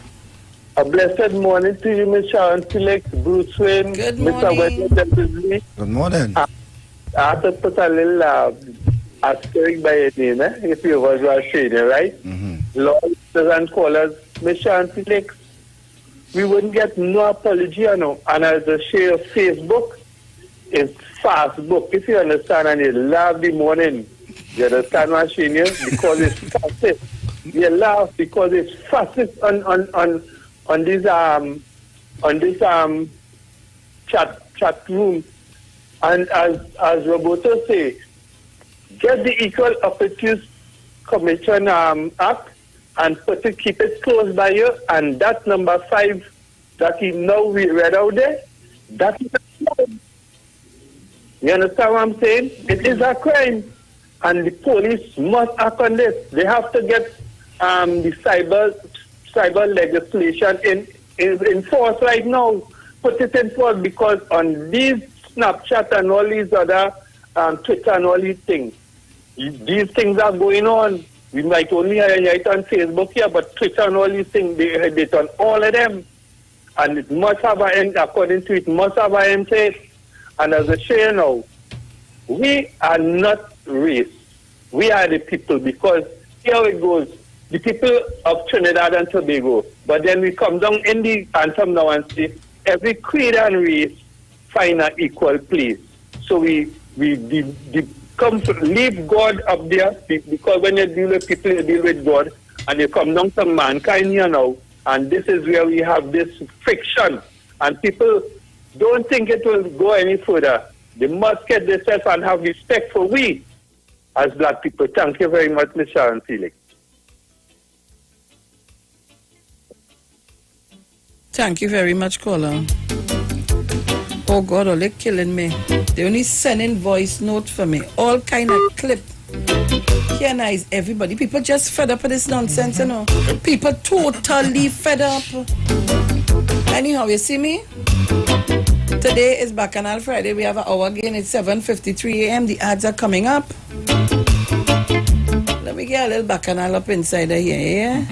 A blessed morning to you, Ms. Sharon Felix, Bruce Wayne, good Mr. Wesley. Good morning. I have to put a little asterisk by your name, if you was saying it, right? Lord and callers, Ms. Sharon Felix, we wouldn't get no apology, you know. And as a share of Facebook, it's fast book, if you understand, and you laugh the morning. You understand what I'm saying? Because it's fastest. You laugh because it's fastest on this chat room. And as Roberto say, get the Equal Opportunities Commission Act and keep it close by you. And that number 5 that he now we read out there, that is a crime. You understand what I'm saying? It is a crime. And the police must act on this. They have to get the cyber legislation in force right now. Put it in force because on these Snapchat and all these other Twitter and all these things are going on. We might only hear it on Facebook here, but Twitter and all these things, they have it on all of them. And it must have an end, according to it, must have an end to it. And as I say now, we are not race. We are the people, because here it goes. The people of Trinidad and Tobago. But then we come down in the anthem now and say, every creed and race find an equal place. So we come to leave God up there, because when you deal with people, you deal with God, and you come down to mankind here now, and this is where we have this friction, and people don't think it will go any further. They must get themselves and have respect for we as black people. Thank you very much, Ms. Sharon Felix. Thank you very much, caller. Oh God, they're killing me. They only sending voice note for me. All kind of clip. Here now is everybody. People just fed up with this nonsense, you know. People totally fed up. Anyhow, you see me? Today is Bacchanal Friday. We have an hour again. It's 7:53 a.m. The ads are coming up. Let me get a little Bacchanal up inside of here,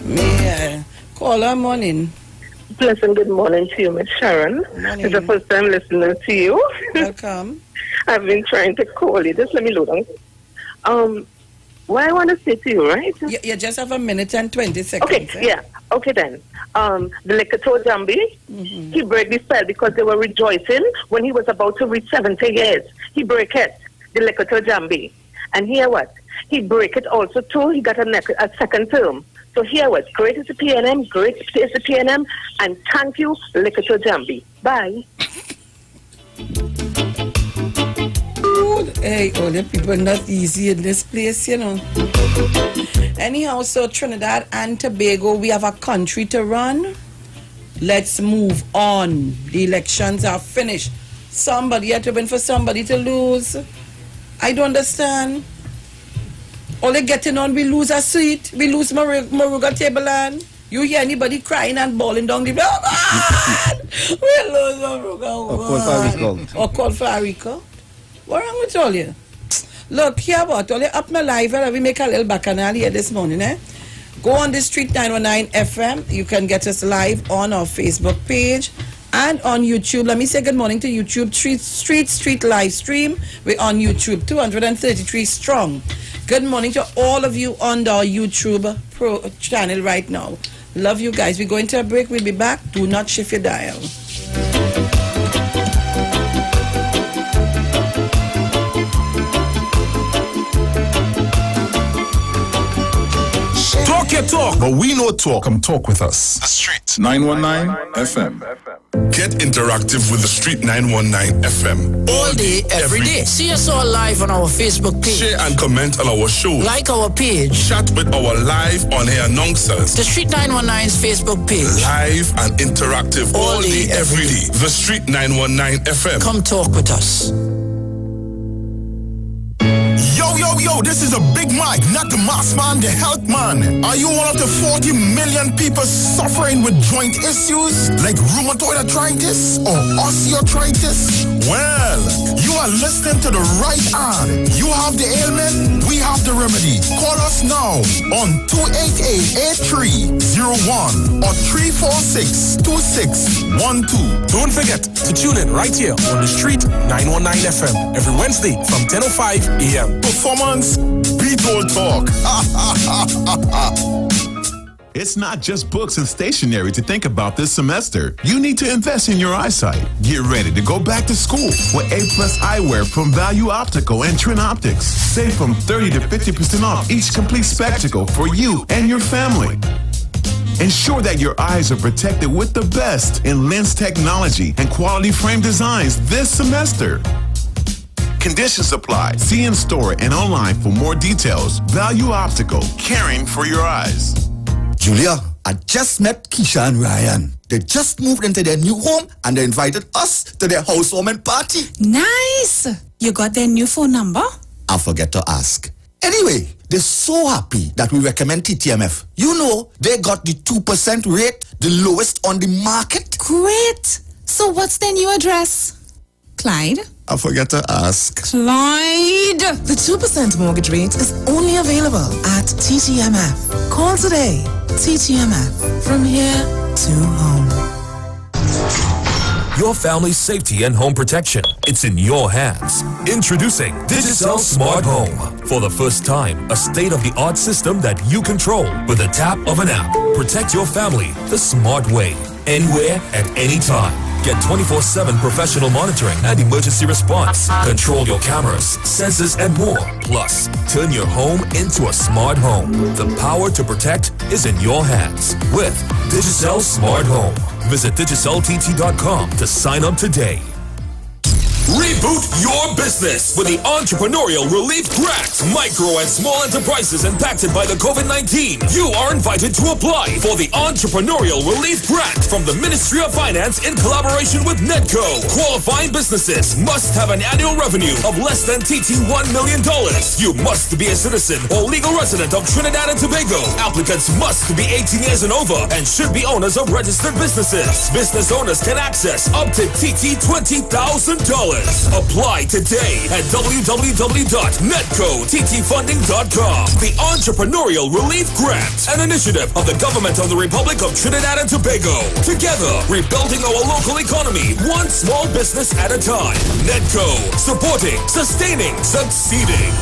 yeah? Caller, morning. Pleasant good morning to you, Miss Sharon. It's the first time listening to you. Welcome. I've been trying to call you. Just let me load on. What I want to say to you, right? You just have a minute and 20 seconds. Okay, yeah. Okay then. The Lekato Jambi, he broke the spell because they were rejoicing when he was about to reach 70 years. He broke it, the Lekato Jambi. And here what? He broke it also too. He got a second term. So here what? Great is the PNM, great is the PNM, and thank you, Lekato Jambi. Bye. Hey, all the people not easy in this place, you know. Anyhow, so Trinidad and Tobago, we have a country to run. Let's move on. The elections are finished. Somebody had to win for somebody to lose. I don't understand. Only getting on, we lose a seat. We lose Moruga Tableland. You hear anybody crying and bawling down the road? Oh God! We lose Moruga. Or call for a recount. Or call for a recount. What wrong with all you? Look, here what? Well, up my live, we make a little bacchanal here this morning, eh? Go on the Street 919 FM. You can get us live on our Facebook page and on YouTube. Let me say good morning to YouTube. Street live stream. We're on YouTube, 233 strong. Good morning to all of you on our YouTube Pro channel right now. Love you guys. We're going to a break. We'll be back. Do not shift your dial. Talk your talk, but we know talk. Come talk with us. The Street 919 FM. Get interactive with the Street 919 FM. All day, every day. See us all live on our Facebook page. Share and comment on our show. Like our page. Chat with our live on-air announcers. The Street 919's Facebook page. Live and interactive all day, every day. The Street 919 FM. Come talk with us. Yo, this is a Big Mike, not the mass man, the health man. Are you one of the 40 million people suffering with joint issues like rheumatoid arthritis or osteoarthritis? Well, you are listening to the right ad. You have the ailment, we have the remedy. Call us now on 288-8301 or 346-2612. Don't forget to tune in right here on the Street 919 FM every Wednesday from 10:05 a.m. Performance beat all talk. It's not just books and stationery to think about this semester. You need to invest in your eyesight. Get ready to go back to school with A+ eyewear from Value Optical and Trin Optics. Save from 30 to 50% off each complete spectacle for you and your family. Ensure that your eyes are protected with the best in lens technology and quality frame designs this semester. Conditions apply. See in store and online for more details. Value Optical, caring for your eyes. Julia, I just met Keisha and Ryan. They just moved into their new home and they invited us to their housewarming party. Nice. You got their new phone number? I forget to ask. Anyway, they're so happy that we recommend TTMF. You know, they got the 2% rate, the lowest on the market. Great. So what's their new address? Clyde? I forget to ask. Clyde! The 2% mortgage rate is only available at TTMF. Call today. TTMF. From here to home. Your family's safety and home protection. It's in your hands. Introducing Digicel Smart Home. For the first time, a state-of-the-art system that you control with a tap of an app. Protect your family the smart way. Anywhere, at any time. Get 24/7 professional monitoring and emergency response. Control your cameras, sensors, and more. Plus, turn your home into a smart home. The power to protect is in your hands with Digicel Smart Home. Visit DigicelTT.com to sign up today. Reboot your business with the Entrepreneurial Relief Grant. Micro and small enterprises impacted by the COVID-19. You are invited to apply for the Entrepreneurial Relief Grant from the Ministry of Finance in collaboration with Nedco. Qualifying businesses must have an annual revenue of less than $1 million. You must be a citizen or legal resident of Trinidad and Tobago. Applicants must be 18 years and over and should be owners of registered businesses. Business owners can access up to $20,000. Apply today at www.netcottfunding.com. The Entrepreneurial Relief Grant, an initiative of the government of the Republic of Trinidad and Tobago. Together, rebuilding our local economy, one small business at a time. Netco, supporting, sustaining, succeeding.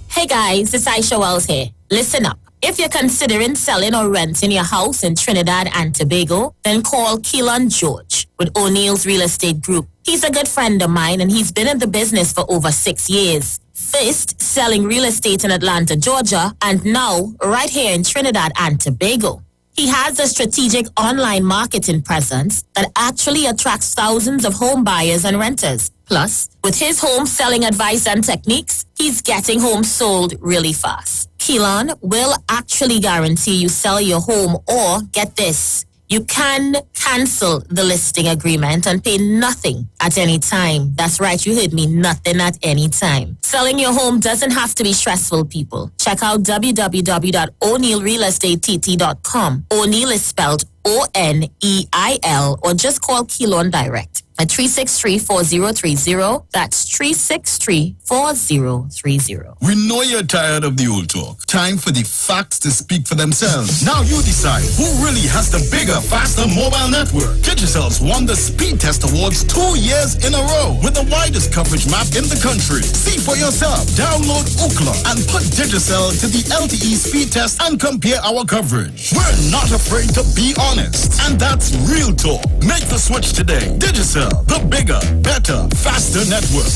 Hey guys, it's Aisha Wells here. Listen up. If you're considering selling or renting your house in Trinidad and Tobago, then call Keelan George with O'Neill's Real Estate Group. He's a good friend of mine and he's been in the business for over 6 years. First, selling real estate in Atlanta, Georgia, and now right here in Trinidad and Tobago. He has a strategic online marketing presence that actually attracts thousands of home buyers and renters. Plus, with his home selling advice and techniques, he's getting homes sold really fast. Keelan will actually guarantee you sell your home or, get this, you can cancel the listing agreement and pay nothing at any time. That's right, you heard me, nothing at any time. Selling your home doesn't have to be stressful, people. Check out www.o'neillrealestatett.com. O'Neill is spelled O-N-E-I-L, or just call Keelan direct. at 363-4030. That's 363-4030. We know you're tired of the old talk. Time for the facts to speak for themselves. Now you decide who really has the bigger, faster mobile network. Digicel's won the Speed Test Awards 2 years in a row with the widest coverage map in the country. See for yourself. Download Ookla and put Digicel to the LTE speed test and compare our coverage. We're not afraid to be honest, and that's real talk. Make the switch today. Digicel, the bigger, better, faster network.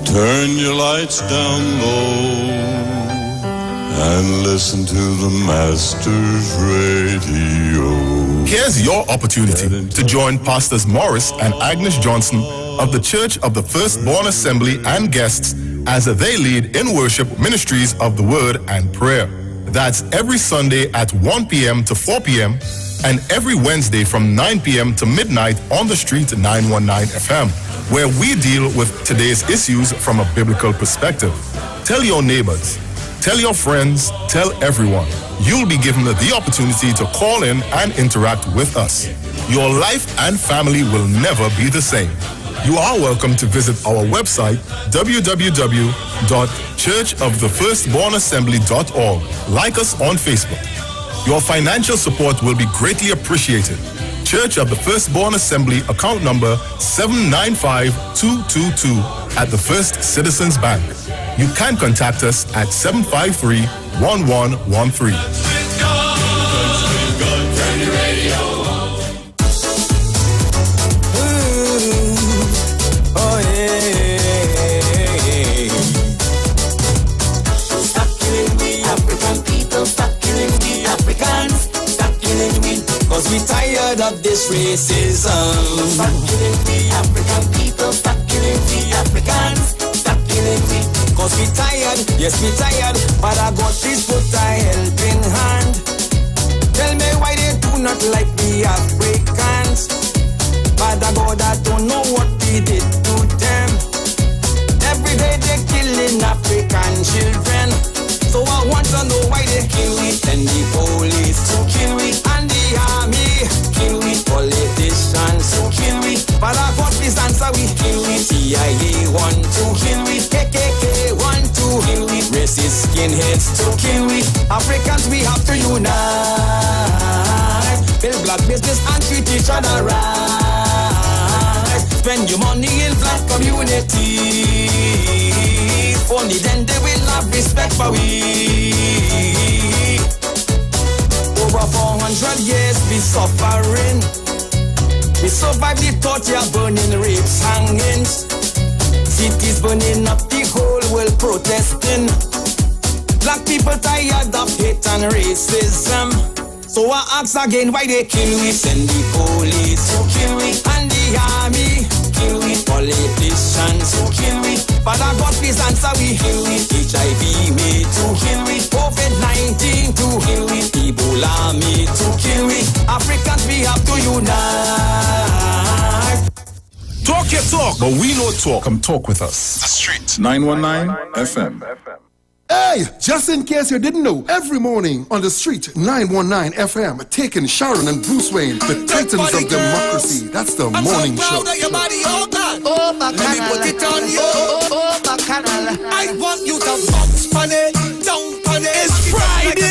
Turn your lights down low and listen to the Master's Radio. Here's your opportunity to join Pastors Morris and Agnes Johnson of the Church of the Firstborn Assembly and guests as they lead in worship ministries of the Word and Prayer. That's every Sunday at 1 p.m. to 4 p.m. and every Wednesday from 9 p.m. to midnight on the street 919 FM, where we deal with today's issues from a biblical perspective. Tell your neighbors, tell your friends, tell everyone. You'll be given the opportunity to call in and interact with us. Your life and family will never be the same. You are welcome to visit our website, www.churchofthefirstbornassembly.org. Like us on Facebook. Your financial support will be greatly appreciated. Church of the Firstborn Assembly, account number 795222 at the First Citizens Bank. You can contact us at 753-1113. We tired of this racism. Stop killing we African people. Stop killing we Africans. Stop killing we. Cause we tired, yes we tired. But I got this put a helping hand. Tell me why they do not like we Africans. But I God, I don't know what we did to them. Every day they killing African children. So I want to know why they kill we. And the police to kill we. And the army kill we. Politicians to kill we. But I got this answer we kill we. CIA want to kill we. KKK want to kill we. Racist skinheads to kill we. Africans we have to unite. Build black business and treat each other right. Spend your money in black community. Only then they will have respect for we. Over 400 years we suffering. We survived the torture, burning, rapes, hangings. Cities burning up, the whole world protesting. Black people tired of hate and racism. So I ask again why they kill we. Send the police to kill we. And the army kill we. Politicians to kill we. But I got this answer we kill we. HIV me to kill we. COVID-19 to kill we. Ebola me to kill we. Africans we have to unite. Talk your talk, but we know talk. Come talk with us. The Street 919 FM. Hey, just in case you didn't know, every morning on the Street 919 FM, taking Sharon and Bruce Wayne, the titans of democracy. That's the morning show. Your body all done. Oh, let me put it on you. Oh, bacchanal. I want you to bounce on it, down on it. It's Friday.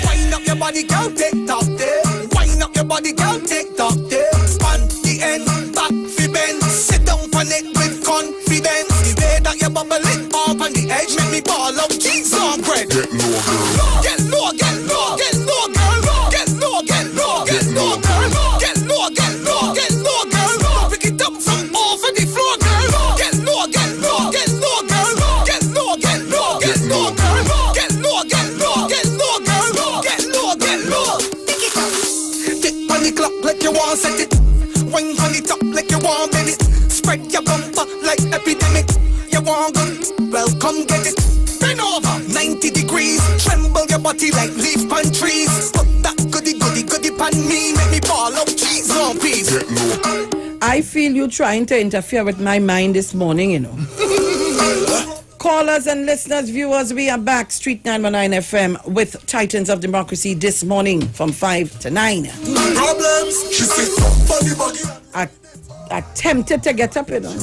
Wind up your body, girl, take top there. Wind up your body, girl, take top there. Span the end, back fi bend. Sit down on it with confidence. The way that you're bubbling up on the edge, make me ball out cheese on bread. Get low, girl. Get low, get low, get low, girl. Get low, get low, get low, girl. Get low, get low, get low, girl. Pick it up from over the floor, girl. Get low, get low, get low, girl. Get low, get low, get low, girl. Get low, get low, get low, girl. Get low, get low. Pick it up. Tick on the clock like you want set it. Wine on the top like you want bend it. Spread your bumper like epidemic. You want good? Well, come get it. Bend over 90 degrees. Tremble your body like leaf on trees. Put that goody pan me. Make me ball up cheese on peas. I feel you trying to interfere with my mind this morning, you know. Callers and listeners, viewers, we are back. Street 919 FM with Titans of Democracy this morning from 5 to 9. Problems, she said, buggy. I attempted to get up, you know.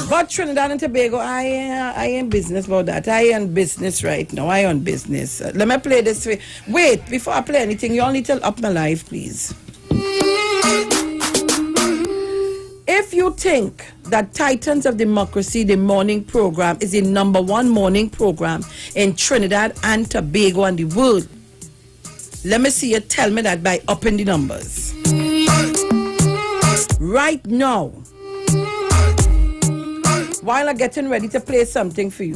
But Trinidad and Tobago, I ain't business about that. I ain't business right now. I on business. Let me play this way. Wait, before I play anything, you all need to up my live, please. If you think that Titans of Democracy, the morning program, is the #1 morning program in Trinidad and Tobago and the world, let me see you tell me that by upping the numbers. Right now, while I'm getting ready to play something for you,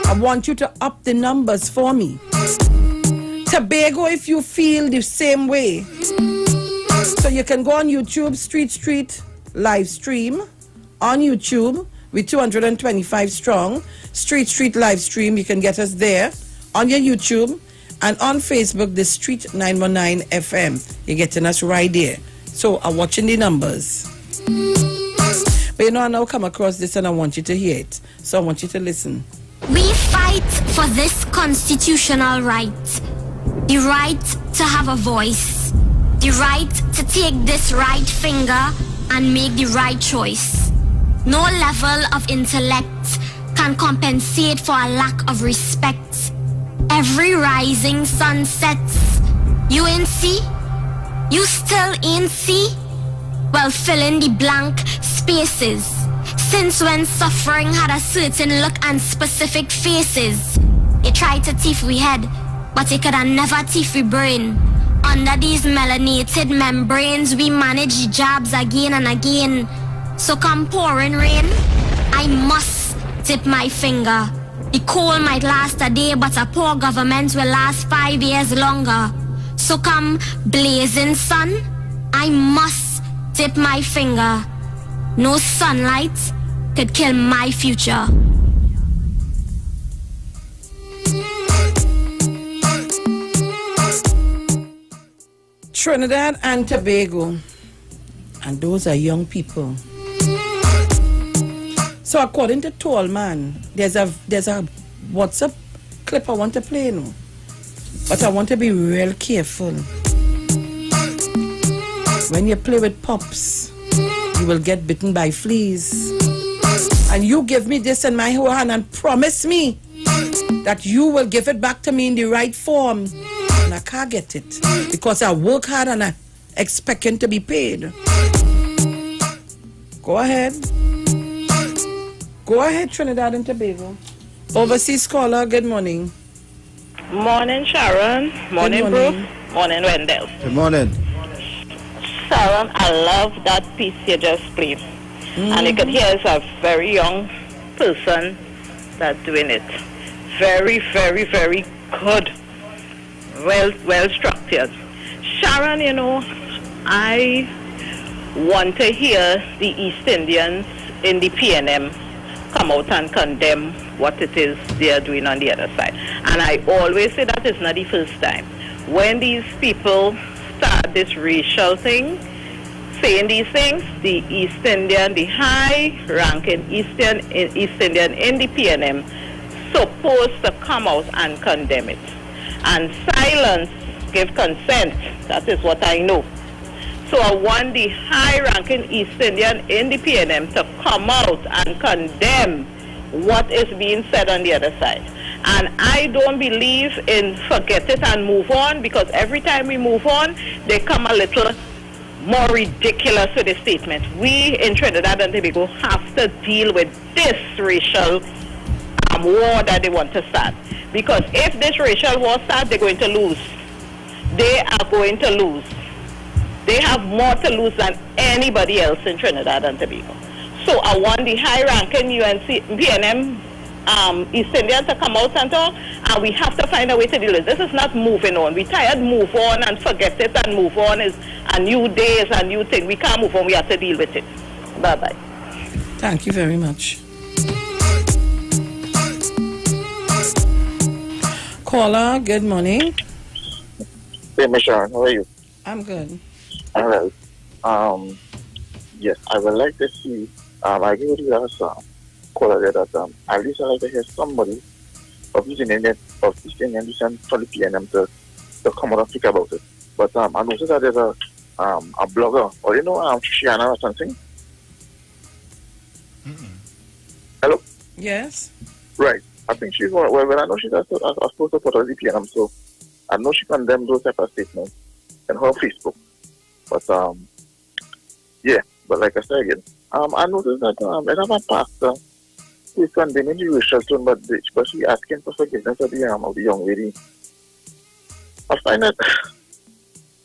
I want you to up the numbers for me. Tobago, if you feel the same way, so you can go on YouTube, Street live stream on YouTube with 225 strong. Street live stream, you can get us there on your YouTube, and on Facebook, the Street 919 FM. You're getting us right there. So I'm watching the numbers. But you know, I now come across this and I want you to hear it. So I want you to listen. We fight for this constitutional right. The right to have a voice. The right to take this right finger and make the right choice. No level of intellect can compensate for a lack of respect. Every rising sun sets. You ain't see? You still ain't see? Well, fill in the blank spaces. Since when suffering had a certain look and specific faces. They tried to thief we head, but they could have never thief we brain. Under these melanated membranes, we manage the jobs again and again. So come pouring rain, I must dip my finger. The cold might last a day, but a poor government will last 5 years longer. So come blazing sun, I must dip my finger. No sunlight could kill my future. Trinidad and Tobago, and those are young people. So according to Tall Man, there's a WhatsApp clip I want to play now, but I want to be real careful. When you play with pups, you will get bitten by fleas. And you give me this in my whole hand and promise me that you will give it back to me in the right form. And I can't get it because I work hard and I expecting to be paid. Go ahead. Go ahead, Trinidad and Tobago. Overseas caller, good morning. Morning, Sharon. Morning, Bruce. Morning, Wendell. Good morning. Sharon, I love that piece you just played. And you can hear it's a very young person that's doing it. Very, very, very good. Well structured. Sharon, you know, I want to hear the East Indians in the PNM come out and condemn what it is they are doing on the other side. And I always say that it's not the first time. When these people start this racial thing, saying these things, the East Indian, the high-ranking East Indian in the PNM supposed to come out and condemn it. And silence give consent. That is what I know. So I want the high-ranking East Indian in the PNM to come out and condemn what is being said on the other side. And I don't believe in forget it and move on, because every time we move on, they come a little more ridiculous with the statement. We in Trinidad and Tobago have to deal with this racial war that they want to start. Because if this racial war starts, they're going to lose. They are going to lose. They have more to lose than anybody else in Trinidad and Tobago. So I want the high-ranking PNM East Indian to come out and talk, and we have to find a way to deal with it. This is not moving on. We tired move on and forget it and move on. Is a new day, is a new thing. We can't move on. We have to deal with it. Bye-bye. Thank you very much. Caller, good morning. Hey, Michelle, how are you? I'm good. All right. Yes, I would like to see, I agree with you also. caller there that at least I like to hear somebody of East Indian descent from the PNM to come out and speak about it. But I noticed that there's a blogger, or you know, Shiana or something. Hello? Yes. Right. I think she's one. Well, I know she's supposed to put on the PNM, so I know she condemned those type of statements on her Facebook. But yeah. But like I said again, I noticed that I have a pastor who is condemning the racial tone, but she asking for forgiveness of the young lady. I find that,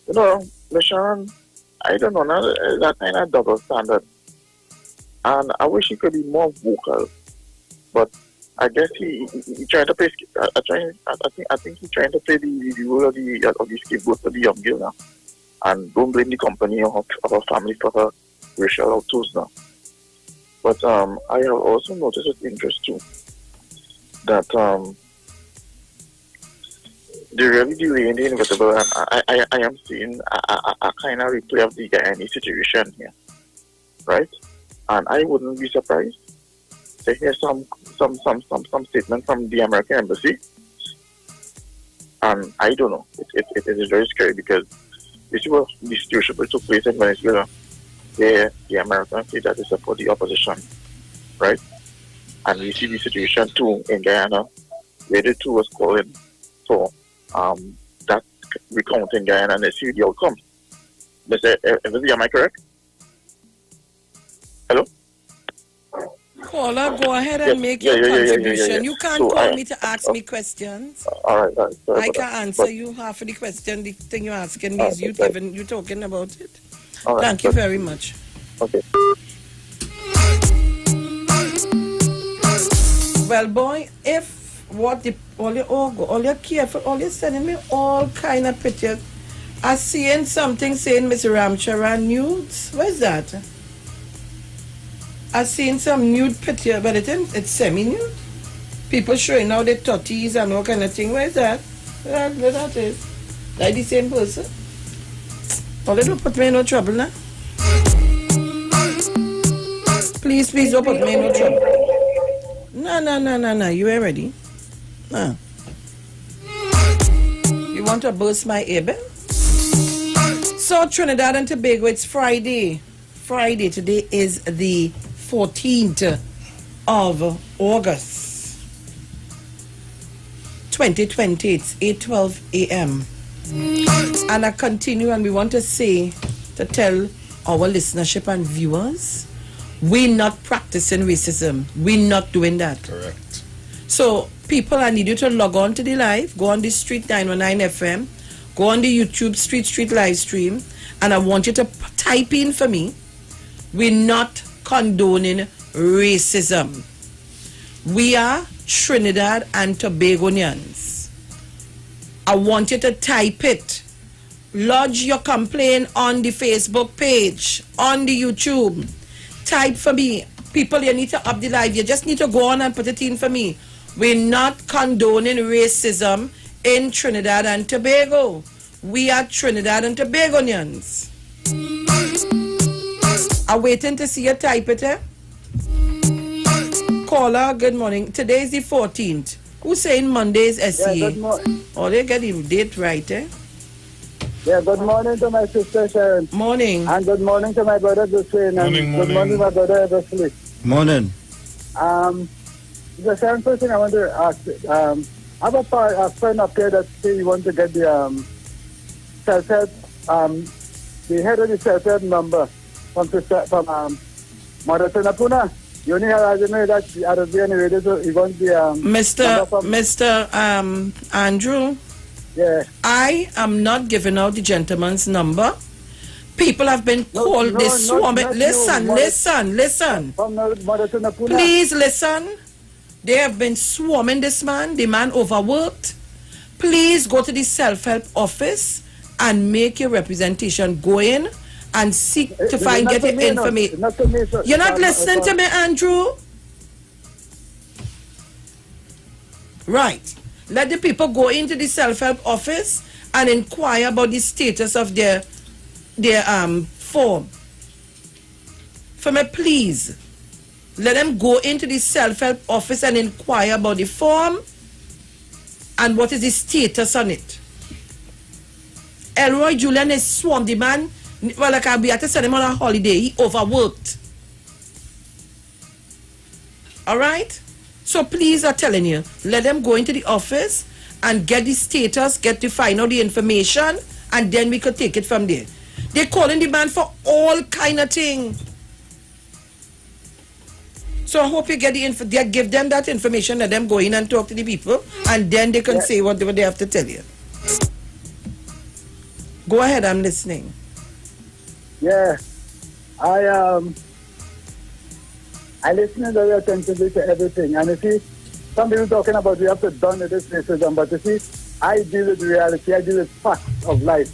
you know, Michelle, I don't know, now that kind of double standard. And I wish he could be more vocal. But I guess he tried to play. I think he's trying to play the role of the scapegoat for the young girl now, and don't blame the company or her family for her racial outbursts now. But I have also noticed with interest too that they're really delaying the inevitable. I am seeing a kind of replay of the Guyana situation here, right? And I wouldn't be surprised to hear some statement from the American embassy. And I don't know. It is very scary because this is what the situation took place in Venezuela, where the Americans say that they support the opposition, right? And we see the situation too in Guyana, where the two was calling for that recount in Guyana, and they see the outcome. Mr. Embassy, am I correct? Hello? Caller, go ahead and make your contribution. You can't call me to ask me questions. All right. I can answer you half of the question. The thing you're asking me is you talking about it. Right, Thank you very much. Okay. Well, boy, if all you're careful, all you're sending me all kind of pictures. I seeing something saying Miss Ramcharan nudes. Where's that? I seen some nude picture, but it's semi-nude. People showing now their totties and all kind of thing. Where's that? Where that is? Like the same person? Oh, they don't put me in no trouble now. Please don't put me in no trouble. No. You ain't ready. No. You want to burst my ear, Ben? So, Trinidad and Tobago, it's Friday. Today is the 14th of August 2020. It's 8:12 a.m. And I continue, and we want to tell our listenership and viewers, we're not practicing racism. We're not doing that. Correct. So people, I need you to log on to the live, go on the Street 919 FM, go on the YouTube Street live stream, and I want you to type in for me, we're not condoning racism. We are Trinidad and Tobagonians. I want you to type it. Lodge your complaint on the Facebook page, on the YouTube. Type for me. People, you need to up the live. You just need to go on and put it in for me. We're not condoning racism in Trinidad and Tobago. We are Trinidad and Tobagonians. I'm waiting to see you type it, eh? Caller, good morning. Today is the 14th. Who's saying Monday is SCA? Yeah, good morning. Oh, they get the date right, eh? Yeah, good morning to my sister Sharon. Morning. And good morning to my brother Dustin. Morning. Good morning, my brother Wesley. Morning. The same person I want to ask. I have a friend up here that say you want to get the self-help, the head of the self-help number from Mother Tunapuna. You only have to know that I don't be any radio, so you want the Mr. Andrew. Yeah. I am not giving out the gentleman's number. People have been called. They swarming. Listen. From Mother Tunapuna. Please listen. They have been swarming this man. The man overworked. Please go to the self-help office and make your representation. Go in and seek to find get your information. You're not listening to me, Andrew? Right. Let the people go into the self-help office and inquire about the status of their form. For me, please. let them go into the self-help office and inquire about the form and what is the status on it. Elroy Julian is swamped. The man, well, like I'll be at to send him on a holiday. He overworked. All right? So please, I'm telling you, let them go into the office and get the status, get to find out the information, and then we could take it from there. They're calling the man for all kind of thing. So I hope you get the info. Give them that information, let them go in and talk to the people, and then they can say what they have to tell you. Go ahead, I'm listening. Yeah, I listen very attentively to everything, and you see, some people talking about we have to done with this racism, but you see, I deal with reality, I deal with facts of life.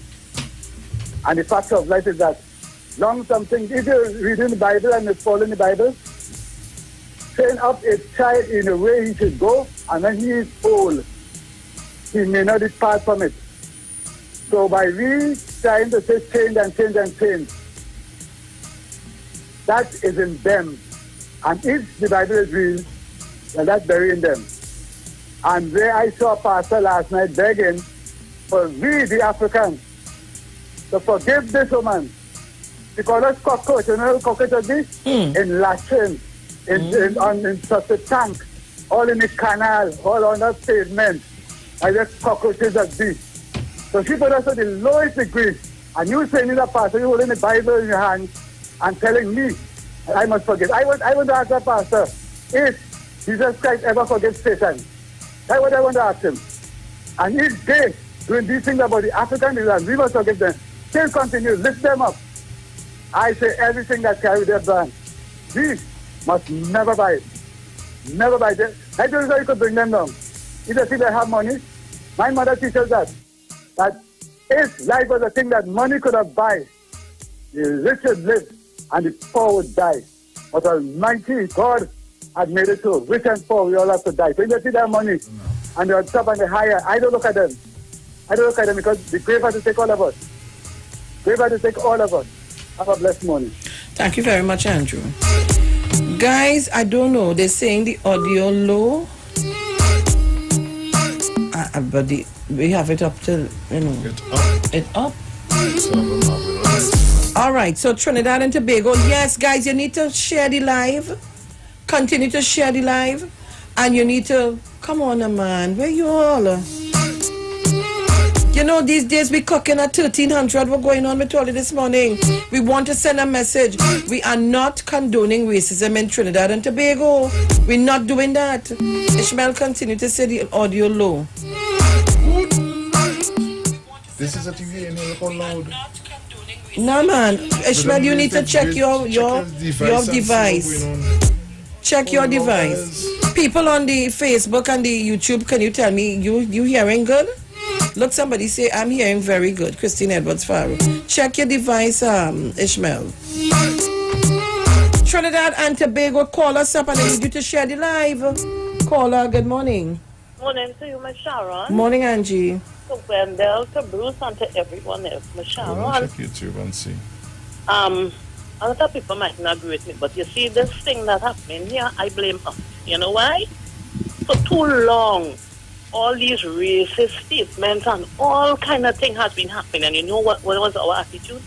And the facts of life is that long something, if you're reading the Bible and you're following the Bible, train up a child in a way he should go, and when he is old, he may not depart from it. So by we trying to say change and change and change, that is in them. And if the Bible is real, then that's buried in them. And where I saw a pastor last night begging for we, the Africans, to forgive this woman. Because us cockroach, you know how cockroach be? In Latin, in such a tank, all in the canal, all on that pavement. I just cockroaches that be. So she put us at the lowest degree. And you saying in the pastor, you holding the Bible in your hand and telling me I must forgive. I want to ask the pastor if Jesus Christ ever forgives Satan. That's what I want to ask him. And if they doing these things about the African Israel, we must forgive them. Still continue, lift them up. I say everything that carry their brand. We must never buy it. Never buy it. I don't know how you could bring them down. If you think they have money, my mother teaches that if life was a thing that money could have buy, the rich would live and the poor would die. But Almighty God had made it so. Rich and poor, we all have to die. So if you see their money and they're on top and they're higher, I don't look at them. I don't look at them because the grave has to take all of us. The grave has to take all of us. Have a blessed morning. Thank you very much, Andrew. Guys, I don't know. They're saying the audio low. But we have it up till, you know. It up. All right, so Trinidad and Tobago. Yes, guys, you need to share the live. Continue to share the live. And you need to, come on, man. Where you all? You know, these days we cooking at 1300. We're going on with all of this morning. We want to send a message. We are not condoning racism in Trinidad and Tobago. We're not doing that. Ishmael, continue to say the audio low. This is a TV and it's all loud. No, man. Ishmael, you need to check your device. Check your device. People on the Facebook and the YouTube, can you tell me, you hearing good? Look, somebody say, I'm hearing very good. Christine Edwards Farrow. Check your device, Ishmael. Trinidad and Tobago, call us up and I need you to share the live. Caller, good morning. Morning to you, Miss Sharon. Morning, Angie. To Wendell, to Bruce, and to everyone else, Miss Sharon. Check YouTube and see. A lot of people might not agree with me, but you see this thing that happening here, I blame us. You know why? For too long, all these racist statements and all kind of thing has been happening. And you know what was our attitude?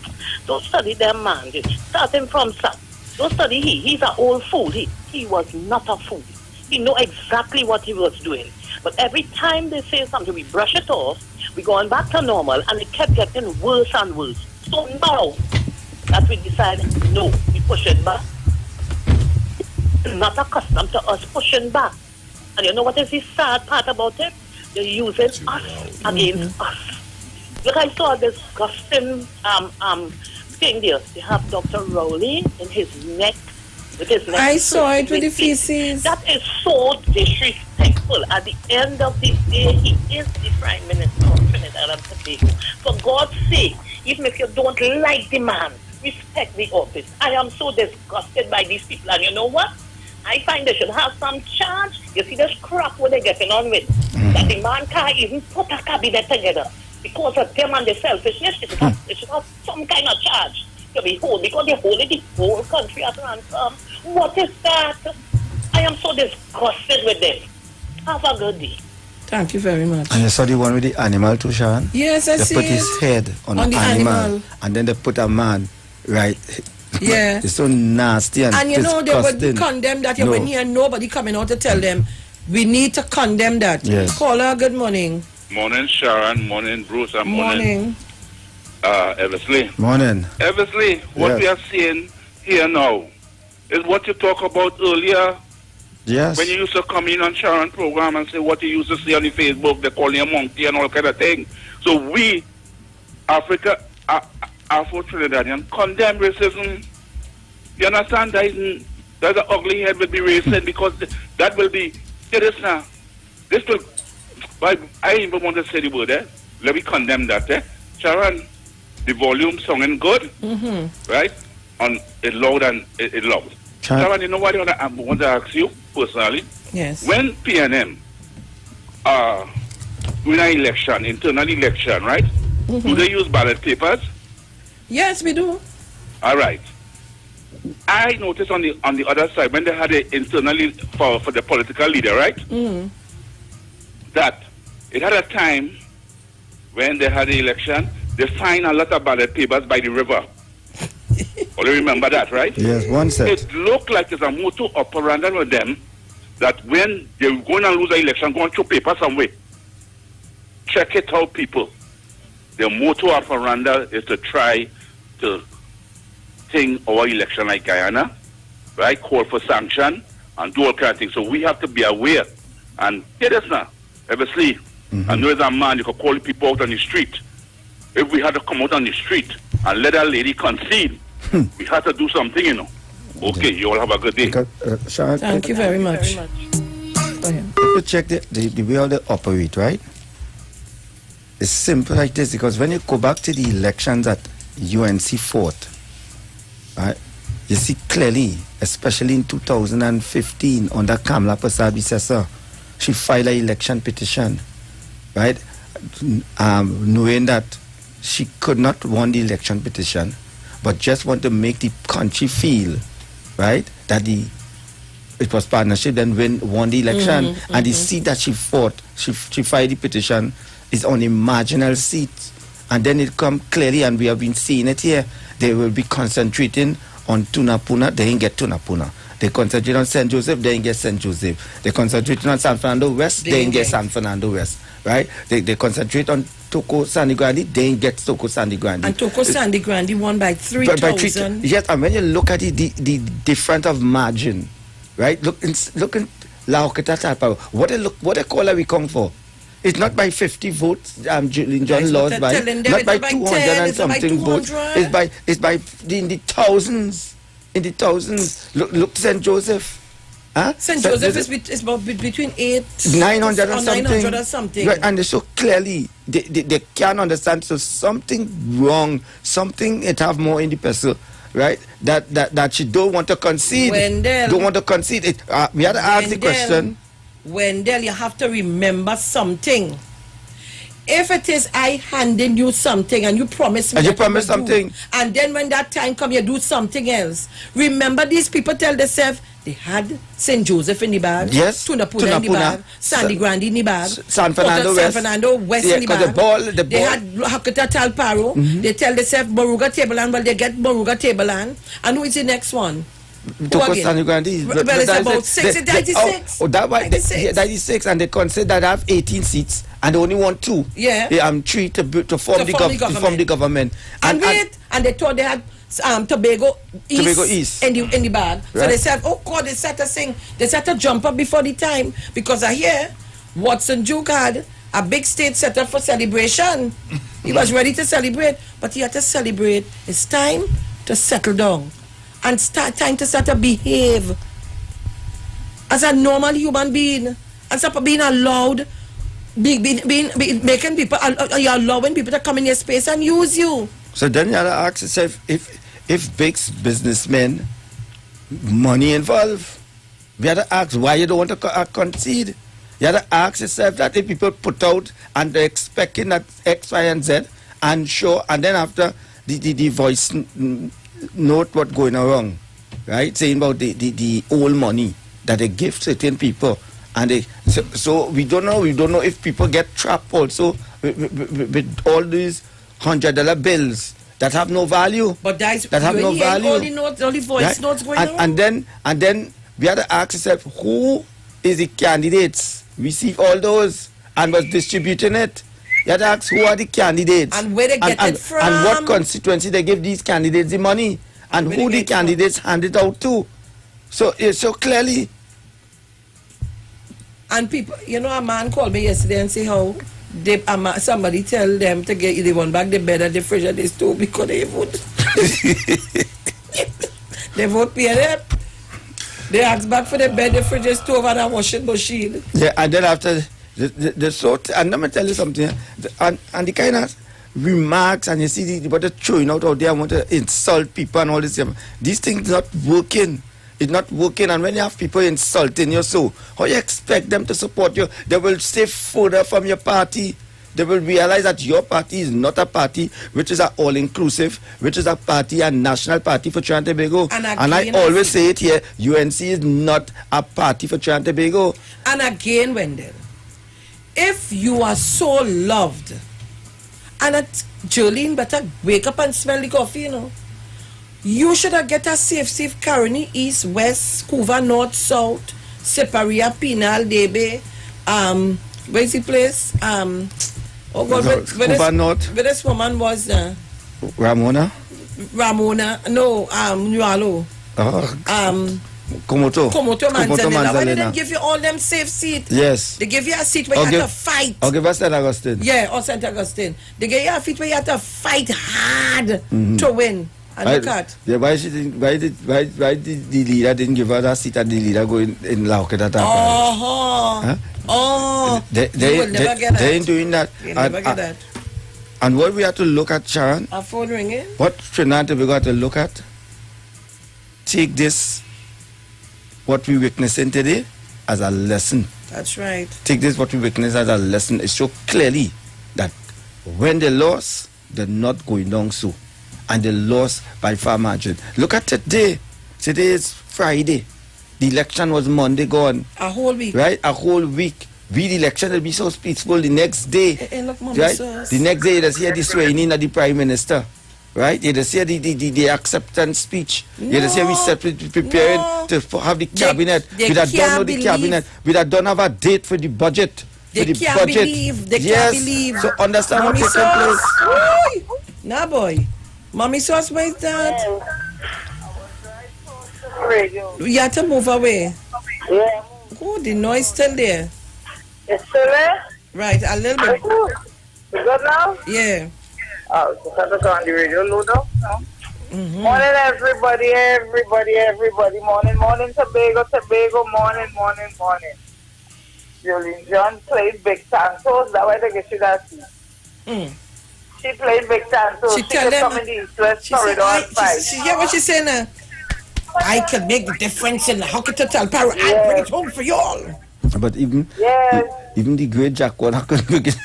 Don't study them, man. Starting from Sam. Don't study he. He's an old fool. He was not a fool. He know exactly what he was doing. But every time they say something, we brush it off. We going back to normal, and it kept getting worse and worse. So now that we decided, no, we push it back. Not accustomed to us pushing back. And you know what is the sad part about it? They're using us against us. Look, I saw this disgusting thing there. They have Dr. Rowley in his neck. With his neck. I saw it with the feces. That is so disrespectful. At the end of the day, he is the Prime Minister of Trinidad and Tobago. For God's sake, even if you don't like the man, respect the office. I am so disgusted by these people. And you know what? I find they should have some charge. You see this crap what they're getting on with. That the man can't even put a cabinet together. Because of them and the selfishness, it should have some kind of charge. to be held because they're holding the whole country at ransom. What is that? I am so disgusted with them. Have a good day. Thank you very much. And you saw the one with the animal too, Sharon? Yes, I they see put his head on the animal, and then they put a man, right? Yeah. It's so nasty and you know, disgusting. they would condemn that. You wouldn't hear nobody coming out to tell them, we need to condemn that. Yes. Caller, good morning. Morning, Sharon. Morning, Bruce. And Morning. Eversley. Morning. Eversley, what we are seeing here now is what you talked about earlier. Yes. When you used to come in on Sharon program and say what you used to see on the Facebook, they call you a monkey and all kind of thing. So we, Afro-Trinidadian, condemn racism. You understand? That an ugly head will be raised because that will be, hear this now, this will, I even want to say the word, let me condemn that, Sharon, the volume sounding good, right? On it loud and it loud. Sharon, you know what I want to ask you personally? Yes. When PNM win an election, internal election, right? Do they use ballot papers? Yes, we do. All right. I noticed on the other side when they had it internally for the political leader, right? That it had a time when they had the election, they find a lot of ballot papers by the river. You remember that, right? Yes, one set. It looked like it's a motu operandi with them that when they're going to lose an election, go and throw paper somewhere. Check it out, people. The motu operandi is to try to thing our election like Guyana, right? Call for sanction and do all kind of things. So we have to be aware. And hear this now, obviously, I know as a man, you can call people out on the street. If we had to come out on the street and let a lady concede, we had to do something, you know. Okay, you all have a good day. Sharon, Thank you very much. If you check the way how they operate, right? It's simple like this because when you go back to the elections that UNC fought, right, you see clearly, especially in 2015 under Kamla Persad-Bissessar, she filed an election petition, right? Knowing that she could not win the election petition, but just want to make the country feel, right, that it was partnership, then won the election, and the seat that she fought, she filed the petition, is on a marginal seat, and then it come clearly, and we have been seeing it here. They will be concentrating on Tunapuna, they ain't get Tunapuna. They concentrate on St. Joseph, they ain't get St. Joseph. They concentrate on San Fernando West, they ain't get San Fernando West, right? They concentrate on Toko Sandy Grande, they ain't get Toko Sandy Grande. And Toko Sandy Grande won by 3,000. Yes, and when you look at the difference of margin, right? Look in La Okita Talpa. What they call it we come for? It's not by 50 votes, John Laws by, not by 200 and something votes. It's by in the thousands. In the thousands. Look St. Joseph. Huh? St. Joseph is about between 900 or something. 900 or something. Right, and so clearly they can't understand. So something wrong, something it have more in the person, right? That she don't want to concede. Don't want to concede. We had to ask the question. Wendell, you have to remember something. If it is I handing you something and you promise me, and you promise something, and then when that time come, you do something else. Remember, these people tell themselves they had St. Joseph in the bag, yes, Tunapuna in the bag, Sandy Grande in the bag, San Fernando West in the bag. They had Hakata Talparo. They tell themselves Moruga Tableland. Well, they get Moruga Tableland. And who is the next one? Toko Sandy Grande. Well, it's about 96. Oh, that why 96, and they consider that I have 18 seats, and they only want 2. Yeah. 3 to form the government. And they thought they had Tobago East in the bag. Right. So they said, oh God, they set to jump up before the time, because I hear Watson Duke had a big stage set up for celebration. He was ready to celebrate, but he had to celebrate. It's time to settle down and time to start to behave as a normal human being, and stop being allowed, making people, you're allowing people to come in your space and use you. So then you have to ask yourself, if big businessmen, money involved, we have to ask why you don't want to concede. You have to ask yourself that if people put out and they're expecting that X, Y, and Z, and show, and then after the voice note what's going wrong, right? Saying about the old money that they give certain people, and they so we don't know if people get trapped also with all these $100 bills that have no value. But that have no value. Only voice right? notes going on. And then we had to ask ourselves, who is the candidates receive all those and was distributing it? You had to ask, who are the candidates and where they get it from, and what constituency they give these candidates the money, and who the candidates hand it out to. So clearly. And people, a man called me yesterday and say how somebody tell them to get they want back the bed and the fridge and the stove because they vote. They vote PNF. They ask back for the bed, the fridge, the stove, and a washing machine. Yeah, and then after the sort, and let me tell you something, and the kind of remarks, and you see what they're throwing out there, want to insult people and all this. These things not working. It's not working, and when you have people insulting you, so how you expect them to support you? They will stay further from your party. They will realize that your party is not a party which is an all-inclusive, which is a party, a national party for Trinidad and Tobago. And I always say it here, UNC is not a party for Trinidad and Tobago. And again, Wendell, if you are so loved, and Jolene better wake up and smell the coffee, you should have get a safe Caroni, East, West, Couva, North, South, Separia, Pinal, Debe, where's the place? Oh God, where this woman was Ramona, no, Nualo. Komoto Manzanilla. Why did they give you all them safe seats? Yes. They give you a seat where you have to fight. Or give us St. Augustine. Yeah, or St. Augustine. They give you a seat where you have to fight hard to win. And look at. Yeah, why did the leader didn't give her that seat and the leader go in Lauket at that time? Oh, they will never get that. They ain't doing that. You'll never get that. And what we have to look at, Sharon? Our phone ringing. What Trinidad we got to look at? Take this, what we witnessing today, as a lesson. That's right. Take this, what we witness as a lesson. It shows clearly that when they lost, they're not going down so. And they lost by far margin. Look at today. Today is Friday. The election was Monday gone. A whole week. Right? A whole week. The election will be so peaceful the next day. Look, right? The next day, you just hear the swearing of the Prime Minister. Right? You just hear the acceptance speech. No, you just hear we preparing to have the cabinet. We don't know the cabinet. We don't have a date for the budget. They can't believe. They can't believe. So understand what's taking place. Nah, boy. Mommy sauce, where's that? You have to move away. Yeah. Oh, the noise still there. It's still there? Right, a little bit. You good now? Yeah. Oh, so that's on the radio, Ludo. Morning, everybody. Morning, Tobago. Morning. Jolene John played Big Santos. That's why they get you that seat. She played Big Santos. She tell them. Come in the East-West corridor and fight. She hear what she's saying now? I can make the difference in the hockey total power. I'll bring it home for you all. But even the great Jack Warner couldn't make it.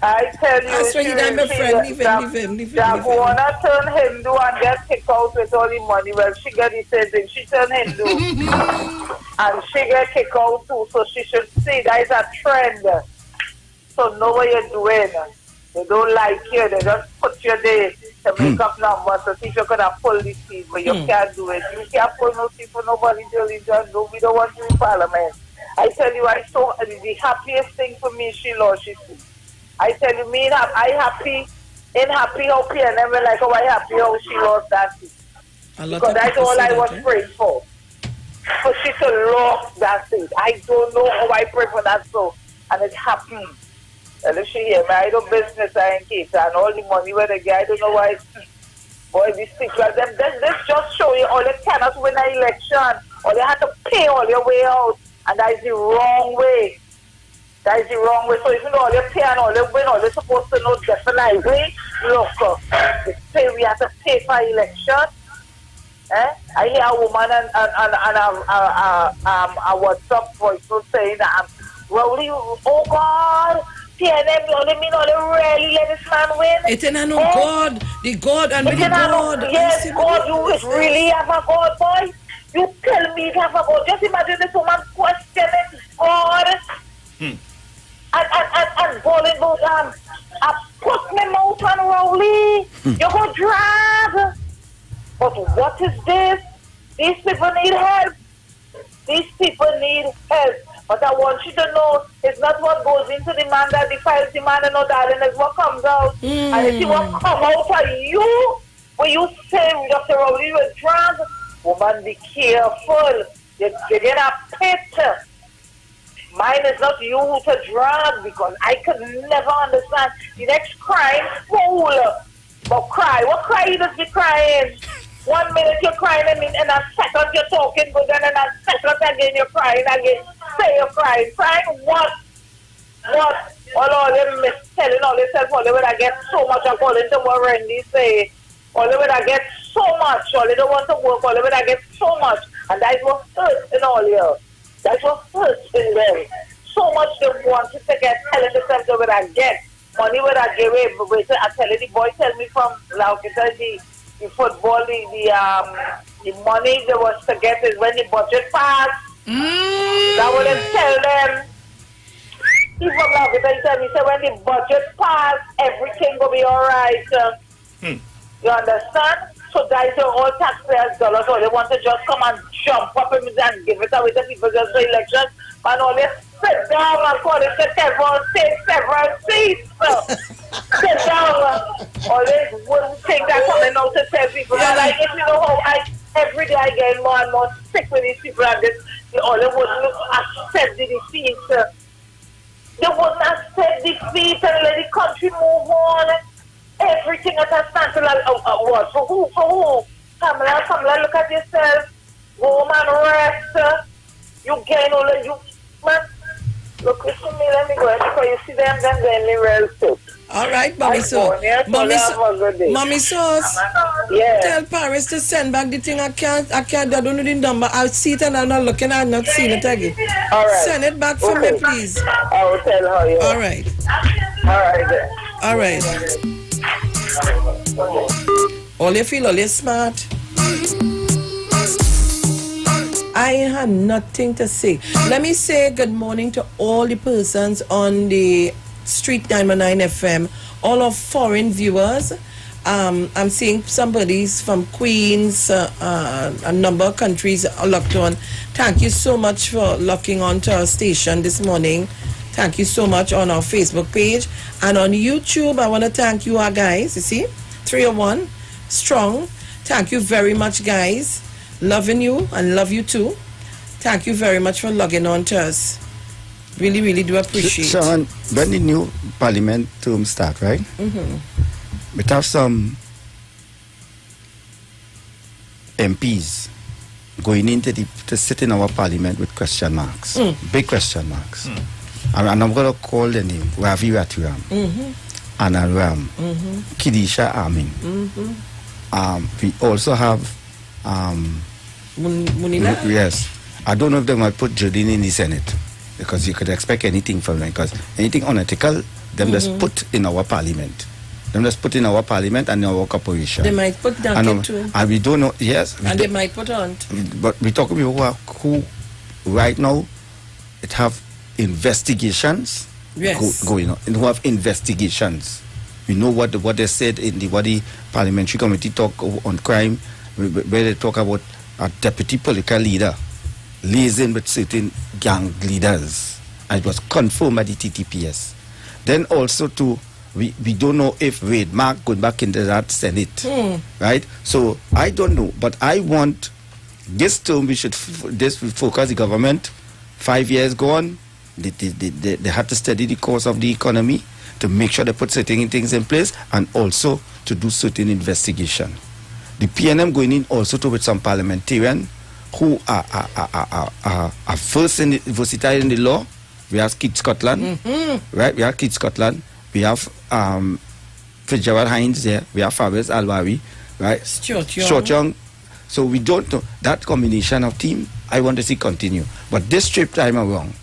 I tell you, that's why you don't be friend. Leave him. Jack Warner turned Hindu and get kicked out with all the money. Well, she got the same thing. She turned Hindu. And she get kicked out too. So she should see that is a trend. So know what you're doing. They don't like you. They just put you there to make up numbers to see if you could have pulled this seat. But you can't do it. You can't pull no seat for nobody till you just do. We don't want you in Parliament. I tell you, I saw the happiest thing for me, she lost his seat. I tell you, I happy how PNM were like, I happy how she lost that seat. Because that's all I was praying for. For she to lose that seat. I don't know how I pray for that so. And it happened. And if she hear me, I do business in case and all the money where they get, I don't know why boy, these people, this just show you all you cannot win an election. Or you have to pay all your way out. And that is the wrong way. So even though all you pay and all you win, all you're supposed to know definitely, look, we have to pay for election. I hear a woman and a WhatsApp voice saying that, oh God, PNM, all they really let this man win. It ain't no God. The God and the God. Yes, God, you really have a God, boy. You tell me you have a God. Just imagine this woman questioning God. And calling those I put my mouth on Rowley. You go drag. But what is this? These people need help. These people need help. But I want you to know, it's not what goes into the man that defiles the man, and no, darling, it's what comes out. And it's what come out of you when you say, Dr. Rowley, you were drunk. Woman, be careful. You're in a pit. Mine is not you to drag, because I could never understand the next crime. Fool. But cry. What cry you just be crying? 1 minute you're crying, and a second you're talking good, and then a second again you're crying again. Say you're crying. Crying what? What? All them telling all themselves, all they would get so much according to what Randy say. All they would get so much. All they don't want to work. All they would get so much. And that's what hurts in all here. That's what hurts in them. So much they wanted to get, telling themselves they would get. Money would I give away. But I tell you, the boy tell me from Laukita, the football, the money they was to get is when the budget passed. That would tell them. He from Laukita, he tell me, say when the budget passed, everything will be alright. You understand? So guys, all taxpayers' dollars, so they want to just come and jump up and give it away to people just for elections. And all they sit down and call it several seats. Sit down. All they wouldn't think that coming out to tell people. Yeah, like, if you know how every day I get more and more sick with these people and this, all they wouldn't accept the defeat. They wouldn't accept defeat and let the country move on. Everything at a standstill. What? For who? For who? Kamala, look at yourself. Go and rest. You gain all of you. Man, look, listen to me. Let me go ahead because you see them, then they real soon. All right, Mommy Sauce. Mommy Sauce. Yeah. Tell Paris to send back the thing. I can't. I don't know the number. I'll see it and I'm not looking. I'm not seeing it again. All right. Send it back for me, please. I will tell her. Yeah. All right. All right. Then. All right. All you feel, all you smart. I had nothing to say. Let me say good morning to all the persons on the Street 919 FM, all of foreign viewers. I'm seeing somebody's from Queens, a number of countries are locked on. Thank you so much for locking on to our station this morning. Thank you so much on our Facebook page. And on YouTube, I want to thank you, our guys. You see, 301 strong. Thank you very much, guys. Loving you and love you too. Thank you very much for logging on to us. Really, really do appreciate it. Sharon, when the new parliament term start, right? We have some MPs going into to sit in our parliament with question marks. Big question marks. And I'm going to call the name Ravi Raturam, Anna Ram, Kidisha Amin. We also have Munila? Yes. I don't know if they might put Jodine in the Senate, because you could expect anything from them, because anything unethical, them just put in our parliament. Them just put in our parliament and in our corporation. They might put Duncan too. And we don't know, yes. And they might put on. But we talk about who right now, it have investigations going on. And who have investigations. We know what they said in the parliamentary committee talk on crime, where they talk about a deputy political leader liaising with certain gang leaders, and it was confirmed by the TTPS. Then also we don't know if Wade Mark going back into that Senate, right? So I don't know, but I want this term we should focus the government. 5 years gone, they had to study the course of the economy to make sure they put certain things in place, and also to do certain investigation. The PNM going in also to with some parliamentarian who are first versatile in the law. We have Keith Scotland, right? We have Keith Scotland. We have Fitzgerald Hines there. We have Fabrice Alwari, right? Stuart Young. So we don't know that combination of team. I want to see continue, but this trip time around,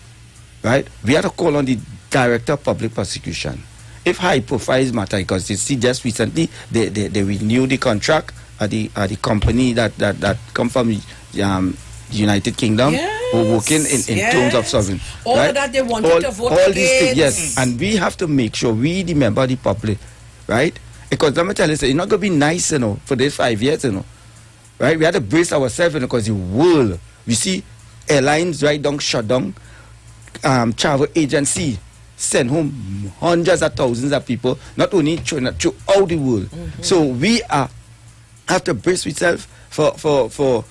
right? We have to call on the Director of Public Prosecution. If high profile matter, because you see just recently they renewed the contract at the company that come from United Kingdom, who working in terms of sovereign. All right? of that they wanted to vote all against. These things, yes. And we have to make sure we, the member of the public, right? Because let me tell you, it's not going to be nice, for these 5 years, right? We have to brace ourselves, because the world, we see airlines right down, shut down, travel agency send home hundreds of thousands of people, not only in China, throughout the world. Mm-hmm. So we have to brace ourselves for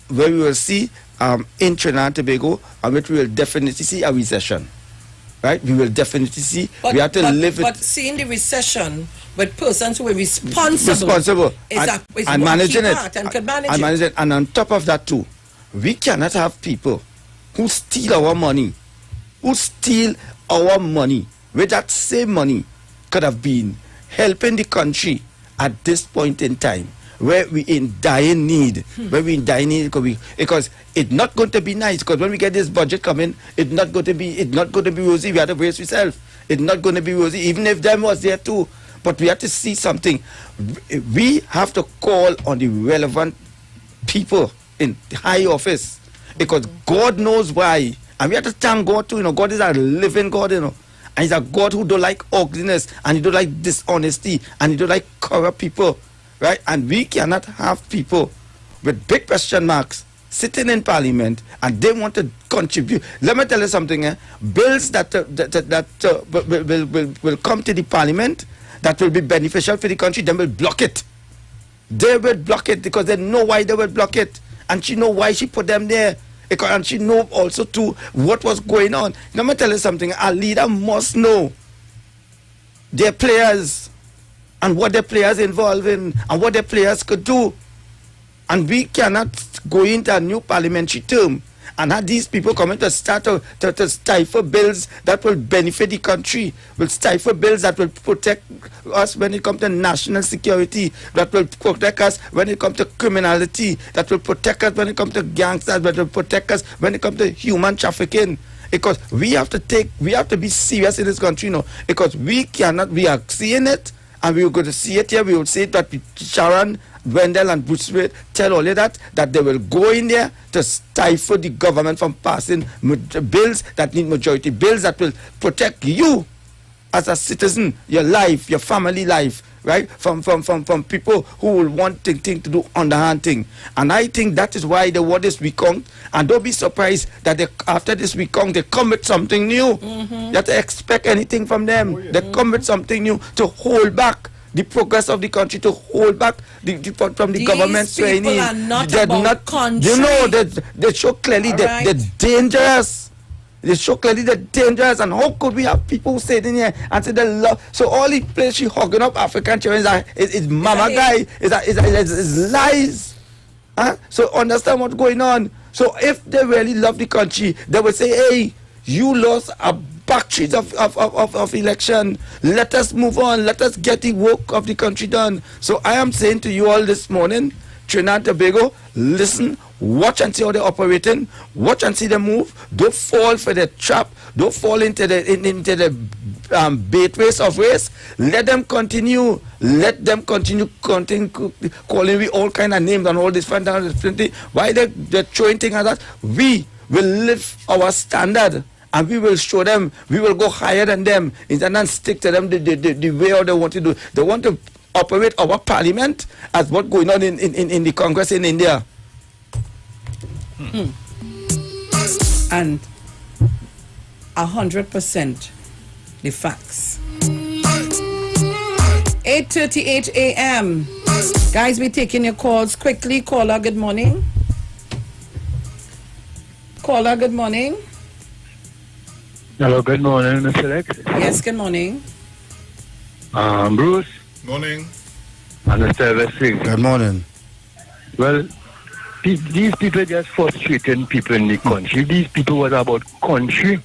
where we will see in Trinidad and Tobago, and which we will definitely see a recession. Right? We will definitely see. We have to live it. But seeing the recession with persons who are responsible and managing it. And could manage it. And on top of that too, we cannot have people who steal our money, with that same money could have been helping the country at this point in time, where we in dire need, because it's not going to be nice. Because when we get this budget coming, it's not going to be rosy. We have to brace ourselves. It's not going to be rosy, even if them was there too. But we have to see something. We have to call on the relevant people in high office, because God knows why, and we have to thank God too. God is a living God, and He's a God who don't like ugliness, and He don't like dishonesty, and He don't like corrupt people. Right? And we cannot have people with big question marks sitting in Parliament and they want to contribute. Let me tell you something. Bills that will come to the Parliament that will be beneficial for the country, they will block it. They will block it because they know why they will block it. And she know why she put them there. And she know also too what was going on. Let me tell you something. A leader must know their players and what the players involved in, and what the players could do. And we cannot go into a new parliamentary term and have these people coming to start to stifle bills that will benefit the country, will stifle bills that will protect us when it comes to national security, that will protect us when it comes to criminality, that will protect us when it comes to gangsters, that will protect us when it comes to human trafficking. Because we have to be serious in this country now, because we are seeing it. And we were going to see it here. We will see it that Sharon, Wendell, and Bruce Wade tell all of that they will go in there to stifle the government from passing bills that need majority, bills that will protect you as a citizen, your life, your family life, right? From people who will want thing to do underhand thing. And I think that is why they want this recount. And don't be surprised that after this recount, they come with something new. Mm-hmm. You have to expect anything from them. Oh, yeah. They come with something new to hold back the progress of the country, to hold back from the government training. These people are not country. They show clearly that they're dangerous. They show clearly they're dangerous. And how could we have people who sit in here and say they love? So all the place she hogging up African children is mama guy, is lies. Huh? So understand what's going on. So if they really love the country, they would say, hey, you lost a batteries of election. Let us move on. Let us get the work of the country done. So I am saying to you all this morning, Trinidad and Tobago, listen, watch and see how they're operating, watch and see them move. Don't fall for the trap. Don't fall into the bait race of race. Let them continue. Let them continue calling me all kind of names and all this fun. Why they're throwing things like that? We will lift our standard. And we will show them, we will go higher than them, and then stick to them the way how they want to do. They want to operate our parliament as what's going on in the Congress in India. And 100% the facts. 8:38 a.m. Guys, we're taking your calls quickly. Caller, good morning. Caller, good morning. Hello, good morning, Mr. Lex. Yes, good morning. Bruce. Morning. And the service. Good morning. Well, these people just frustrating people in the country. These people was about country.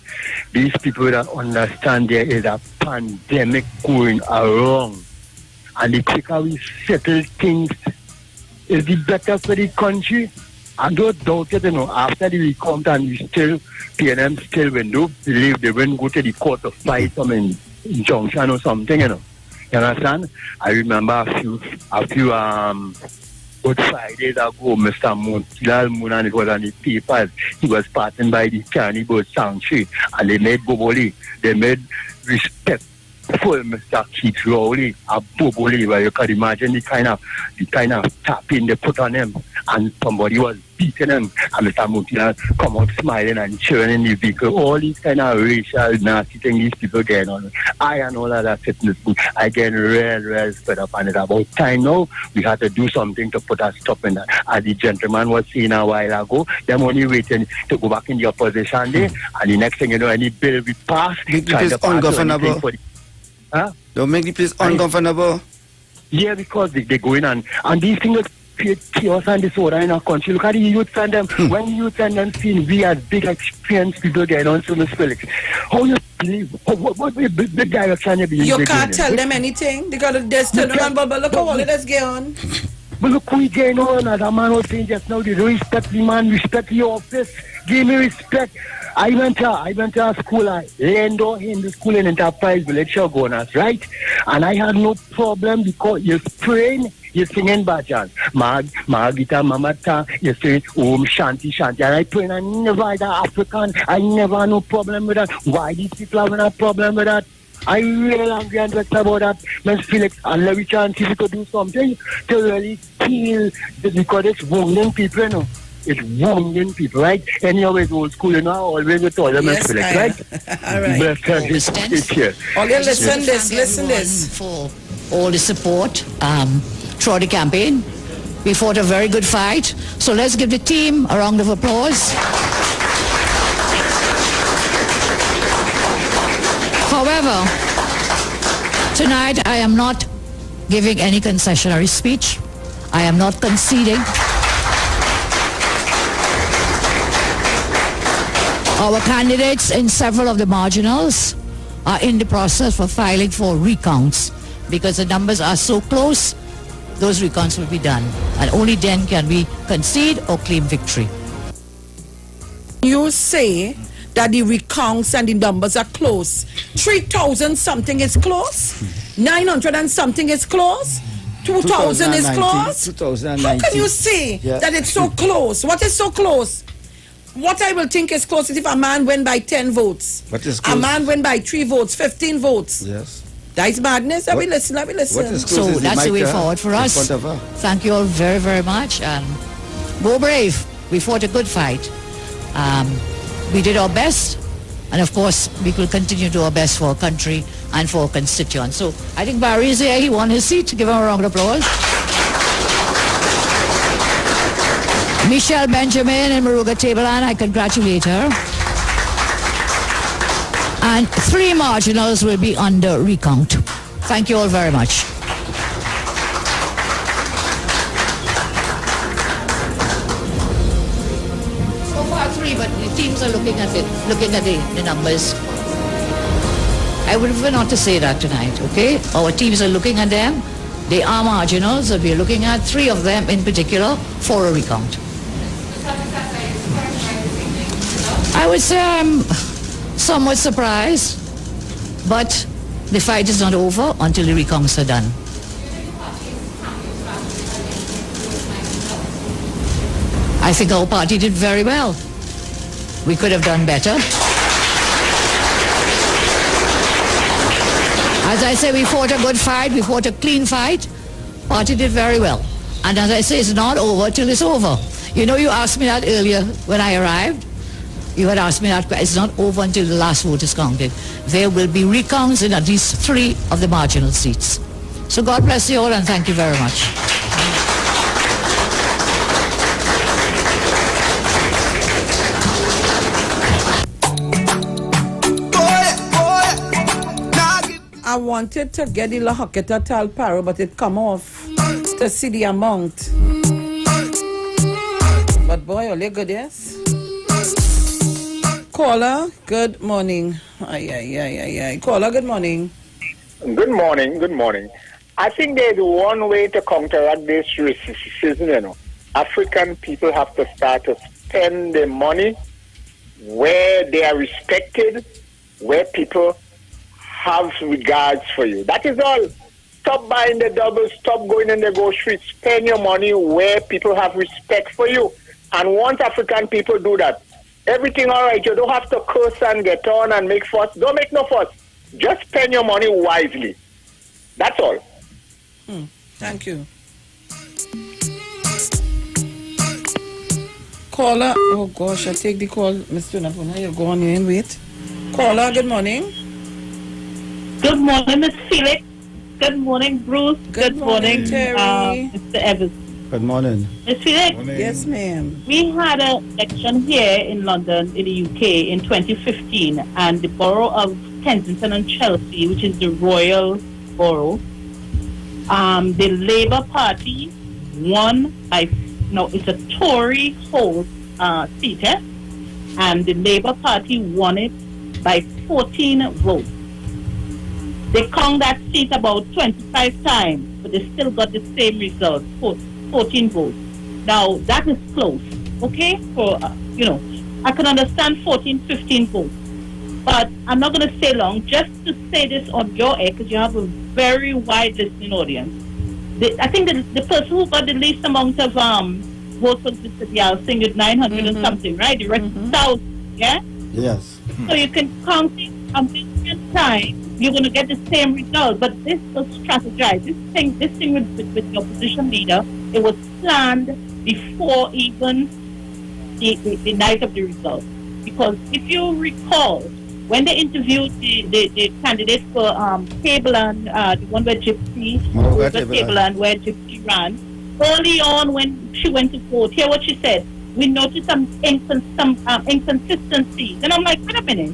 These people that understand there is a pandemic going around. And the quicker we settle things, it'll be better for the country. I don't doubt it, after the recount and we still, PNM still window, believe they wouldn't go to the court to fight some injunction or something, You understand? I remember a few good Fridays ago, Mr. Motilal Munan, it was on the papers, he was passing by the Carnival Sanctuary, and they made Boboli, they made respectful Mr. Keith Rowley, a Boboli, where you can imagine the kind of tapping they put on him, and somebody was beating him, and Mr. Motilal come out smiling and cheering in the vehicle. All these kind of racial nasty things these people getting on. I and all of that fitness, I get real fed up, and it's about time now we had to do something to put a stop in that. As the gentleman was saying a while ago, them only waiting to go back in the opposition day, and the next thing you know, any bill we pass, It's ungovernable. Don't make the place ungovernable. Yeah, because they go in and these things create chaos and disorder in our country. Look at the youth and them. When the youth and them see we as big experienced people getting on to Ms. Felix, how you believe? What the direction you believe? You can't tell them anything. They got to still remember, but look how all of this get on. But look who getting on, as a man was saying just now, they don't respect the man, respect the office, give me respect. I went to a school, Lendo Hindu School in Enterprise Village, Shogunas, right? And I had no problem because you're praying, you're singing bhajans. Margita, Mamata, you're saying, Shanti, Shanti. And I pray, and I never had African, I never had no problem with that. Why these people having a problem with that? I really angry and vexed about that. Ms. Felix, and let me chance if you could do something to really heal, because it's wounding people, It's wounding people, right? Anyways, old school, always with all them Ms. Felix, right? All right. Okay, listen this. For all the support throughout the campaign. We fought a very good fight. So let's give the team a round of applause. However, tonight I am not giving any concessionary speech. I am not conceding. Our candidates in several of the marginals are in the process for filing for recounts because the numbers are so close, those recounts will be done. And only then can we concede or claim victory. You say that the recounts and the numbers are close. 3,000 something is close? 900 and something is close? 2,000 is close? 2019. How can you say that it's so close? What is so close? What I will think is close is if a man win by 10 votes. What is close? A man win by 3 votes, 15 votes. Yes. That is madness. Let me listen. What is close so is that's the way forward for us. Thank you all very, very much. Go brave. We fought a good fight. We did our best. And of course, we will continue to do our best for our country and for our constituents. So I think Barry is here. He won his seat. Give him a round of applause. Michelle Benjamin and Maruga Tableland, I congratulate her. And 3 marginals will be under recount. Thank you all very much. So far 3, but the teams are looking at it, looking at the numbers. I would prefer not to say that tonight, okay? Our teams are looking at them. They are marginals that we're looking at, 3 of them in particular for a recount. I would say I'm somewhat surprised, but the fight is not over until the recounts are done. I think our party did very well. We could have done better. As I say, we fought a good fight, we fought a clean fight. Party did very well. And as I say, it's not over till it's over. You know, you asked me that earlier when I arrived. You had asked me that. It's not over until the last vote is counted. There will be recounts in at least 3 of the marginal seats. So God bless you all and thank you very much. I wanted to get the Lahoketa Talparo, but it come off to see the amount. But boy, all you good, yes? Caller, good morning. Caller, good morning. Good morning. I think there's one way to counteract this racism, African people have to start to spend their money where they are respected, where people have regards for you. That is all. Stop buying the double, stop going in the grocery, spend your money where people have respect for you. And once African people do that, everything all right. You don't have to curse and get on and make fuss. Don't make no fuss. Just spend your money wisely. That's all. Thank you. Caller, oh gosh, I take the call. Mr. Napuna, you go on in, wait. Caller, good morning. Good morning, Miss Felix. Good morning, Bruce. Good morning, Terry. Mr. Evans. Good morning. Miss Felix. Yes, ma'am. We had an election here in London, in the UK, in 2015, and the borough of Kensington and Chelsea, which is the royal borough, the Labour Party won by, no, it's a Tory hold seat, and the Labour Party won it by 14 votes. They count that seat about 25 times, but they still got the same result, 14 votes. Now, that is close, okay? For, I can understand 14, 15 votes. But I'm not going to stay long. Just to say this on your air, because you have a very wide listening audience. I think the person who got the least amount of votes was Mr. Dial Singh with 900 and something, right? The rest is 1,000, yeah? Yes. So you can count it a million times. You're going to get the same result. But this was strategized. This thing with the opposition leader, it was planned before even the night of the result. Because if you recall, when they interviewed the candidates for Tableland, the one where Gypsy, Tableland, where Gypsy ran, early on when she went to vote, hear what she said. We noticed some inconsistencies. And I'm like, wait a minute.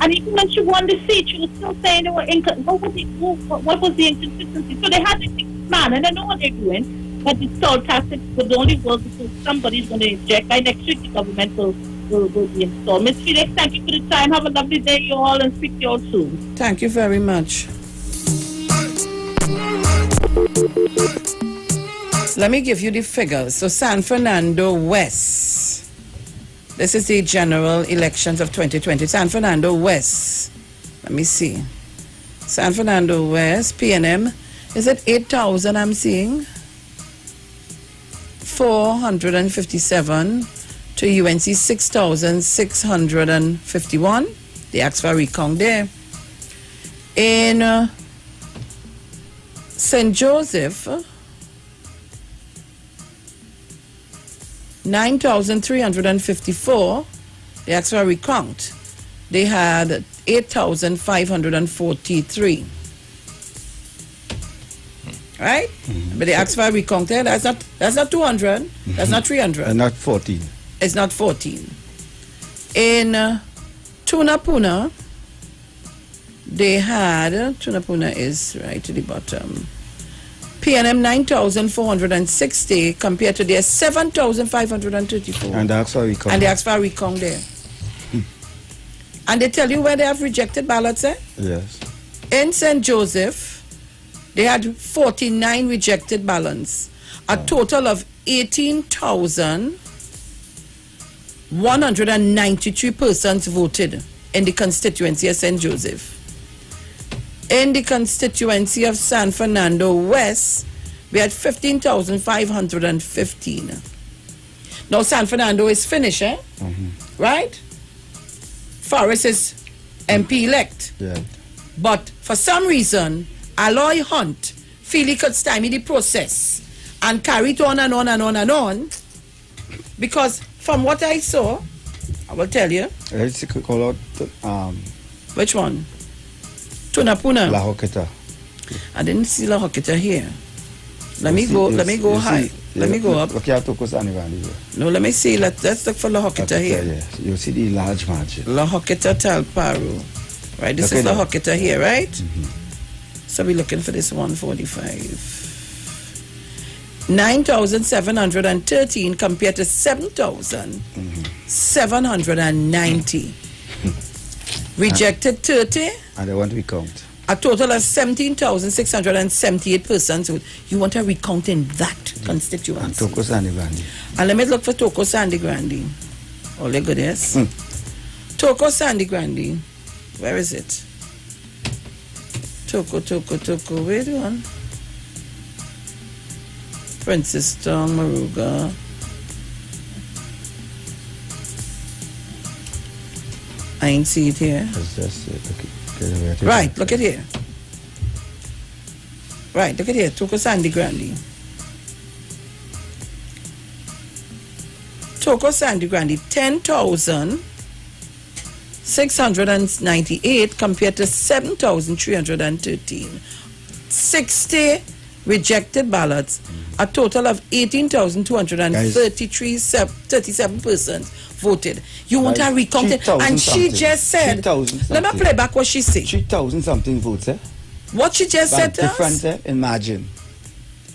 And even when she won the seat, she was still saying they were what was the inconsistency? So they had this plan, and they know what they're doing. But the stall tactics would only work because somebody's going to inject. By next week, the government will be installed. Ms. Felix, thank you for the time. Have a lovely day, you all, and speak to you all soon. Thank you very much. Let me give you the figures. So San Fernando West. This is the general elections of 2020. San Fernando West. Let me see. San Fernando West, PNM. Is it 8,000 I'm seeing? 457 to UNC 6,651. They asked for a recount there. In St. Joseph, 9,354. They asked for a recount. They had 8,543. Right? But they asked for a recount there. That's not 200. That's not 300. And not 14. It's not 14. In Tunapuna, they had, Tunapuna is right to the bottom. PNM 9,460 compared to their 7,534. And they asked for a recount. And they asked for a recount there. And they tell you where they have rejected ballots, eh? Yes. In St. Joseph, they had 49 rejected ballots. A total of 18,193 persons voted in the constituency of St. Joseph. In the constituency of San Fernando West, we had 15,515. Now San Fernando is finished, eh? Right? Forrest is MP elect. Yeah. But for some reason, Aloy Hunt feel he could stymie the process and carry it on and on and on and on. Because from what I saw, I will tell you. Let's call out which one? Tunapuna. La Hoqueta. I didn't see La Hoqueta here. Let me go high. Let me go up. No, let me see. Let's look for La Hoqueta here. Yes. You see the large margin. La Hoqueta Talparu. Right, this is La Hoqueta here, right? So we're looking for this 145. 9,713 compared to 7,790. Rejected 30. And they want to recount. A total of 17,678 persons. You want to recount in that constituency. And Toko Sandy Grande. And let me look for Toko Sandy Grande. All the good, yes? Toko Sandy Grande. Where is it? Toko. Wait on. Princeton, Moruga. I ain't see it here. Right, look at here. Right, look at here. Toko Sandy Grande. Toko Sandy Grande, 10,698 compared to 7,313. 60 rejected ballots. A total of 18,237 persons voted. You want to recount it? And she just said, let me play back what she said. 3,000 something votes, eh? What she just said to us? Imagine.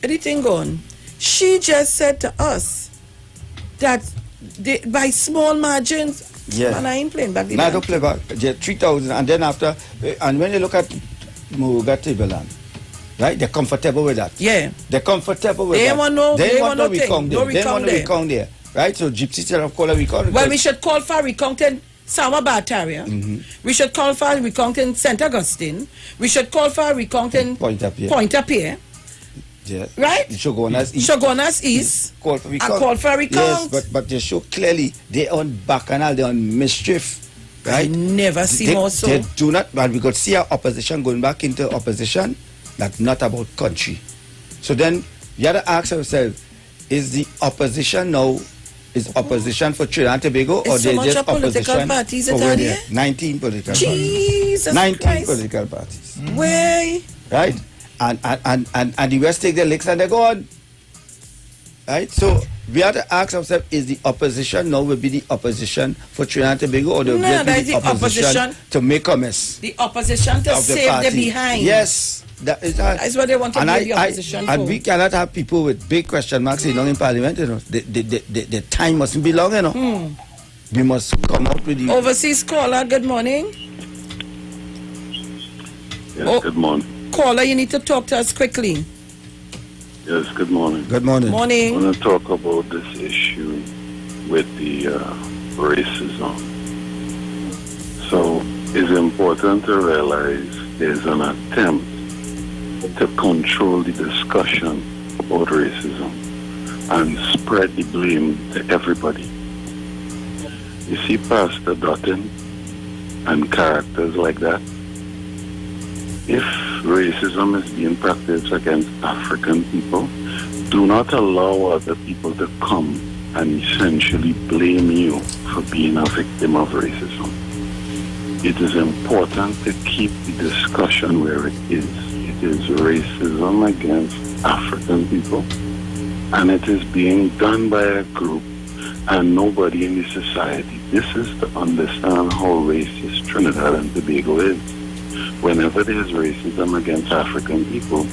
Anything going? She just said to us that by small margins, yeah. And I ain't playing back the Now don't play back. Yeah, 3,000, and then after, and when you look at Moruga Tableland, right? They're comfortable with that. Yeah. They're comfortable with they that. Want no, they want no recount there. They want no recount there. Right? So Gypsy said of call a recount. Well, we should call for recounting Sama Bataria. We should call for recounting St. Augustine. We should call for recounting Point Up Here. Yeah. Right? Shogunas East. Call for recount. Call for recount. Yes, but they show clearly they on bacchanal, they on mischief. Right? I never see more so. They do not, but we got see our opposition going back into opposition. That's not about country. So then you have to ask yourself, is the opposition now, is opposition for Trinidad and Tobago, or they just opposition parties over there? 19 political Jesus parties. 19 Christ. political parties. Way. Right? And the West take their licks and they go on. Right? So we have to ask ourselves, is the opposition now will be the opposition for Trinidad and Tobago, or will be the opposition to make a mess? The opposition to save the behind. Yes. That's what they want to be the opposition for. And we cannot have people with big question marks in Parliament, you know. The time mustn't be long, you know. We must come out with the... Overseas caller, good morning. Yes, good morning. Caller, you need to talk to us quickly. Yes, good morning. Good morning. Morning. I want to talk about this issue with the racism. So, it's important to realize there's an attempt to control the discussion about racism and spread the blame to everybody. You see Pastor Dutton and characters like that. If racism is being practiced against African people, do not allow other people to come and essentially blame you for being a victim of racism. It is important to keep the discussion where it is. It is racism against African people, and it is being done by a group and nobody in the society. This is to understand how racist Trinidad and Tobago is. Whenever there's racism against African people,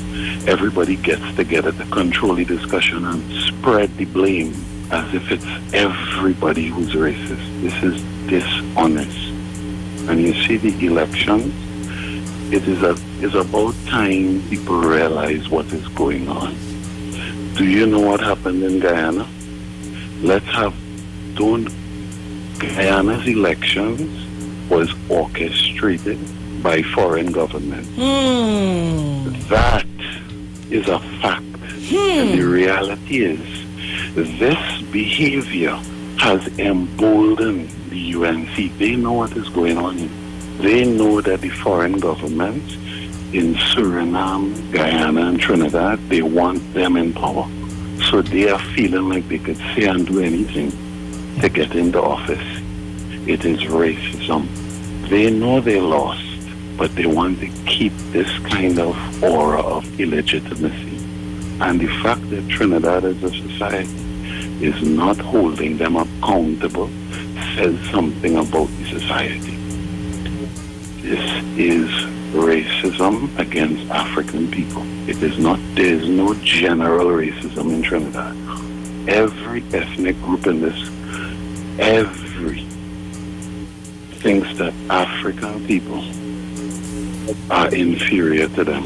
everybody gets together to control the discussion and spread the blame as if it's everybody who's racist. This is dishonest. And you see the elections, it's about time people realize what is going on. Do you know what happened in Guyana? Guyana's elections was orchestrated by foreign governments. That is a fact. And the reality is, this behavior has emboldened the UNC. They know what is going on here. They know that the foreign governments in Suriname, Guyana, and Trinidad, they want them in power. So they are feeling like they could say and do anything to get into office. It is racism. They know they lost, but they want to keep this kind of aura of illegitimacy. And the fact that Trinidad as a society is not holding them accountable says something about the society. This is racism against African people. It is not, there is no general racism in Trinidad. Every ethnic group in this, every thinks that African people are inferior to them.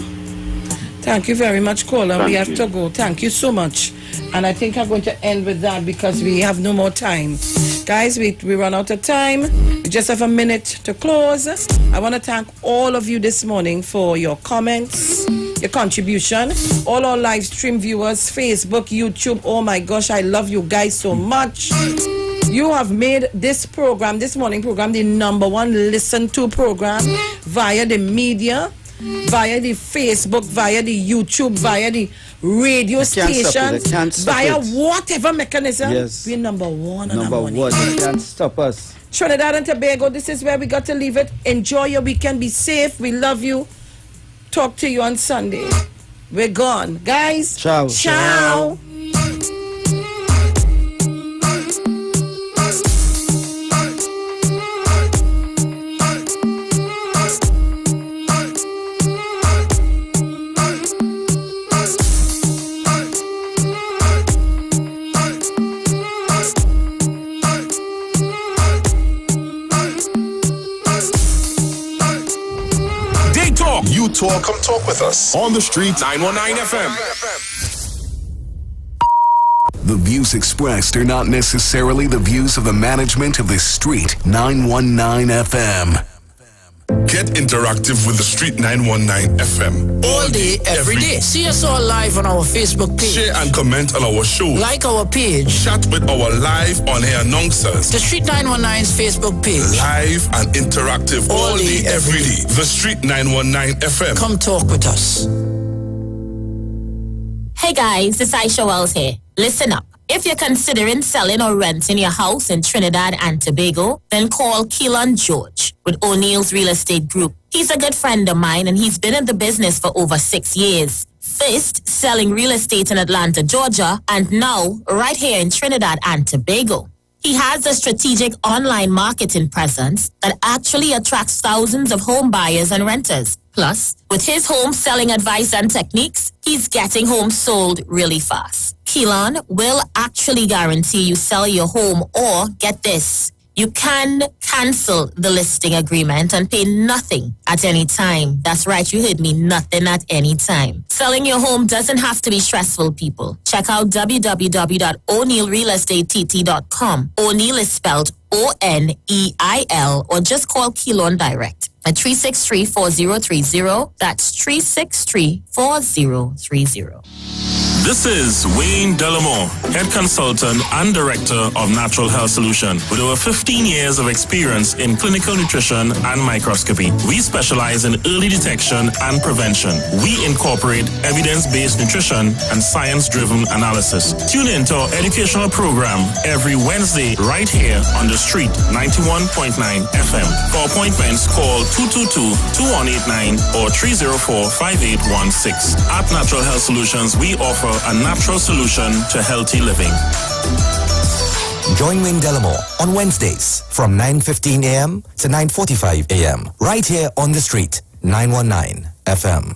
Thank you very much, caller. We Thank have to go. Thank you so much. And I think I'm going to end with that because we have no more time. Guys, we run out of time. We just have a minute to close. I want to thank all of you this morning for your comments, your contribution. All our live stream viewers, Facebook, YouTube. Oh my gosh, I love you guys so much. You have made this program, this morning program, the #1 listened to program via the media, via the Facebook, via the YouTube, via the radio stations, via whatever mechanism. Yes. We're #1 on Number our one, morning. you can't stop us. Trinidad and Tobago, this is where we got to leave it. Enjoy your weekend. Be safe. We love you. Talk to you on Sunday. We're gone. Guys, ciao. Ciao. You talk, come talk with us. On the street, 919 FM. The views expressed are not necessarily the views of the management of the Street 919 FM. Get interactive with the Street 919 FM. All day, every day. See us all live on our Facebook page. Share and comment on our show. Like our page. Chat with our live on-air announcers. The Street 919's Facebook page. Live and interactive all day, every day. The Street 919 FM. Come talk with us. Hey guys, it's Aisha Wells here. Listen up. If you're considering selling or renting your house in Trinidad and Tobago, then call Keelan George with O'Neill's Real Estate Group. He's a good friend of mine and he's been in the business for over 6 years. First, selling real estate in Atlanta, Georgia, and now right here in Trinidad and Tobago. He has a strategic online marketing presence that actually attracts thousands of home buyers and renters. Plus, with his home selling advice and techniques, he's getting homes sold really fast. Keelan will actually guarantee you sell your home or, get this, you can cancel the listing agreement and pay nothing at any time. That's right, you heard me, nothing at any time. Selling your home doesn't have to be stressful, people. Check out www.o'neillrealestatetT.com. O'Neill is spelled O-N-E-I-L, or just call Keelan direct at 363-4030. That's 363-4030. This is Wayne Delamore, Head Consultant and Director of Natural Health Solution. With over 15 years of experience in clinical nutrition and microscopy, we specialize in early detection and prevention. We incorporate evidence-based nutrition and science-driven analysis. Tune in to our educational program every Wednesday right here on the Street 91.9 FM. For appointments, call 222-2189 or 304-5816. At Natural Health Solutions, we offer a natural solution to healthy living. Join Wayne Delamore on Wednesdays from 9:15 a.m. to 9:45 a.m. right here on the Street 919 FM.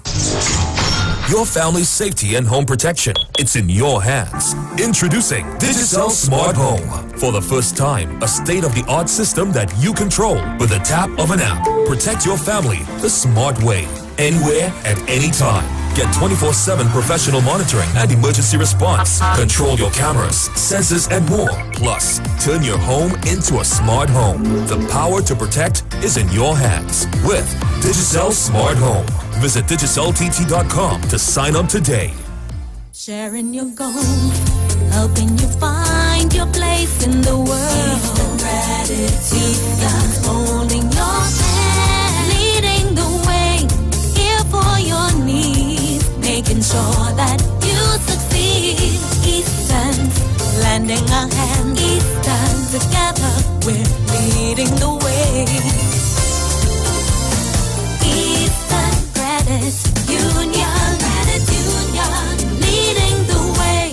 Your family's safety and home protection. It's in your hands. Introducing Digicel Smart Home. For the first time, a state-of-the-art system that you control with a tap of an app. Protect your family the smart way. Anywhere, at any time. Get 24/7 professional monitoring and emergency response. Control your cameras, sensors, and more. Plus, turn your home into a smart home. The power to protect is in your hands with Digicel Smart Home. Visit DigicelTT.com to sign up today. Sharing your goals, helping you find your place in the world. Gratitude, holding your hand, leading the way, here for your needs, making sure that you succeed. Eastern's lending a hand. Eastern together, we're leading the way. Eastern Credit Union, leading the way.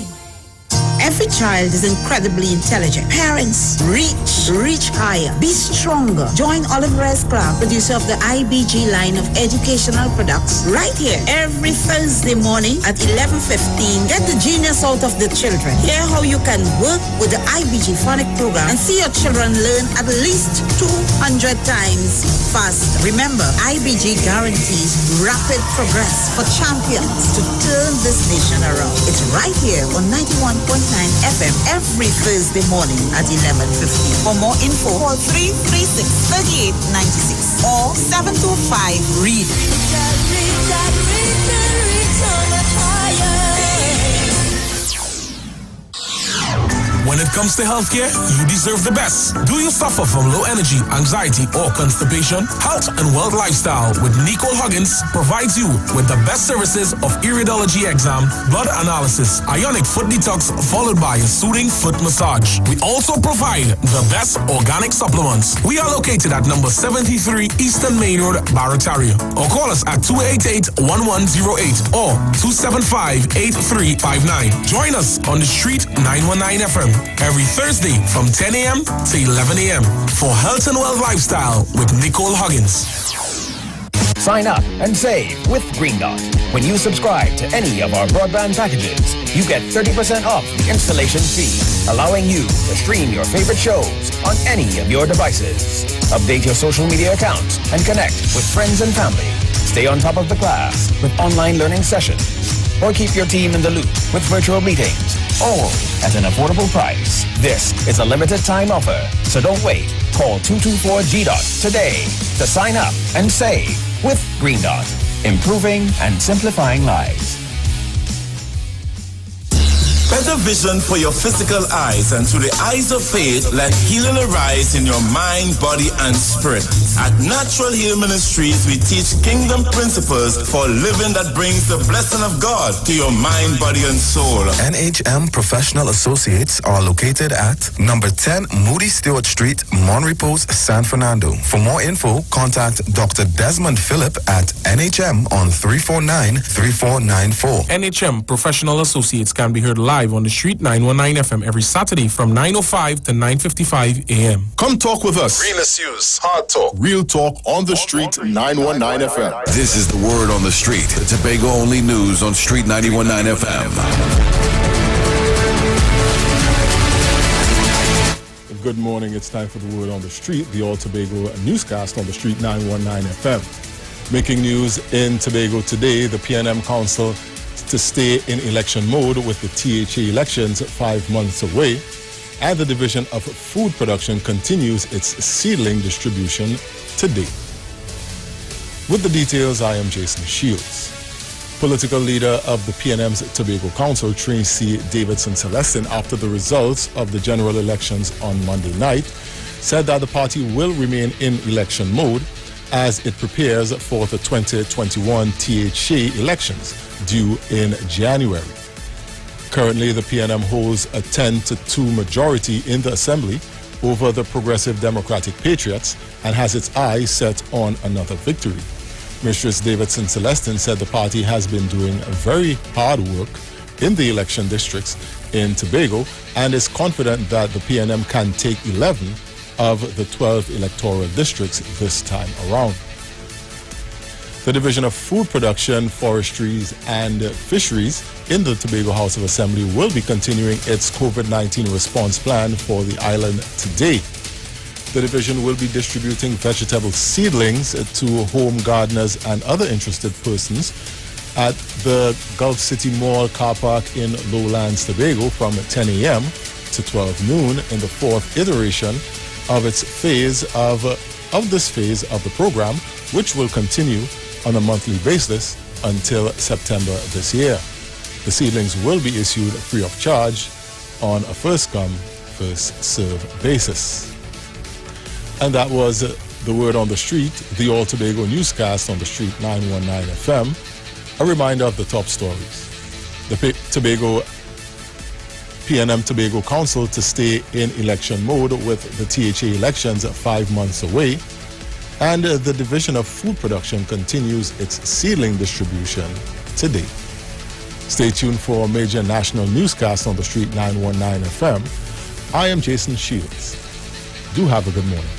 Every child child is incredibly intelligent. Parents, reach higher. Be stronger. Join Olive Reyes Clark, producer of the IBG line of educational products, right here every Thursday morning at 11:15. Get the genius out of the children. Hear how you can work with the IBG phonic program and see your children learn at least 200 times faster. Remember, IBG guarantees rapid progress for champions to turn this nation around. It's right here on 91.9 FM every Thursday morning at 11:15. For more info, call 336-3896 or 725-READ. When it comes to healthcare, you deserve the best. Do you suffer from low energy, anxiety, or constipation? Health and Wealth Lifestyle with Nicole Huggins provides you with the best services of iridology exam, blood analysis, ionic foot detox, followed by a soothing foot massage. We also provide the best organic supplements. We are located at number 73 Eastern Main Road, Barataria. Or call us at 288-1108 or 275-8359. Join us on the street 919 FM. Every Thursday from 10 a.m. to 11 a.m. for Health and Wealth Lifestyle with Nicole Huggins. Sign up and save with Green Dot. When you subscribe to any of our broadband packages, you get 30% off the installation fee, allowing you to stream your favorite shows on any of your devices. Update your social media accounts and connect with friends and family. Stay on top of the class with online learning sessions, or keep your team in the loop with virtual meetings, all at an affordable price. This is a limited time offer, so don't wait. Call 224-GDOT today to sign up and save with Green Dot, improving and simplifying lives. Better vision for your physical eyes, and through the eyes of faith, let healing arise in your mind, body, and spirit. At Natural Heal Ministries, we teach kingdom principles for living that brings the blessing of God to your mind, body, and soul. NHM Professional Associates are located at number 10 Moody Stewart Street, Monrepos, San Fernando. For more info, contact Dr. Desmond Phillip at NHM on 349-3494. NHM Professional Associates can be heard live on the street 919 FM every Saturday from 9:05 to 9:55 a.m. Come talk with us. Real issues, hard talk. Real talk on the street 919 FM. This is the word on the street. The Tobago only news on Street 919 FM. Good morning. It's time for the word on the street, the All Tobago newscast on the street 919 FM. Making news in Tobago today, the PNM Council to stay in election mode with the THA elections 5 months away, and the Division of Food Production continues its seedling distribution today. With the details, I am Jason Shields. Political leader of the PNM's Tobago Council, Tracy Davidson Celestin, after the results of the general elections on Monday night, said that the party will remain in election mode as it prepares for the 2021 THA elections due in January. Currently, the PNM holds a 10-2 majority in the Assembly over the Progressive Democratic Patriots and has its eyes set on another victory. Mistress Davidson Celestin said the party has been doing very hard work in the election districts in Tobago and is confident that the PNM can take 11 of the 12 electoral districts this time around. The Division of Food Production, Forestries and Fisheries in the Tobago House of Assembly will be continuing its COVID-19 response plan for the island today. The division will be distributing vegetable seedlings to home gardeners and other interested persons at the Gulf City Mall car park in Lowlands, Tobago from 10 a.m. to 12 noon in the fourth iteration of its phase of this phase of the program, which will continue on a monthly basis until September this year. The seedlings will be issued free of charge on a first-come, first-served basis. And that was the word on the street, the All Tobago newscast on the street 919 FM. A reminder of the top stories. The PNM Tobago Council to stay in election mode with the THA elections 5 months away. And the Division of Food Production continues its seedling distribution today. Stay tuned for a major national newscast on the Street 919 FM. I am Jason Shields. Do have a good morning.